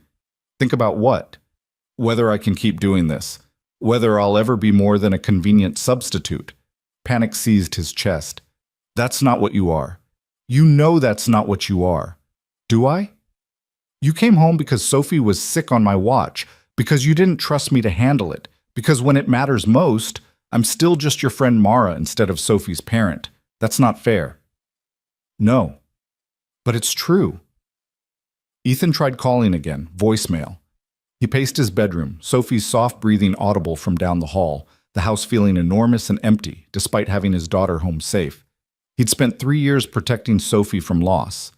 "Think about what?" "Whether I can keep doing this. Whether I'll ever be more than a convenient substitute." Panic seized his chest. "That's not what you are. You know that's not what you are." "Do I?" "You came home because Sophie was sick on my watch, because you didn't trust me to handle it, because when it matters most, I'm still just your friend Mara instead of Sophie's parent. That's not fair." "No." "But it's true." Ethan tried calling again, voicemail. He paced his bedroom, Sophie's soft breathing audible from down the hall, the house feeling enormous and empty, despite having his daughter home safe. He'd spent 3 years protecting Sophie from loss.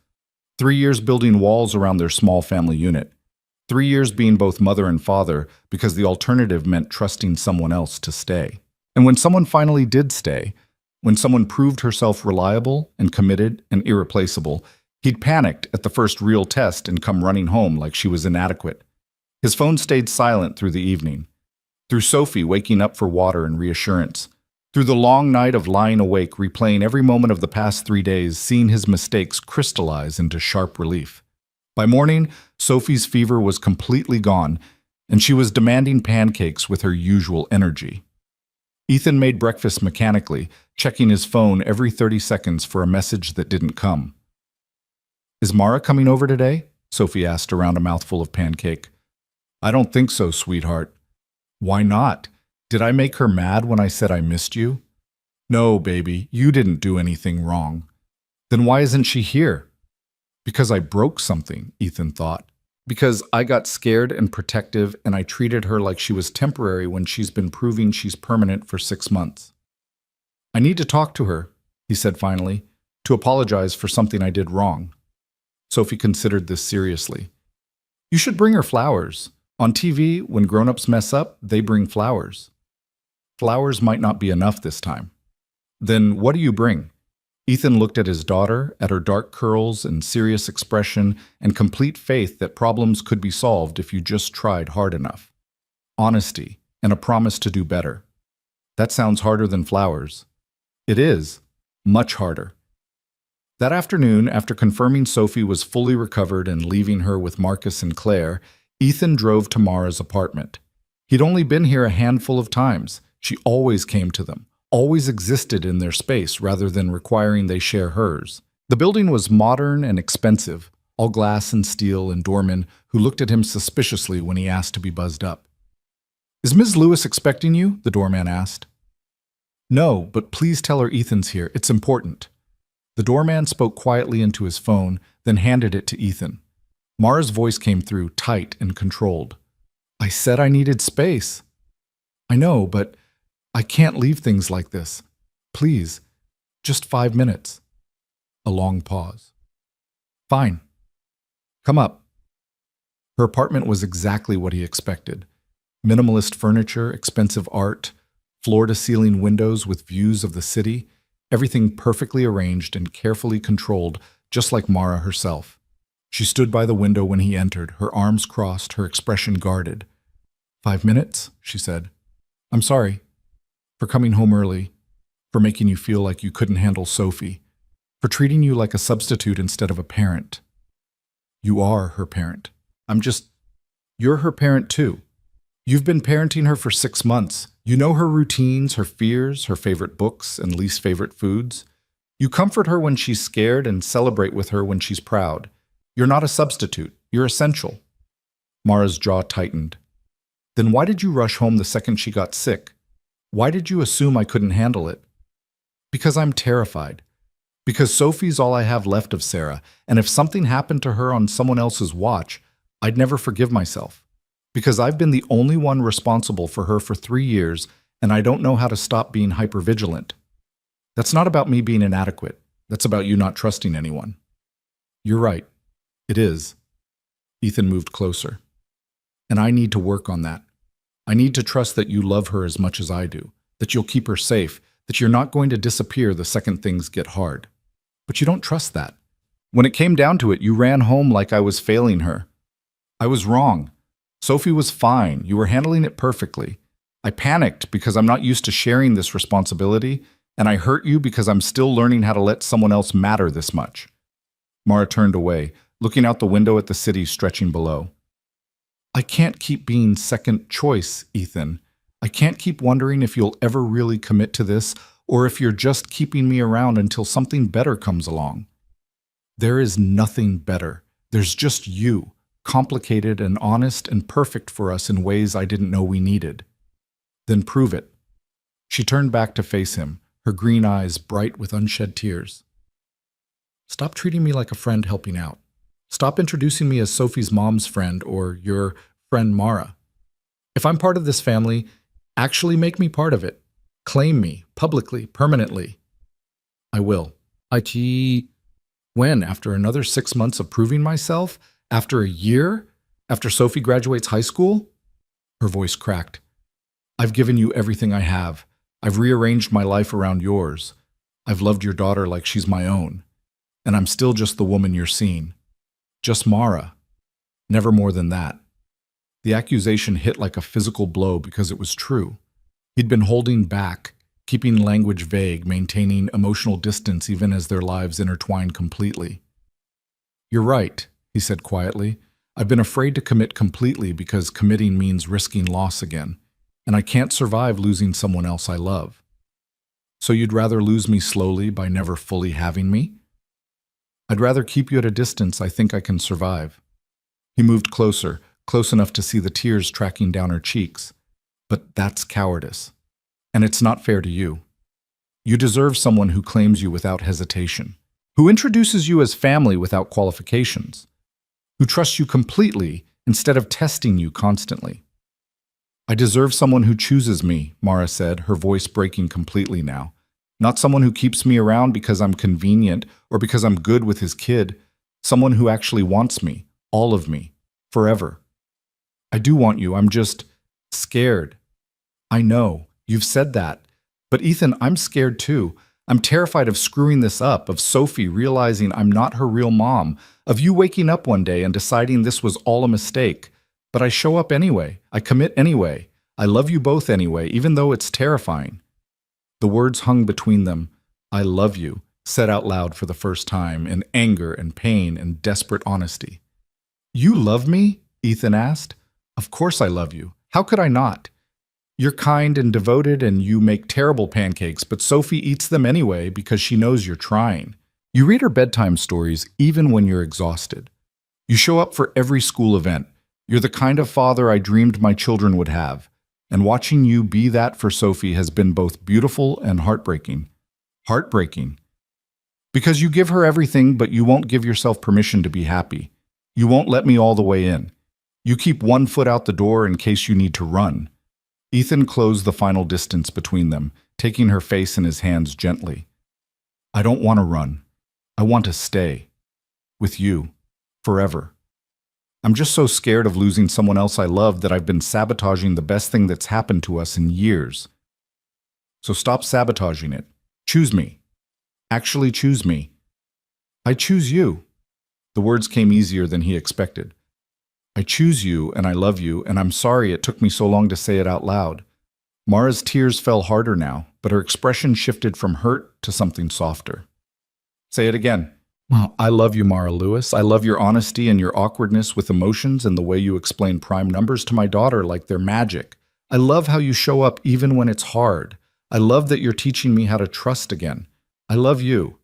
3 years building walls around their small family unit. 3 years being both mother and father, because the alternative meant trusting someone else to stay. And when someone finally did stay, when someone proved herself reliable and committed and irreplaceable, he'd panicked at the first real test and come running home like she was inadequate. His phone stayed silent through the evening. Through Sophie waking up for water and reassurance. Through the long night of lying awake, replaying every moment of the past 3 days, seeing his mistakes crystallize into sharp relief. By morning, Sophie's fever was completely gone, and she was demanding pancakes with her usual energy. Ethan made breakfast mechanically, checking his phone every 30 seconds for a message that didn't come. "Is Mara coming over today?" Sophie asked around a mouthful of pancake. "I don't think so, sweetheart." "Why not? Did I make her mad when I said I missed you?" "No, baby, you didn't do anything wrong." "Then why isn't she here?" "Because I broke something," Ethan thought. "Because I got scared and protective and I treated her like she was temporary when she's been proving she's permanent for 6 months. I need to talk to her," he said finally, "to apologize for something I did wrong." Sophie considered this seriously. "You should bring her flowers. On TV, when grown-ups mess up, they bring flowers." "Flowers might not be enough this time." "Then what do you bring?" Ethan looked at his daughter, at her dark curls and serious expression, and complete faith that problems could be solved if you just tried hard enough. Honesty, and a promise to do better. That sounds harder than flowers. It is. Much harder. That afternoon, after confirming Sophie was fully recovered and leaving her with Marcus and Claire, Ethan drove to Mara's apartment. He'd only been here a handful of times. She always came to them, always existed in their space rather than requiring they share hers. The building was modern and expensive, all glass and steel and doormen who looked at him suspiciously when he asked to be buzzed up. "Is Ms. Lewis expecting you?" the doorman asked. "No, but please tell her Ethan's here. It's important." The doorman spoke quietly into his phone, then handed it to Ethan. Mara's voice came through, tight and controlled. "I said I needed space." "I know, but I can't leave things like this. Please, just 5 minutes." A long pause. "Fine. Come up." Her apartment was exactly what he expected. Minimalist furniture, expensive art, floor-to-ceiling windows with views of the city, everything perfectly arranged and carefully controlled just like Mara herself. She stood by the window when he entered, her arms crossed, her expression guarded. 5 minutes, she said. I'm sorry for coming home early, for making you feel like you couldn't handle Sophie, for treating you like a substitute instead of a parent. You are her parent. You're her parent too. You've been parenting her for 6 months. You know her routines, her fears, her favorite books and least favorite foods. You comfort her when she's scared and celebrate with her when she's proud. You're not a substitute. You're essential. Mara's jaw tightened. Then why did you rush home the second she got sick? Why did you assume I couldn't handle it? Because I'm terrified. Because Sophie's all I have left of Sarah, and if something happened to her on someone else's watch, I'd never forgive myself. Because I've been the only one responsible for her for 3 years, and I don't know how to stop being hypervigilant. That's not about me being inadequate. That's about you not trusting anyone. You're right. It is. Ethan moved closer. And I need to work on that. I need to trust that you love her as much as I do, that you'll keep her safe, that you're not going to disappear the second things get hard. But you don't trust that. When it came down to it, you ran home like I was failing her. I was wrong. Sophie was fine. You were handling it perfectly. I panicked because I'm not used to sharing this responsibility, and I hurt you because I'm still learning how to let someone else matter this much. Mara turned away, looking out the window at the city stretching below. I can't keep being second choice, Ethan. I can't keep wondering if you'll ever really commit to this, or if you're just keeping me around until something better comes along. There is nothing better. There's just you, complicated and honest and perfect for us in ways I didn't know we needed. Then prove it. She turned back to face him, her green eyes bright with unshed tears. Stop treating me like a friend helping out. Stop introducing me as Sophie's mom's friend or your friend Mara. If I'm part of this family, actually make me part of it. Claim me, publicly, permanently. I will. When? After another 6 months of proving myself? After a year? After Sophie graduates high school? Her voice cracked. I've given you everything I have. I've rearranged my life around yours. I've loved your daughter like she's my own. And I'm still just the woman you're seeing. Just Mara. Never more than that. The accusation hit like a physical blow because it was true. He'd been holding back, keeping language vague, maintaining emotional distance even as their lives intertwined completely. You're right, he said quietly. I've been afraid to commit completely because committing means risking loss again, and I can't survive losing someone else I love. So you'd rather lose me slowly by never fully having me? I'd rather keep you at a distance I think I can survive. He moved closer, close enough to see the tears tracking down her cheeks. But that's cowardice. And it's not fair to you. You deserve someone who claims you without hesitation, who introduces you as family without qualifications, who trusts you completely instead of testing you constantly. I deserve someone who chooses me, Mara said, her voice breaking completely now. Not someone who keeps me around because I'm convenient or because I'm good with his kid. Someone who actually wants me, all of me, forever. I do want you, I'm just scared. I know, you've said that. But Ethan, I'm scared too. I'm terrified of screwing this up, of Sophie realizing I'm not her real mom, of you waking up one day and deciding this was all a mistake. But I show up anyway. I commit anyway. I love you both anyway, even though it's terrifying. The words hung between them. I love you, said out loud for the first time, in anger and pain and desperate honesty. You love me? Ethan asked. Of course I love you. How could I not? You're kind and devoted and you make terrible pancakes, but Sophie eats them anyway because she knows you're trying. You read her bedtime stories even when you're exhausted. You show up for every school event. You're the kind of father I dreamed my children would have. And watching you be that for Sophie has been both beautiful and heartbreaking. Heartbreaking. Because you give her everything, but you won't give yourself permission to be happy. You won't let me all the way in. You keep one foot out the door in case you need to run. Ethan closed the final distance between them, taking her face in his hands gently. I don't want to run. I want to stay. With you. Forever. I'm just so scared of losing someone else I love that I've been sabotaging the best thing that's happened to us in years. So stop sabotaging it. Choose me. Actually choose me. I choose you. The words came easier than he expected. I choose you and I love you, and I'm sorry it took me so long to say it out loud. Mara's tears fell harder now, but her expression shifted from hurt to something softer. Say it again. I love you, Mara Lewis. I love your honesty and your awkwardness with emotions and the way you explain prime numbers to my daughter like they're magic. I love how you show up even when it's hard. I love that you're teaching me how to trust again. I love you.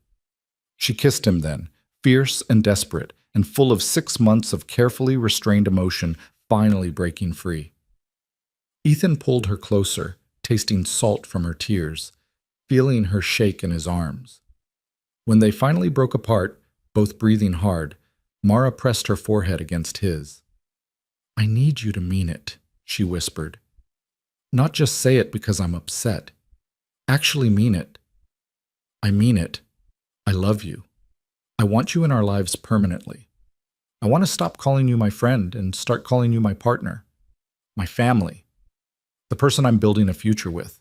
She kissed him then, fierce and desperate, and full of 6 months of carefully restrained emotion finally breaking free. Ethan pulled her closer, tasting salt from her tears, feeling her shake in his arms. When they finally broke apart, both breathing hard, Mara pressed her forehead against his. I need you to mean it, she whispered. Not just say it because I'm upset. Actually mean it. I mean it. I love you. I want you in our lives permanently. I want to stop calling you my friend and start calling you my partner, my family, the person I'm building a future with.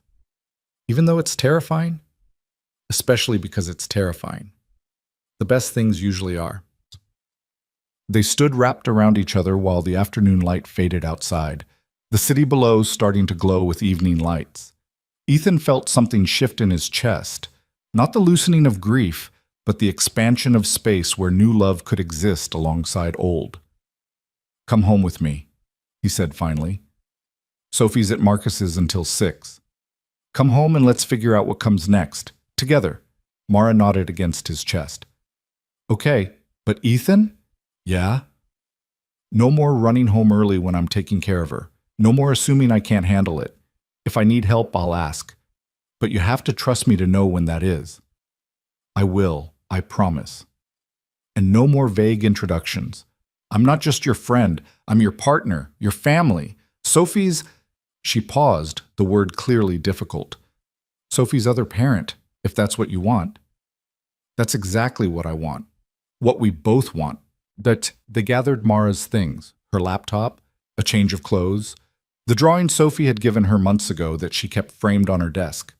Even though it's terrifying, especially because it's terrifying. The best things usually are. They stood wrapped around each other while the afternoon light faded outside, the city below starting to glow with evening lights. Ethan felt something shift in his chest, not the loosening of grief, but the expansion of space where new love could exist alongside old. Come home with me, he said finally. Sophie's at Marcus's until 6. Come home and let's figure out what comes next. Together. Mara nodded against his chest. Okay, but Ethan? Yeah? No more running home early when I'm taking care of her. No more assuming I can't handle it. If I need help, I'll ask. But you have to trust me to know when that is. I will, I promise. And no more vague introductions. I'm not just your friend, I'm your partner, your family. Sophie's... She paused, the word clearly difficult. Sophie's other parent, if that's what you want. That's exactly what I want. What we both want. That they gathered Mara's things, her laptop, a change of clothes, the drawing Sophie had given her months ago that she kept framed on her desk.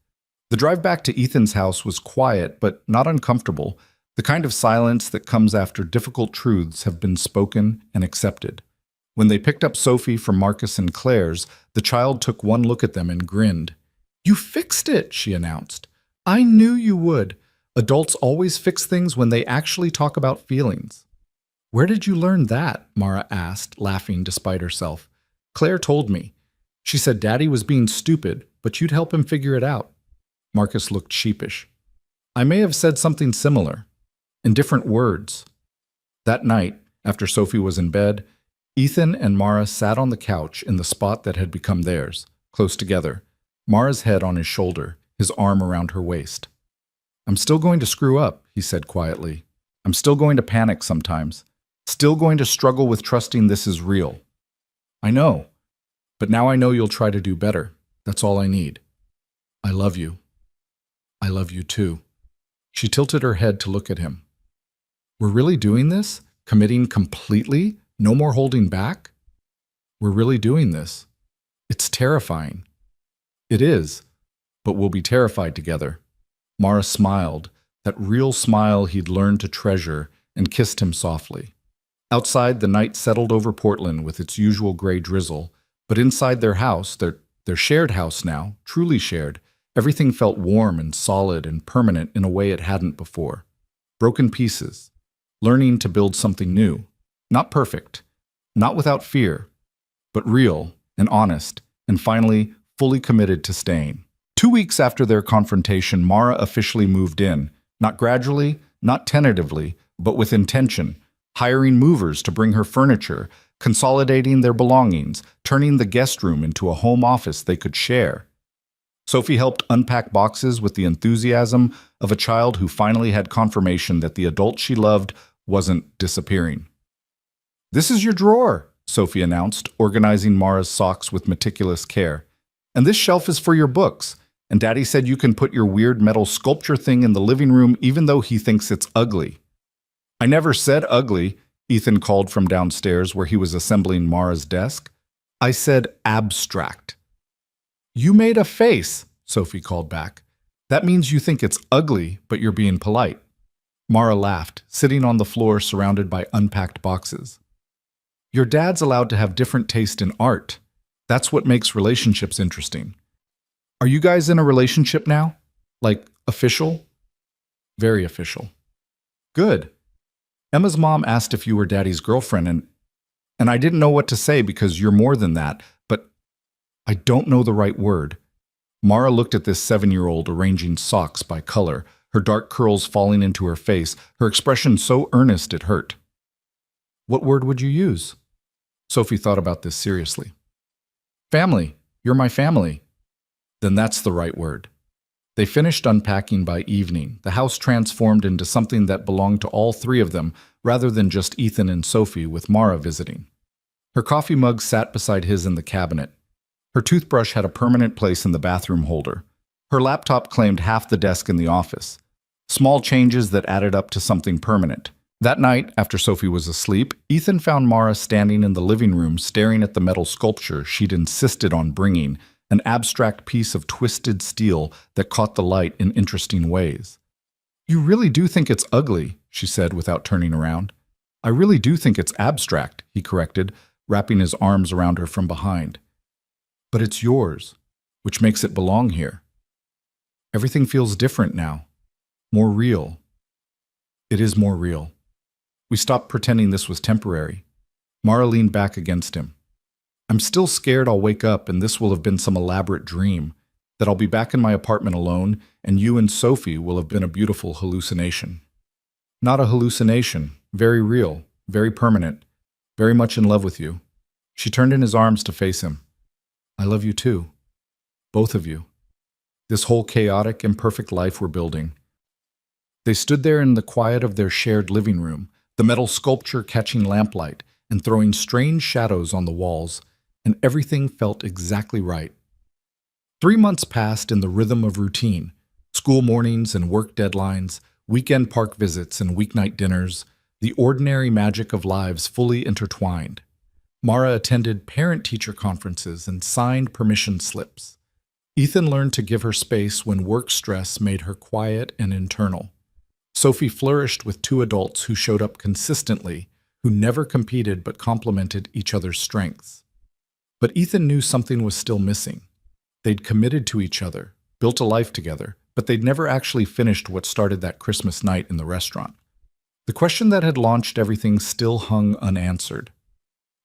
The drive back to Ethan's house was quiet but not uncomfortable, the kind of silence that comes after difficult truths have been spoken and accepted. When they picked up Sophie from Marcus and Claire's, the child took one look at them and grinned. You fixed it, she announced. I knew you would. Adults always fix things when they actually talk about feelings. Where did you learn that? Mara asked, laughing despite herself. Claire told me. She said Daddy was being stupid, but you'd help him figure it out. Marcus looked sheepish. I may have said something similar, in different words. That night, after Sophie was in bed, Ethan and Mara sat on the couch in the spot that had become theirs, close together, Mara's head on his shoulder, his arm around her waist. I'm still going to screw up, he said quietly. I'm still going to panic sometimes. Still going to struggle with trusting this is real. I know. But now I know you'll try to do better. That's all I need. I love you. I love you too. She tilted her head to look at him. We're really doing this? Committing completely? No more holding back? We're really doing this. It's terrifying. It is, but we'll be terrified together. Mara smiled, that real smile he'd learned to treasure, and kissed him softly. Outside, the night settled over Portland with its usual gray drizzle, but inside their house, their shared house now, truly shared, everything felt warm and solid and permanent in a way it hadn't before. Broken pieces, learning to build something new. Not perfect, not without fear, but real and honest, and finally, fully committed to staying. 2 weeks after their confrontation, Mara officially moved in, not gradually, not tentatively, but with intention, hiring movers to bring her furniture, consolidating their belongings, turning the guest room into a home office they could share. Sophie helped unpack boxes with the enthusiasm of a child who finally had confirmation that the adult she loved wasn't disappearing. This is your drawer, Sophie announced, organizing Mara's socks with meticulous care. And this shelf is for your books. And Daddy said you can put your weird metal sculpture thing in the living room even though he thinks it's ugly. I never said ugly, Ethan called from downstairs where he was assembling Mara's desk. I said abstract. You made a face, Sophie called back. That means you think it's ugly, but you're being polite. Mara laughed, sitting on the floor surrounded by unpacked boxes. Your dad's allowed to have different taste in art. That's what makes relationships interesting. Are you guys in a relationship now? Like, official? Very official. Good. Emma's mom asked if you were Daddy's girlfriend, and I didn't know what to say because you're more than that, but I don't know the right word. Mara looked at this 7-year-old arranging socks by color, her dark curls falling into her face, her expression so earnest it hurt. What word would you use? Sophie thought about this seriously. Family. You're my family. Then that's the right word. They finished unpacking by evening, the house transformed into something that belonged to all three of them, rather than just Ethan and Sophie with Mara visiting. Her coffee mug sat beside his in the cabinet. Her toothbrush had a permanent place in the bathroom holder. Her laptop claimed half the desk in the office. Small changes that added up to something permanent. That night, after Sophie was asleep, Ethan found Mara standing in the living room staring at the metal sculpture she'd insisted on bringing, an abstract piece of twisted steel that caught the light in interesting ways. You really do think it's ugly, she said without turning around. I really do think it's abstract, he corrected, wrapping his arms around her from behind. But it's yours, which makes it belong here. Everything feels different now. More real. It is more real. We stopped pretending this was temporary. Mara leaned back against him. I'm still scared I'll wake up and this will have been some elaborate dream, that I'll be back in my apartment alone and you and Sophie will have been a beautiful hallucination. Not a hallucination, very real, very permanent, very much in love with you. She turned in his arms to face him. I love you too. Both of you. This whole chaotic, imperfect life we're building. They stood there in the quiet of their shared living room, the metal sculpture catching lamplight and throwing strange shadows on the walls, and everything felt exactly right. 3 months passed in the rhythm of routine, school mornings and work deadlines, weekend park visits and weeknight dinners, the ordinary magic of lives fully intertwined. Mara attended parent-teacher conferences and signed permission slips. Ethan learned to give her space when work stress made her quiet and internal. Sophie flourished with 2 adults who showed up consistently, who never competed but complemented each other's strengths. But Ethan knew something was still missing. They'd committed to each other, built a life together, but they'd never actually finished what started that Christmas night in the restaurant. The question that had launched everything still hung unanswered.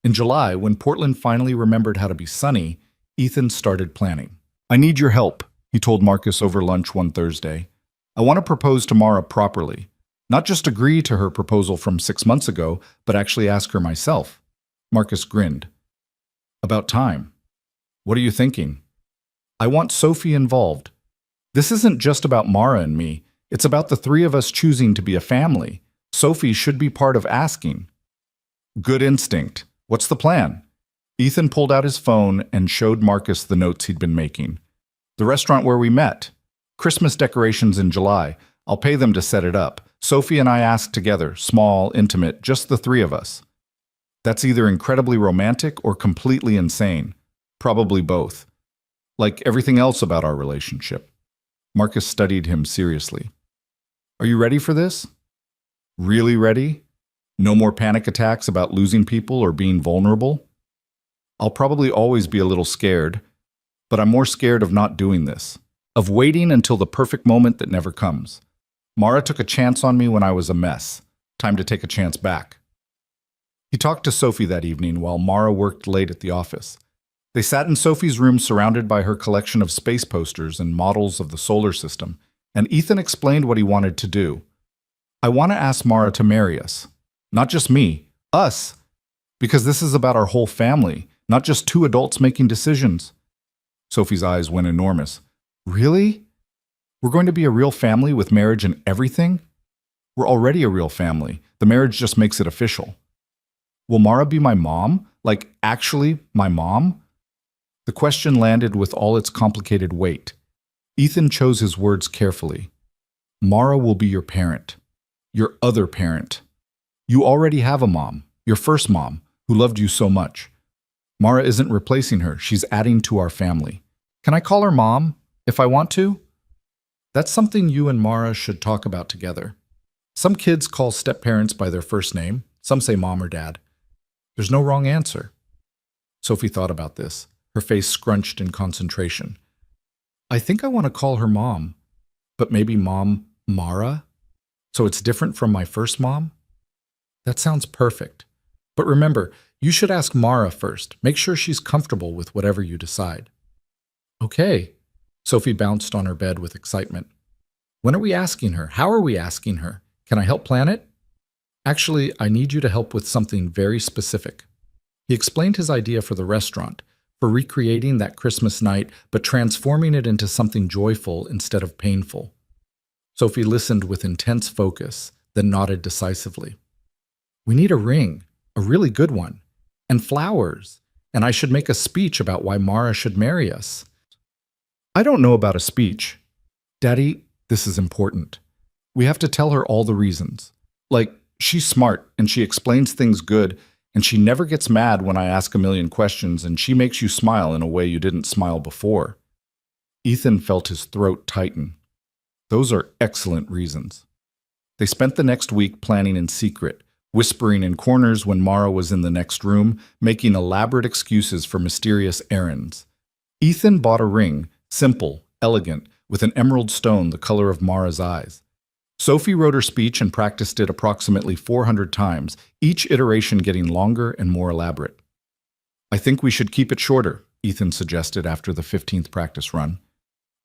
In July, when Portland finally remembered how to be sunny, Ethan started planning. I need your help, he told Marcus over lunch one Thursday. I want to propose to Mara properly. Not just agree to her proposal from 6 months ago, but actually ask her myself. Marcus grinned. About time. What are you thinking? I want Sophie involved. This isn't just about Mara and me. It's about the 3 of us choosing to be a family. Sophie should be part of asking. Good instinct. What's the plan? Ethan pulled out his phone and showed Marcus the notes he'd been making. The restaurant where we met. Christmas decorations in July. I'll pay them to set it up. Sophie and I asked together, small, intimate, just the 3 of us. That's either incredibly romantic or completely insane. Probably both. Like everything else about our relationship. Marcus studied him seriously. Are you ready for this? Really ready? No more panic attacks about losing people or being vulnerable? I'll probably always be a little scared, but I'm more scared of not doing this, of waiting until the perfect moment that never comes. Mara took a chance on me when I was a mess. Time to take a chance back. He talked to Sophie that evening while Mara worked late at the office. They sat in Sophie's room surrounded by her collection of space posters and models of the solar system, and Ethan explained what he wanted to do. I want to ask Mara to marry us. Not just me, us. Because this is about our whole family, not just 2 adults making decisions. Sophie's eyes went enormous. Really? We're going to be a real family with marriage and everything? We're already a real family. The marriage just makes it official. Will Mara be my mom? Like, actually, my mom? The question landed with all its complicated weight. Ethan chose his words carefully. Mara will be your parent. Your other parent. You already have a mom, your first mom, who loved you so much. Mara isn't replacing her, she's adding to our family. Can I call her Mom, if I want to? That's something you and Mara should talk about together. Some kids call step-parents by their first name. Some say mom or dad. There's no wrong answer. Sophie thought about this, her face scrunched in concentration. I think I want to call her mom, but maybe Mom Mara? So it's different from my first mom? That sounds perfect. But remember, you should ask Mara first. Make sure she's comfortable with whatever you decide. Okay. Sophie bounced on her bed with excitement. When are we asking her? How are we asking her? Can I help plan it? Actually, I need you to help with something very specific. He explained his idea for the restaurant, for recreating that Christmas night, but transforming it into something joyful instead of painful. Sophie listened with intense focus, then nodded decisively. We need a ring, a really good one, and flowers, and I should make a speech about why Mara should marry us. I don't know about a speech. Daddy, this is important. We have to tell her all the reasons. Like, she's smart, and she explains things good, and she never gets mad when I ask a million questions, and she makes you smile in a way you didn't smile before. Ethan felt his throat tighten. Those are excellent reasons. They spent the next week planning in secret, whispering in corners when Mara was in the next room, making elaborate excuses for mysterious errands. Ethan bought a ring, simple, elegant, with an emerald stone the color of Mara's eyes. Sophie wrote her speech and practiced it approximately 400 times, each iteration getting longer and more elaborate. I think we should keep it shorter, Ethan suggested after the 15th practice run.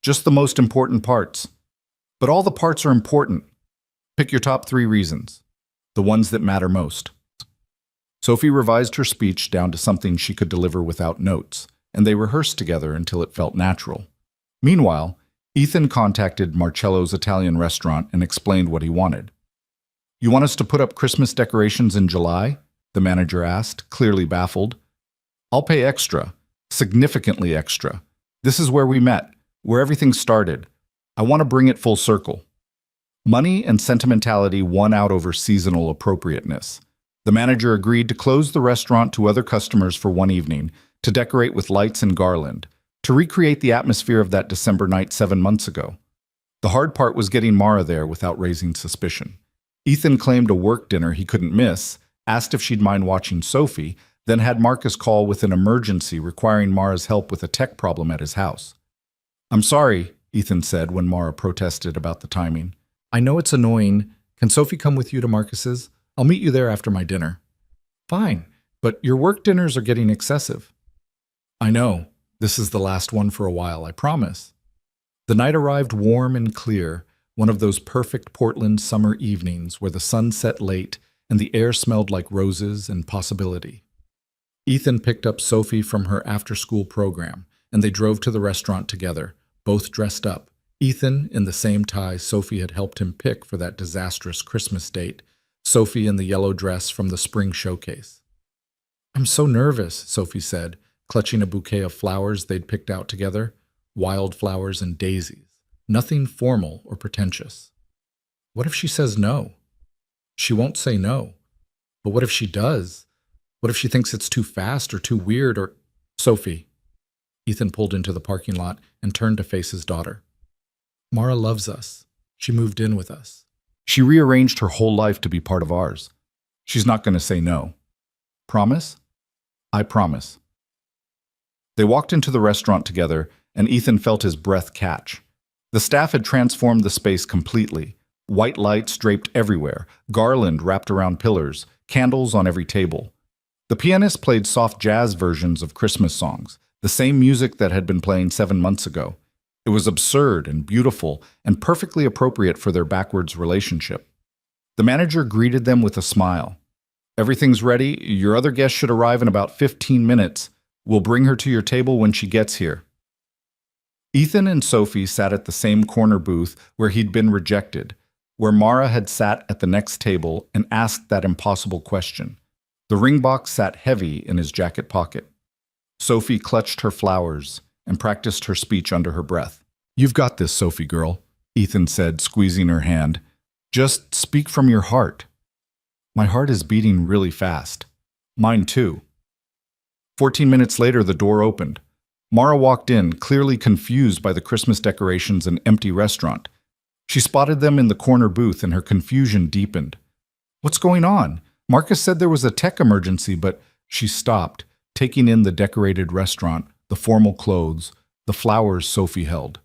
Just the most important parts. But all the parts are important. Pick your top 3 reasons, the ones that matter most. Sophie revised her speech down to something she could deliver without notes, and they rehearsed together until it felt natural. Meanwhile, Ethan contacted Marcello's Italian restaurant and explained what he wanted. You want us to put up Christmas decorations in July? The manager asked, clearly baffled. I'll pay extra, significantly extra. This is where we met, where everything started. I want to bring it full circle. Money and sentimentality won out over seasonal appropriateness. The manager agreed to close the restaurant to other customers for one evening, to decorate with lights and garland, to recreate the atmosphere of that December night 7 months ago. The hard part was getting Mara there without raising suspicion. Ethan claimed a work dinner he couldn't miss, asked if she'd mind watching Sophie, then had Marcus call with an emergency requiring Mara's help with a tech problem at his house. I'm sorry, Ethan said when Mara protested about the timing. I know it's annoying. Can Sophie come with you to Marcus's? I'll meet you there after my dinner. Fine, but your work dinners are getting excessive. I know. This is the last one for a while, I promise. The night arrived warm and clear, one of those perfect Portland summer evenings where the sun set late and the air smelled like roses and possibility. Ethan picked up Sophie from her after-school program, and they drove to the restaurant together, both dressed up. Ethan in the same tie Sophie had helped him pick for that disastrous Christmas date, Sophie in the yellow dress from the spring showcase. I'm so nervous, Sophie said, clutching a bouquet of flowers they'd picked out together, wildflowers and daisies, nothing formal or pretentious. What if she says no? She won't say no. But what if she does? What if she thinks it's too fast or too weird or… Sophie. Ethan pulled into the parking lot and turned to face his daughter. Mara loves us. She moved in with us. She rearranged her whole life to be part of ours. She's not going to say no. Promise? I promise. They walked into the restaurant together, and Ethan felt his breath catch. The staff had transformed the space completely. White lights draped everywhere, garland wrapped around pillars, candles on every table. The pianist played soft jazz versions of Christmas songs, the same music that had been playing 7 months ago. It was absurd and beautiful and perfectly appropriate for their backwards relationship. The manager greeted them with a smile. Everything's ready. Your other guest should arrive in about 15 minutes. We'll bring her to your table when she gets here. Ethan and Sophie sat at the same corner booth where he'd been rejected, where Mara had sat at the next table and asked that impossible question. The ring box sat heavy in his jacket pocket. Sophie clutched her flowers and practiced her speech under her breath. You've got this, Sophie girl, Ethan said, squeezing her hand. Just speak from your heart. My heart is beating really fast. Mine too. 14 minutes later, the door opened. Mara walked in, clearly confused by the Christmas decorations and empty restaurant. She spotted them in the corner booth and her confusion deepened. What's going on? Marcus said there was a tech emergency, but she stopped, taking in the decorated restaurant, the formal clothes, the flowers Sophie held.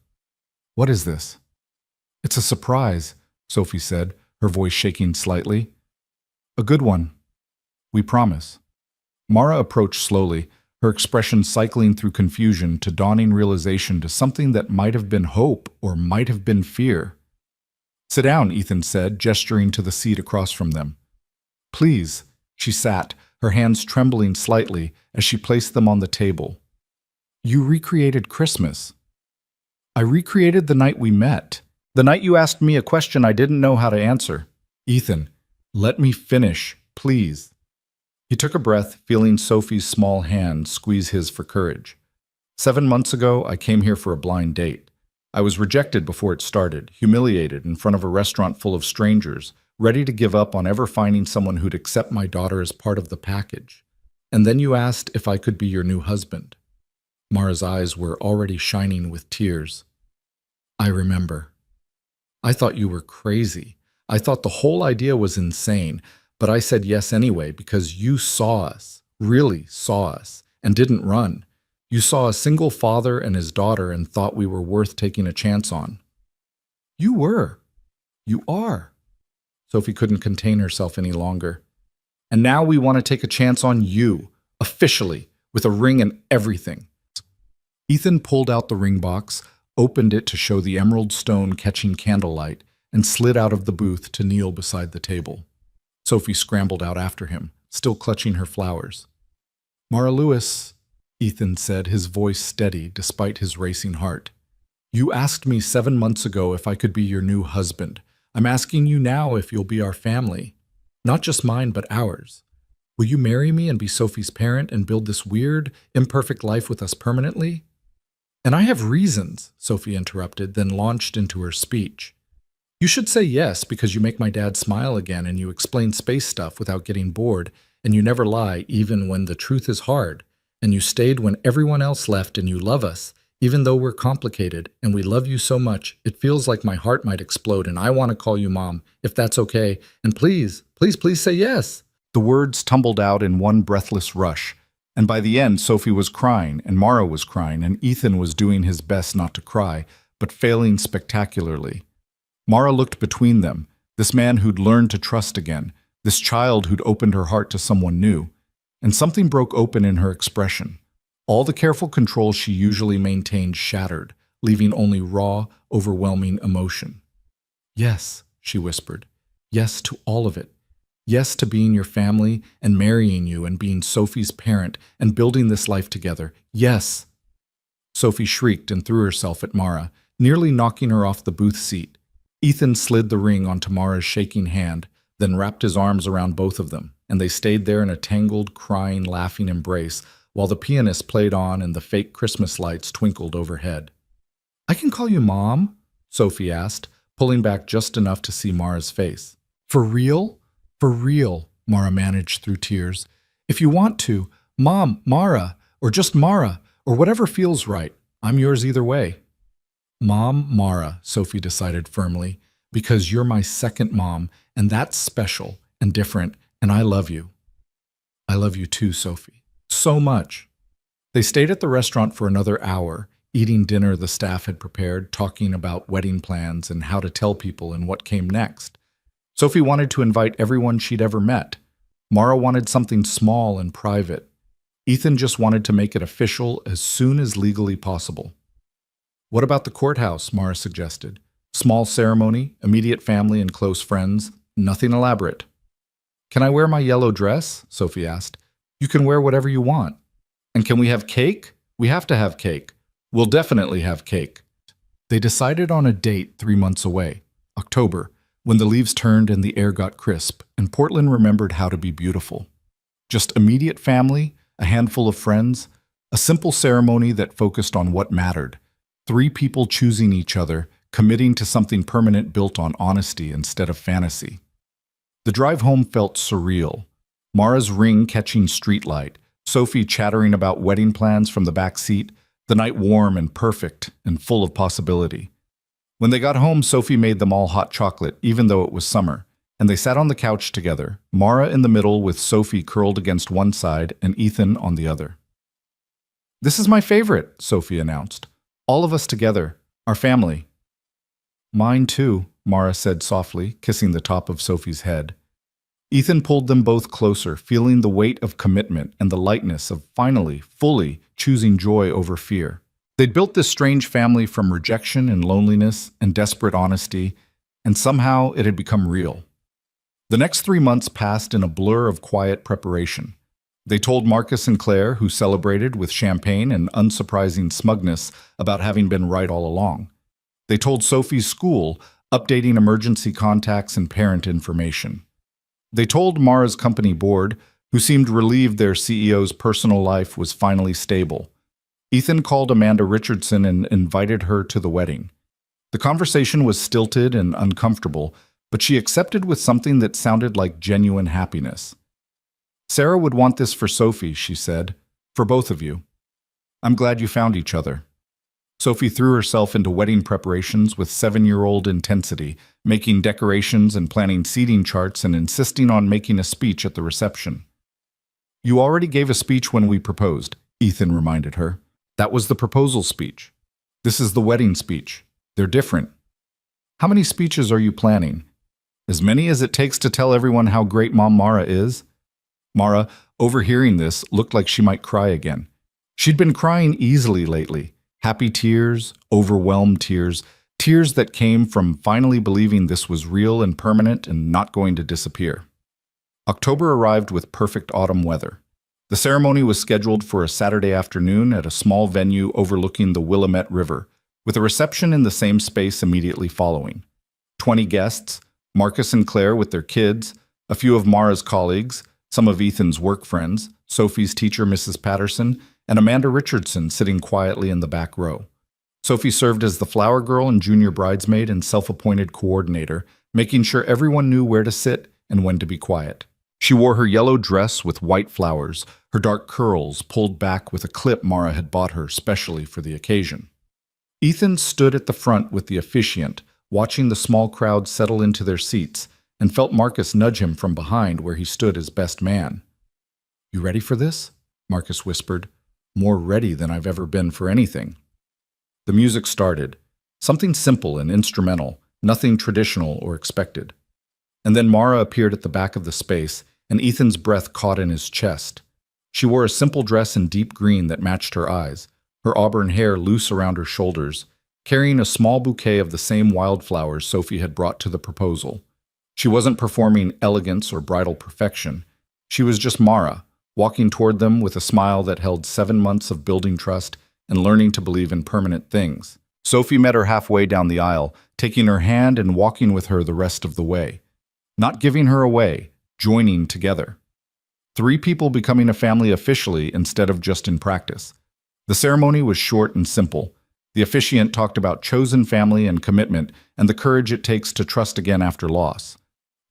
What is this? It's a surprise, Sophie said, her voice shaking slightly. A good one. We promise. Mara approached slowly, her expression cycling through confusion to dawning realization to something that might have been hope or might have been fear. Sit down, Ethan said, gesturing to the seat across from them. Please, she sat, her hands trembling slightly as she placed them on the table. You recreated Christmas. I recreated the night we met. The night you asked me a question I didn't know how to answer. Ethan, let me finish, please. He took a breath, feeling Sophie's small hand squeeze his for courage. 7 months ago, I came here for a blind date. I was rejected before it started, humiliated in front of a restaurant full of strangers, ready to give up on ever finding someone who'd accept my daughter as part of the package. And then you asked if I could be your new husband. Mara's eyes were already shining with tears. I remember. I thought you were crazy. I thought the whole idea was insane, but I said yes anyway because you saw us, really saw us, and didn't run. You saw a single father and his daughter and thought we were worth taking a chance on. You were. You are. Sophie couldn't contain herself any longer. And now we want to take a chance on you, officially, with a ring and everything. Ethan pulled out the ring box, opened it to show the emerald stone catching candlelight, and slid out of the booth to kneel beside the table. Sophie scrambled out after him, still clutching her flowers. Mara Lewis, Ethan said, his voice steady despite his racing heart. You asked me 7 months ago if I could be your new husband. I'm asking you now if you'll be our family. Not just mine, but ours. Will you marry me and be Sophie's parent and build this weird, imperfect life with us permanently? And I have reasons, Sophie interrupted, then launched into her speech. You should say yes because you make my dad smile again and you explain space stuff without getting bored, and you never lie even when the truth is hard, and you stayed when everyone else left, and you love us, even though we're complicated, and we love you so much, it feels like my heart might explode, and I want to call you Mom, if that's okay, and please, please, please say yes. The words tumbled out in one breathless rush, and by the end Sophie was crying, and Mara was crying, and Ethan was doing his best not to cry, but failing spectacularly. Mara looked between them, this man who'd learned to trust again, this child who'd opened her heart to someone new, and something broke open in her expression. All the careful control she usually maintained shattered, leaving only raw, overwhelming emotion. Yes, she whispered. Yes to all of it. Yes to being your family and marrying you and being Sophie's parent and building this life together. Yes. Sophie shrieked and threw herself at Mara, nearly knocking her off the booth seat. Ethan slid the ring onto Mara's shaking hand, then wrapped his arms around both of them, and they stayed there in a tangled, crying, laughing embrace while the pianist played on and the fake Christmas lights twinkled overhead. I can call you Mom? Sophie asked, pulling back just enough to see Mara's face. For real? For real, Mara managed through tears. If you want to, Mom, Mara, or just Mara, or whatever feels right. I'm yours either way. Mom, Mara, Sophie decided firmly, because you're my second mom, and that's special and different, and I love you. I love you too, Sophie. So much. They stayed at the restaurant for another hour, eating dinner the staff had prepared, talking about wedding plans and how to tell people and what came next. Sophie wanted to invite everyone she'd ever met. Mara wanted something small and private. Ethan just wanted to make it official as soon as legally possible. What about the courthouse? Mara suggested. Small ceremony, immediate family and close friends, nothing elaborate. Can I wear my yellow dress? Sophie asked. You can wear whatever you want. And can we have cake? We have to have cake. We'll definitely have cake. They decided on a date 3 months away, October, when the leaves turned and the air got crisp, and Portland remembered how to be beautiful. Just immediate family, a handful of friends, a simple ceremony that focused on what mattered. 3 people choosing each other, committing to something permanent built on honesty instead of fantasy. The drive home felt surreal. Mara's ring catching streetlight, Sophie chattering about wedding plans from the back seat, the night warm and perfect and full of possibility. When they got home, Sophie made them all hot chocolate, even though it was summer, and they sat on the couch together, Mara in the middle with Sophie curled against one side and Ethan on the other. "This is my favorite," Sophie announced. "All of us together, our family." "Mine too," Mara said softly, kissing the top of Sophie's head. Ethan pulled them both closer, feeling the weight of commitment and the lightness of finally, fully choosing joy over fear. They'd built this strange family from rejection and loneliness and desperate honesty, and somehow it had become real. The next 3 months passed in a blur of quiet preparation. They told Marcus and Claire, who celebrated with champagne and unsurprising smugness about having been right all along. They told Sophie's school, updating emergency contacts and parent information. They told Mara's company board, who seemed relieved their CEO's personal life was finally stable. Ethan called Amanda Richardson and invited her to the wedding. The conversation was stilted and uncomfortable, but she accepted with something that sounded like genuine happiness. "Sarah would want this for Sophie," she said, "for both of you. I'm glad you found each other." Sophie threw herself into wedding preparations with 7-year-old intensity, making decorations and planning seating charts and insisting on making a speech at the reception. "You already gave a speech when we proposed," Ethan reminded her. "That was the proposal speech. This is the wedding speech. They're different." "How many speeches are you planning?" "As many as it takes to tell everyone how great Mom Mara is." Mara, overhearing this, looked like she might cry again. She'd been crying easily lately. Happy tears, overwhelmed tears, tears that came from finally believing this was real and permanent and not going to disappear. October arrived with perfect autumn weather. The ceremony was scheduled for a Saturday afternoon at a small venue overlooking the Willamette River, with a reception in the same space immediately following. 20 guests, Marcus and Claire with their kids, a few of Mara's colleagues, some of Ethan's work friends, Sophie's teacher Mrs. Patterson, and Amanda Richardson sitting quietly in the back row. Sophie served as the flower girl and junior bridesmaid and self-appointed coordinator, making sure everyone knew where to sit and when to be quiet. She wore her yellow dress with white flowers, her dark curls pulled back with a clip Mara had bought her specially for the occasion. Ethan stood at the front with the officiant, watching the small crowd settle into their seats, and felt Marcus nudge him from behind where he stood as best man. "You ready for this?" Marcus whispered. "More ready than I've ever been for anything." The music started. Something simple and instrumental, nothing traditional or expected. And then Mara appeared at the back of the space, and Ethan's breath caught in his chest. She wore a simple dress in deep green that matched her eyes, her auburn hair loose around her shoulders, carrying a small bouquet of the same wildflowers Sophie had brought to the proposal. She wasn't performing elegance or bridal perfection. She was just Mara, walking toward them with a smile that held 7 months of building trust and learning to believe in permanent things. Sophie met her halfway down the aisle, taking her hand and walking with her the rest of the way. Not giving her away, joining together. 3 people becoming a family officially instead of just in practice. The ceremony was short and simple. The officiant talked about chosen family and commitment and the courage it takes to trust again after loss.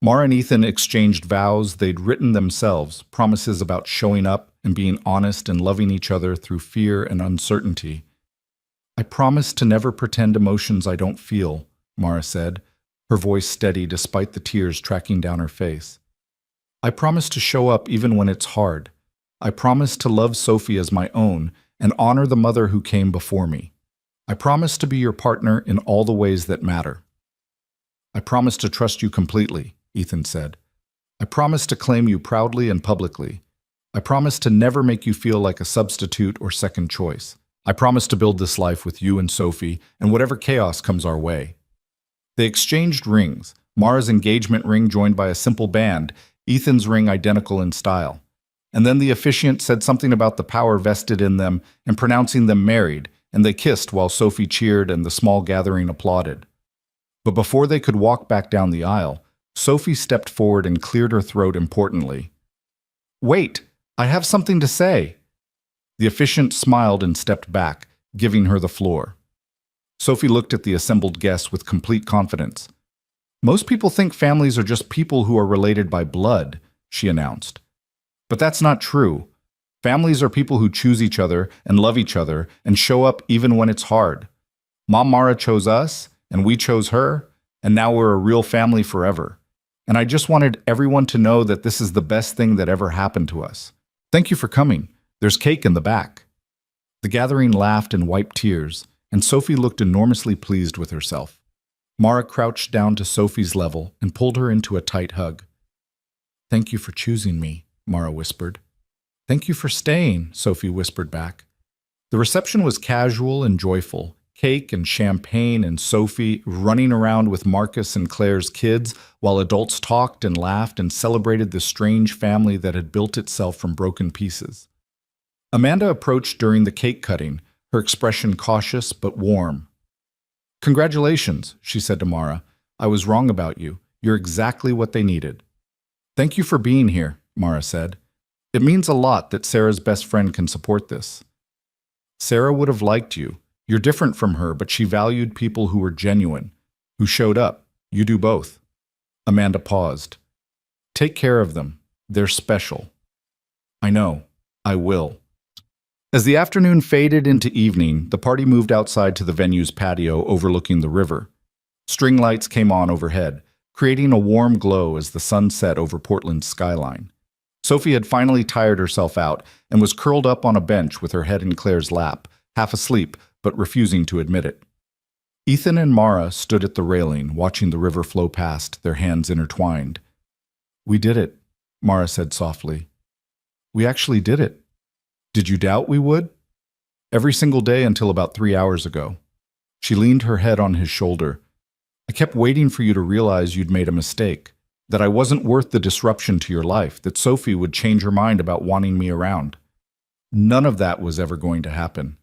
Mara and Ethan exchanged vows they'd written themselves, promises about showing up and being honest and loving each other through fear and uncertainty. "I promise to never pretend emotions I don't feel," Mara said, her voice steady despite the tears tracking down her face. "I promise to show up even when it's hard. I promise to love Sophie as my own and honor the mother who came before me. I promise to be your partner in all the ways that matter." "I promise to trust you completely," Ethan said. "I promise to claim you proudly and publicly. I promise to never make you feel like a substitute or second choice. I promise to build this life with you and Sophie and whatever chaos comes our way." They exchanged rings, Mara's engagement ring joined by a simple band, Ethan's ring identical in style. And then the officiant said something about the power vested in them and pronouncing them married, and they kissed while Sophie cheered and the small gathering applauded. But before they could walk back down the aisle, Sophie stepped forward and cleared her throat importantly. "Wait, I have something to say." The officiant smiled and stepped back, giving her the floor. Sophie looked at the assembled guests with complete confidence. "Most people think families are just people who are related by blood," she announced. "But that's not true. Families are people who choose each other and love each other and show up even when it's hard. Mom Mara chose us, and we chose her, and now we're a real family forever. And I just wanted everyone to know that this is the best thing that ever happened to us. Thank you for coming. There's cake in the back." The gathering laughed and wiped tears, and Sophie looked enormously pleased with herself. Mara crouched down to Sophie's level and pulled her into a tight hug. "Thank you for choosing me," Mara whispered. "Thank you for staying," Sophie whispered back. The reception was casual and joyful. Cake and champagne and Sophie running around with Marcus and Claire's kids while adults talked and laughed and celebrated the strange family that had built itself from broken pieces. Amanda approached during the cake cutting, her expression cautious but warm. "Congratulations," she said to Mara. "I was wrong about you. You're exactly what they needed." "Thank you for being here," Mara said. "It means a lot that Sarah's best friend can support this." "Sarah would have liked you. You're different from her, but she valued people who were genuine, who showed up. You do both." Amanda paused. "Take care of them. They're special." "I know. I will." As the afternoon faded into evening, the party moved outside to the venue's patio overlooking the river. String lights came on overhead, creating a warm glow as the sun set over Portland's skyline. Sophie had finally tired herself out and was curled up on a bench with her head in Claire's lap, half asleep, but refusing to admit it. Ethan and Mara stood at the railing, watching the river flow past, their hands intertwined. "We did it," Mara said softly. "We actually did it. Did you doubt we would?" "Every single day until about 3 hours ago." She leaned her head on his shoulder. "I kept waiting for you to realize you'd made a mistake, that I wasn't worth the disruption to your life, that Sophie would change her mind about wanting me around. None of that was ever going to happen.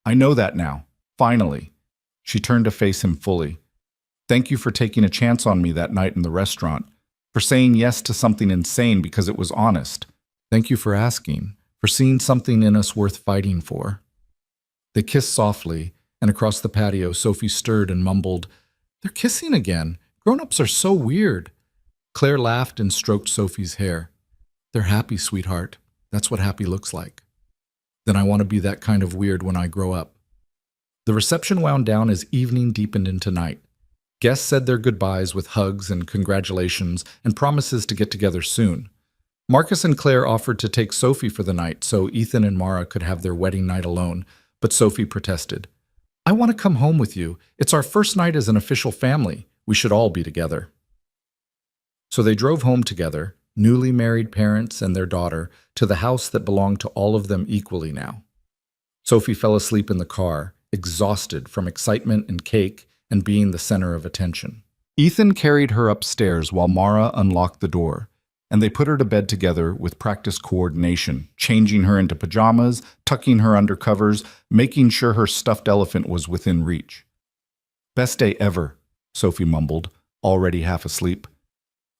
I know that now, finally." She turned to face him fully. "Thank you for taking a chance on me that night in the restaurant, for saying yes to something insane because it was honest. Thank you for asking, for seeing something in us worth fighting for." They kissed softly, and across the patio, Sophie stirred and mumbled, "They're kissing again. Grown-ups are so weird." Claire laughed and stroked Sophie's hair. "They're happy, sweetheart. That's what happy looks like." "Then I want to be that kind of weird when I grow up." The reception wound down as evening deepened into night. Guests said their goodbyes with hugs and congratulations and promises to get together soon. Marcus and Claire offered to take Sophie for the night so Ethan and Mara could have their wedding night alone, but Sophie protested. "I want to come home with you. It's our first night as an official family. We should all be together." So they drove home together, newly married parents and their daughter, to the house that belonged to all of them equally now. Sophie fell asleep in the car, exhausted from excitement and cake and being the center of attention. Ethan carried her upstairs while Mara unlocked the door, and they put her to bed together with practiced coordination, changing her into pajamas, tucking her under covers, making sure her stuffed elephant was within reach. "Best day ever," Sophie mumbled, already half asleep.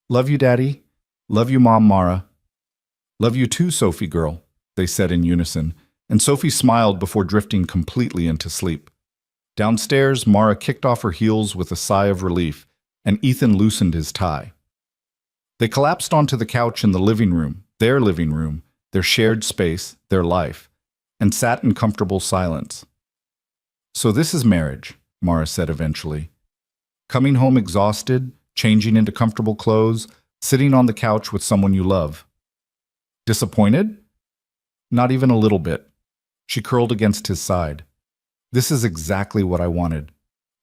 "Love you, Daddy. Love you, Mom Mara." "Love you too, Sophie girl," they said in unison, and Sophie smiled before drifting completely into sleep. Downstairs, Mara kicked off her heels with a sigh of relief, and Ethan loosened his tie. They collapsed onto the couch in the living room, their shared space, their life, and sat in comfortable silence. "So this is marriage," Mara said eventually. "Coming home exhausted, changing into comfortable clothes, sitting on the couch with someone you love. Disappointed?" "Not even a little bit." She curled against his side. "This is exactly what I wanted.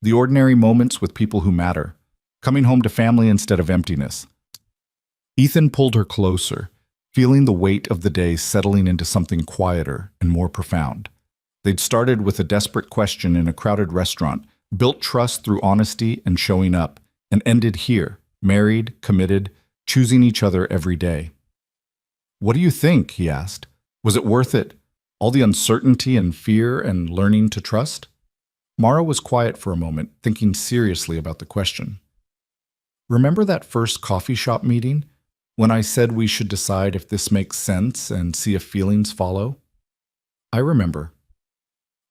The ordinary moments with people who matter. Coming home to family instead of emptiness." Ethan pulled her closer, feeling the weight of the day settling into something quieter and more profound. They'd started with a desperate question in a crowded restaurant, built trust through honesty and showing up, and ended here, married, committed, choosing each other every day. "What do you think?" he asked. "Was it worth it? All the uncertainty and fear and learning to trust?" Mara was quiet for a moment, thinking seriously about the question. "Remember that first coffee shop meeting, when I said we should decide if this makes sense and see if feelings follow?" "I remember.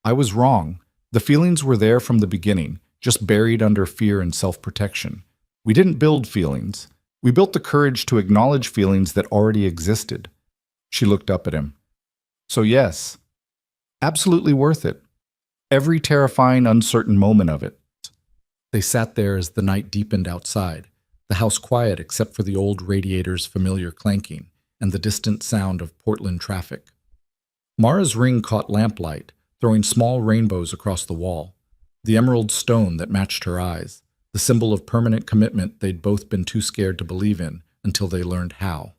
I was wrong. The feelings were there from the beginning, just buried under fear and self-protection. We didn't build feelings. We built the courage to acknowledge feelings that already existed." She looked up at him. "So yes, absolutely worth it. Every terrifying, uncertain moment of it." They sat there as the night deepened outside, the house quiet except for the old radiator's familiar clanking and the distant sound of Portland traffic. Mara's ring caught lamplight, throwing small rainbows across the wall, the emerald stone that matched her eyes, the symbol of permanent commitment they'd both been too scared to believe in until they learned how.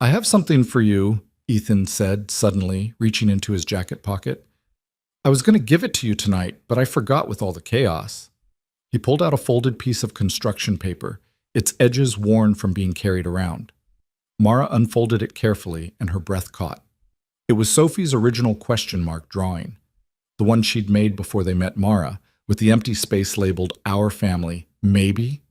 "I have something for you," Ethan said suddenly, reaching into his jacket pocket. "I was going to give it to you tonight, but I forgot with all the chaos." He pulled out a folded piece of construction paper, its edges worn from being carried around. Mara unfolded it carefully, and her breath caught. It was Sophie's original question mark drawing, the one she'd made before they met Mara, with the empty space labeled "Our Family, Maybe?"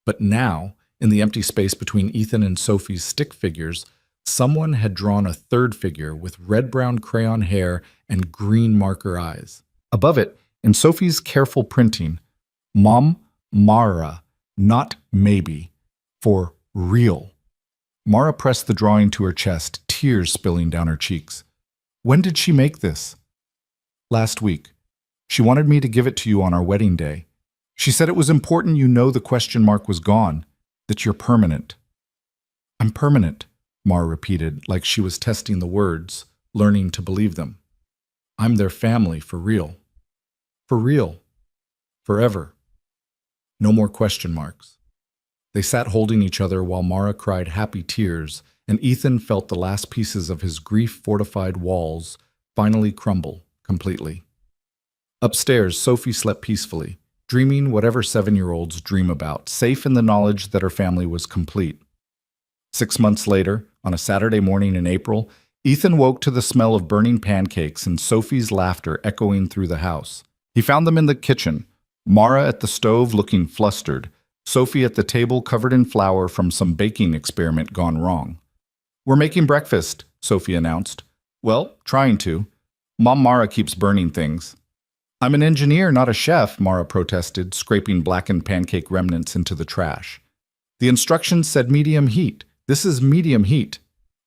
But now, in the empty space between Ethan and Sophie's stick figures, someone had drawn a third figure with red-brown crayon hair and green marker eyes. Above it, in Sophie's careful printing, "Mom, Mara, not maybe, for real." Mara pressed the drawing to her chest, tears spilling down her cheeks. "When did she make this?" "Last week. She wanted me to give it to you on our wedding day. She said it was important you know the question mark was gone, that you're permanent." "I'm permanent," Mara repeated, like she was testing the words, learning to believe them. "I'm their family for real. For real. Forever." No more question marks. They sat holding each other while Mara cried happy tears, and Ethan felt the last pieces of his grief-fortified walls finally crumble completely. Upstairs, Sophie slept peacefully, dreaming whatever 7-year-olds dream about, safe in the knowledge that her family was complete. 6 months later, on a Saturday morning in April, Ethan woke to the smell of burning pancakes and Sophie's laughter echoing through the house. He found them in the kitchen, Mara at the stove looking flustered, Sophie at the table covered in flour from some baking experiment gone wrong. "We're making breakfast," Sophie announced. "Well, trying to. Mom Mara keeps burning things." "I'm an engineer, not a chef," Mara protested, scraping blackened pancake remnants into the trash. "The instructions said medium heat. This is medium heat."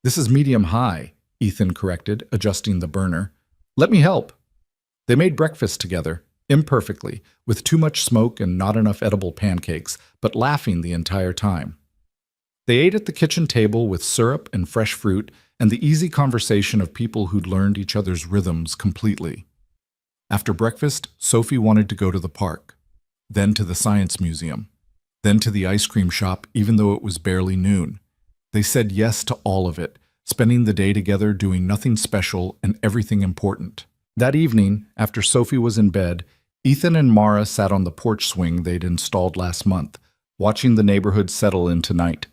"This is medium high," Ethan corrected, adjusting the burner. "Let me help." They made breakfast together, imperfectly, with too much smoke and not enough edible pancakes, but laughing the entire time. They ate at the kitchen table with syrup and fresh fruit and the easy conversation of people who'd learned each other's rhythms completely. After breakfast, Sophie wanted to go to the park, then to the science museum, then to the ice cream shop even though it was barely noon. They said yes to all of it, spending the day together doing nothing special and everything important. That evening, after Sophie was in bed, Ethan and Mara sat on the porch swing they'd installed last month, watching the neighborhood settle into night.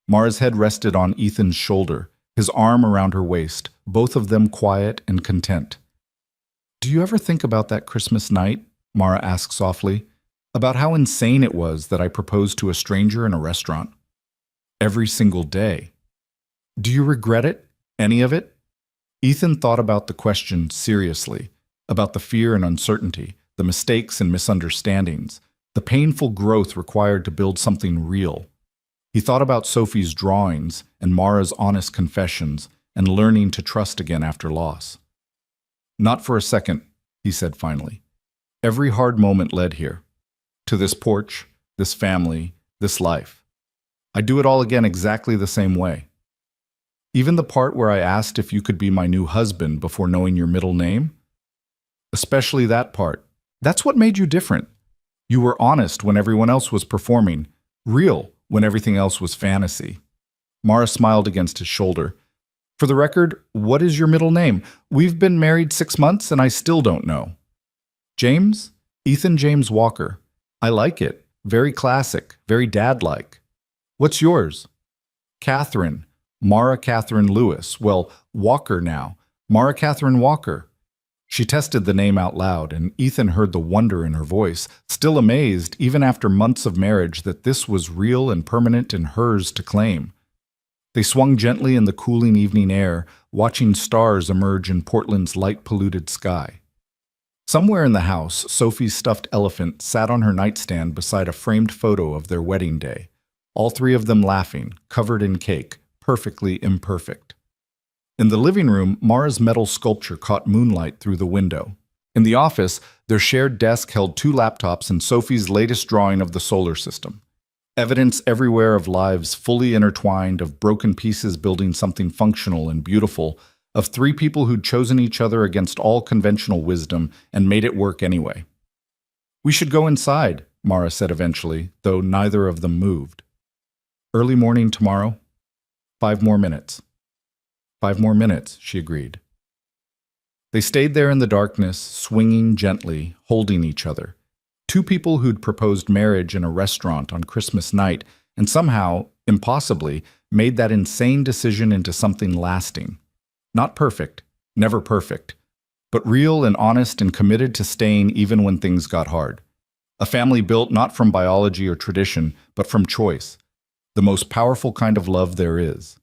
Mara's head rested on Ethan's shoulder, his arm around her waist, both of them quiet and content. "Do you ever think about that Christmas night?" Mara asked softly. "About how insane it was that I proposed to a stranger in a restaurant?" "Every single day." "Do you regret it? Any of it?" Ethan thought about the question seriously, about the fear and uncertainty, the mistakes and misunderstandings, the painful growth required to build something real. He thought about Sophie's drawings and Mara's honest confessions and learning to trust again after loss. "Not for a second," he said finally. "Every hard moment led here. To this porch, this family, this life. I'd do it all again exactly the same way. Even the part where I asked if you could be my new husband before knowing your middle name? Especially that part. That's what made you different. You were honest when everyone else was performing, real when everything else was fantasy." Mara smiled against his shoulder. "For the record, what is your middle name? We've been married 6 months and I still don't know." "James? Ethan James Walker. I like it. Very classic, very dad-like." "What's yours?" "Catherine. Mara Catherine Lewis. Well, Walker now. Mara Catherine Walker." She tested the name out loud, and Ethan heard the wonder in her voice, still amazed, even after months of marriage, that this was real and permanent and hers to claim. They swung gently in the cooling evening air, watching stars emerge in Portland's light-polluted sky. Somewhere in the house, Sophie's stuffed elephant sat on her nightstand beside a framed photo of their wedding day, all three of them laughing, covered in cake, perfectly imperfect. In the living room, Mara's metal sculpture caught moonlight through the window. In the office, their shared desk held 2 laptops and Sophie's latest drawing of the solar system. Evidence everywhere of lives fully intertwined, of broken pieces building something functional and beautiful, of 3 people who'd chosen each other against all conventional wisdom and made it work anyway. "We should go inside," Mara said eventually, though neither of them moved. "Early morning tomorrow? 5 more minutes." 5 more minutes, she agreed. They stayed there in the darkness, swinging gently, holding each other. 2 people who'd proposed marriage in a restaurant on Christmas night and somehow, impossibly, made that insane decision into something lasting. Not perfect, never perfect, but real and honest and committed to staying even when things got hard. A family built not from biology or tradition, but from choice. The most powerful kind of love there is.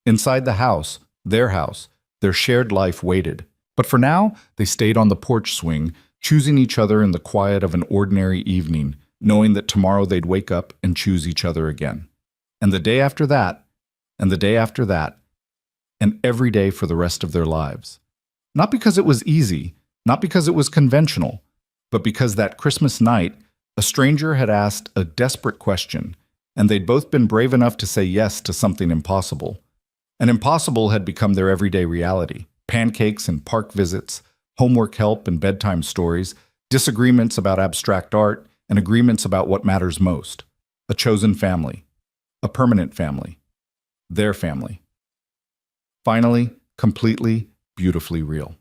Inside the house, their shared life waited. But for now, they stayed on the porch swing, choosing each other in the quiet of an ordinary evening, knowing that tomorrow they'd wake up and choose each other again. And the day after that, and the day after that, and every day for the rest of their lives. Not because it was easy, not because it was conventional, but because that Christmas night, a stranger had asked a desperate question, and they'd both been brave enough to say yes to something impossible. And impossible had become their everyday reality. Pancakes and park visits, homework help and bedtime stories, disagreements about abstract art, and agreements about what matters most. A chosen family. A permanent family. Their family. Finally, completely, beautifully real.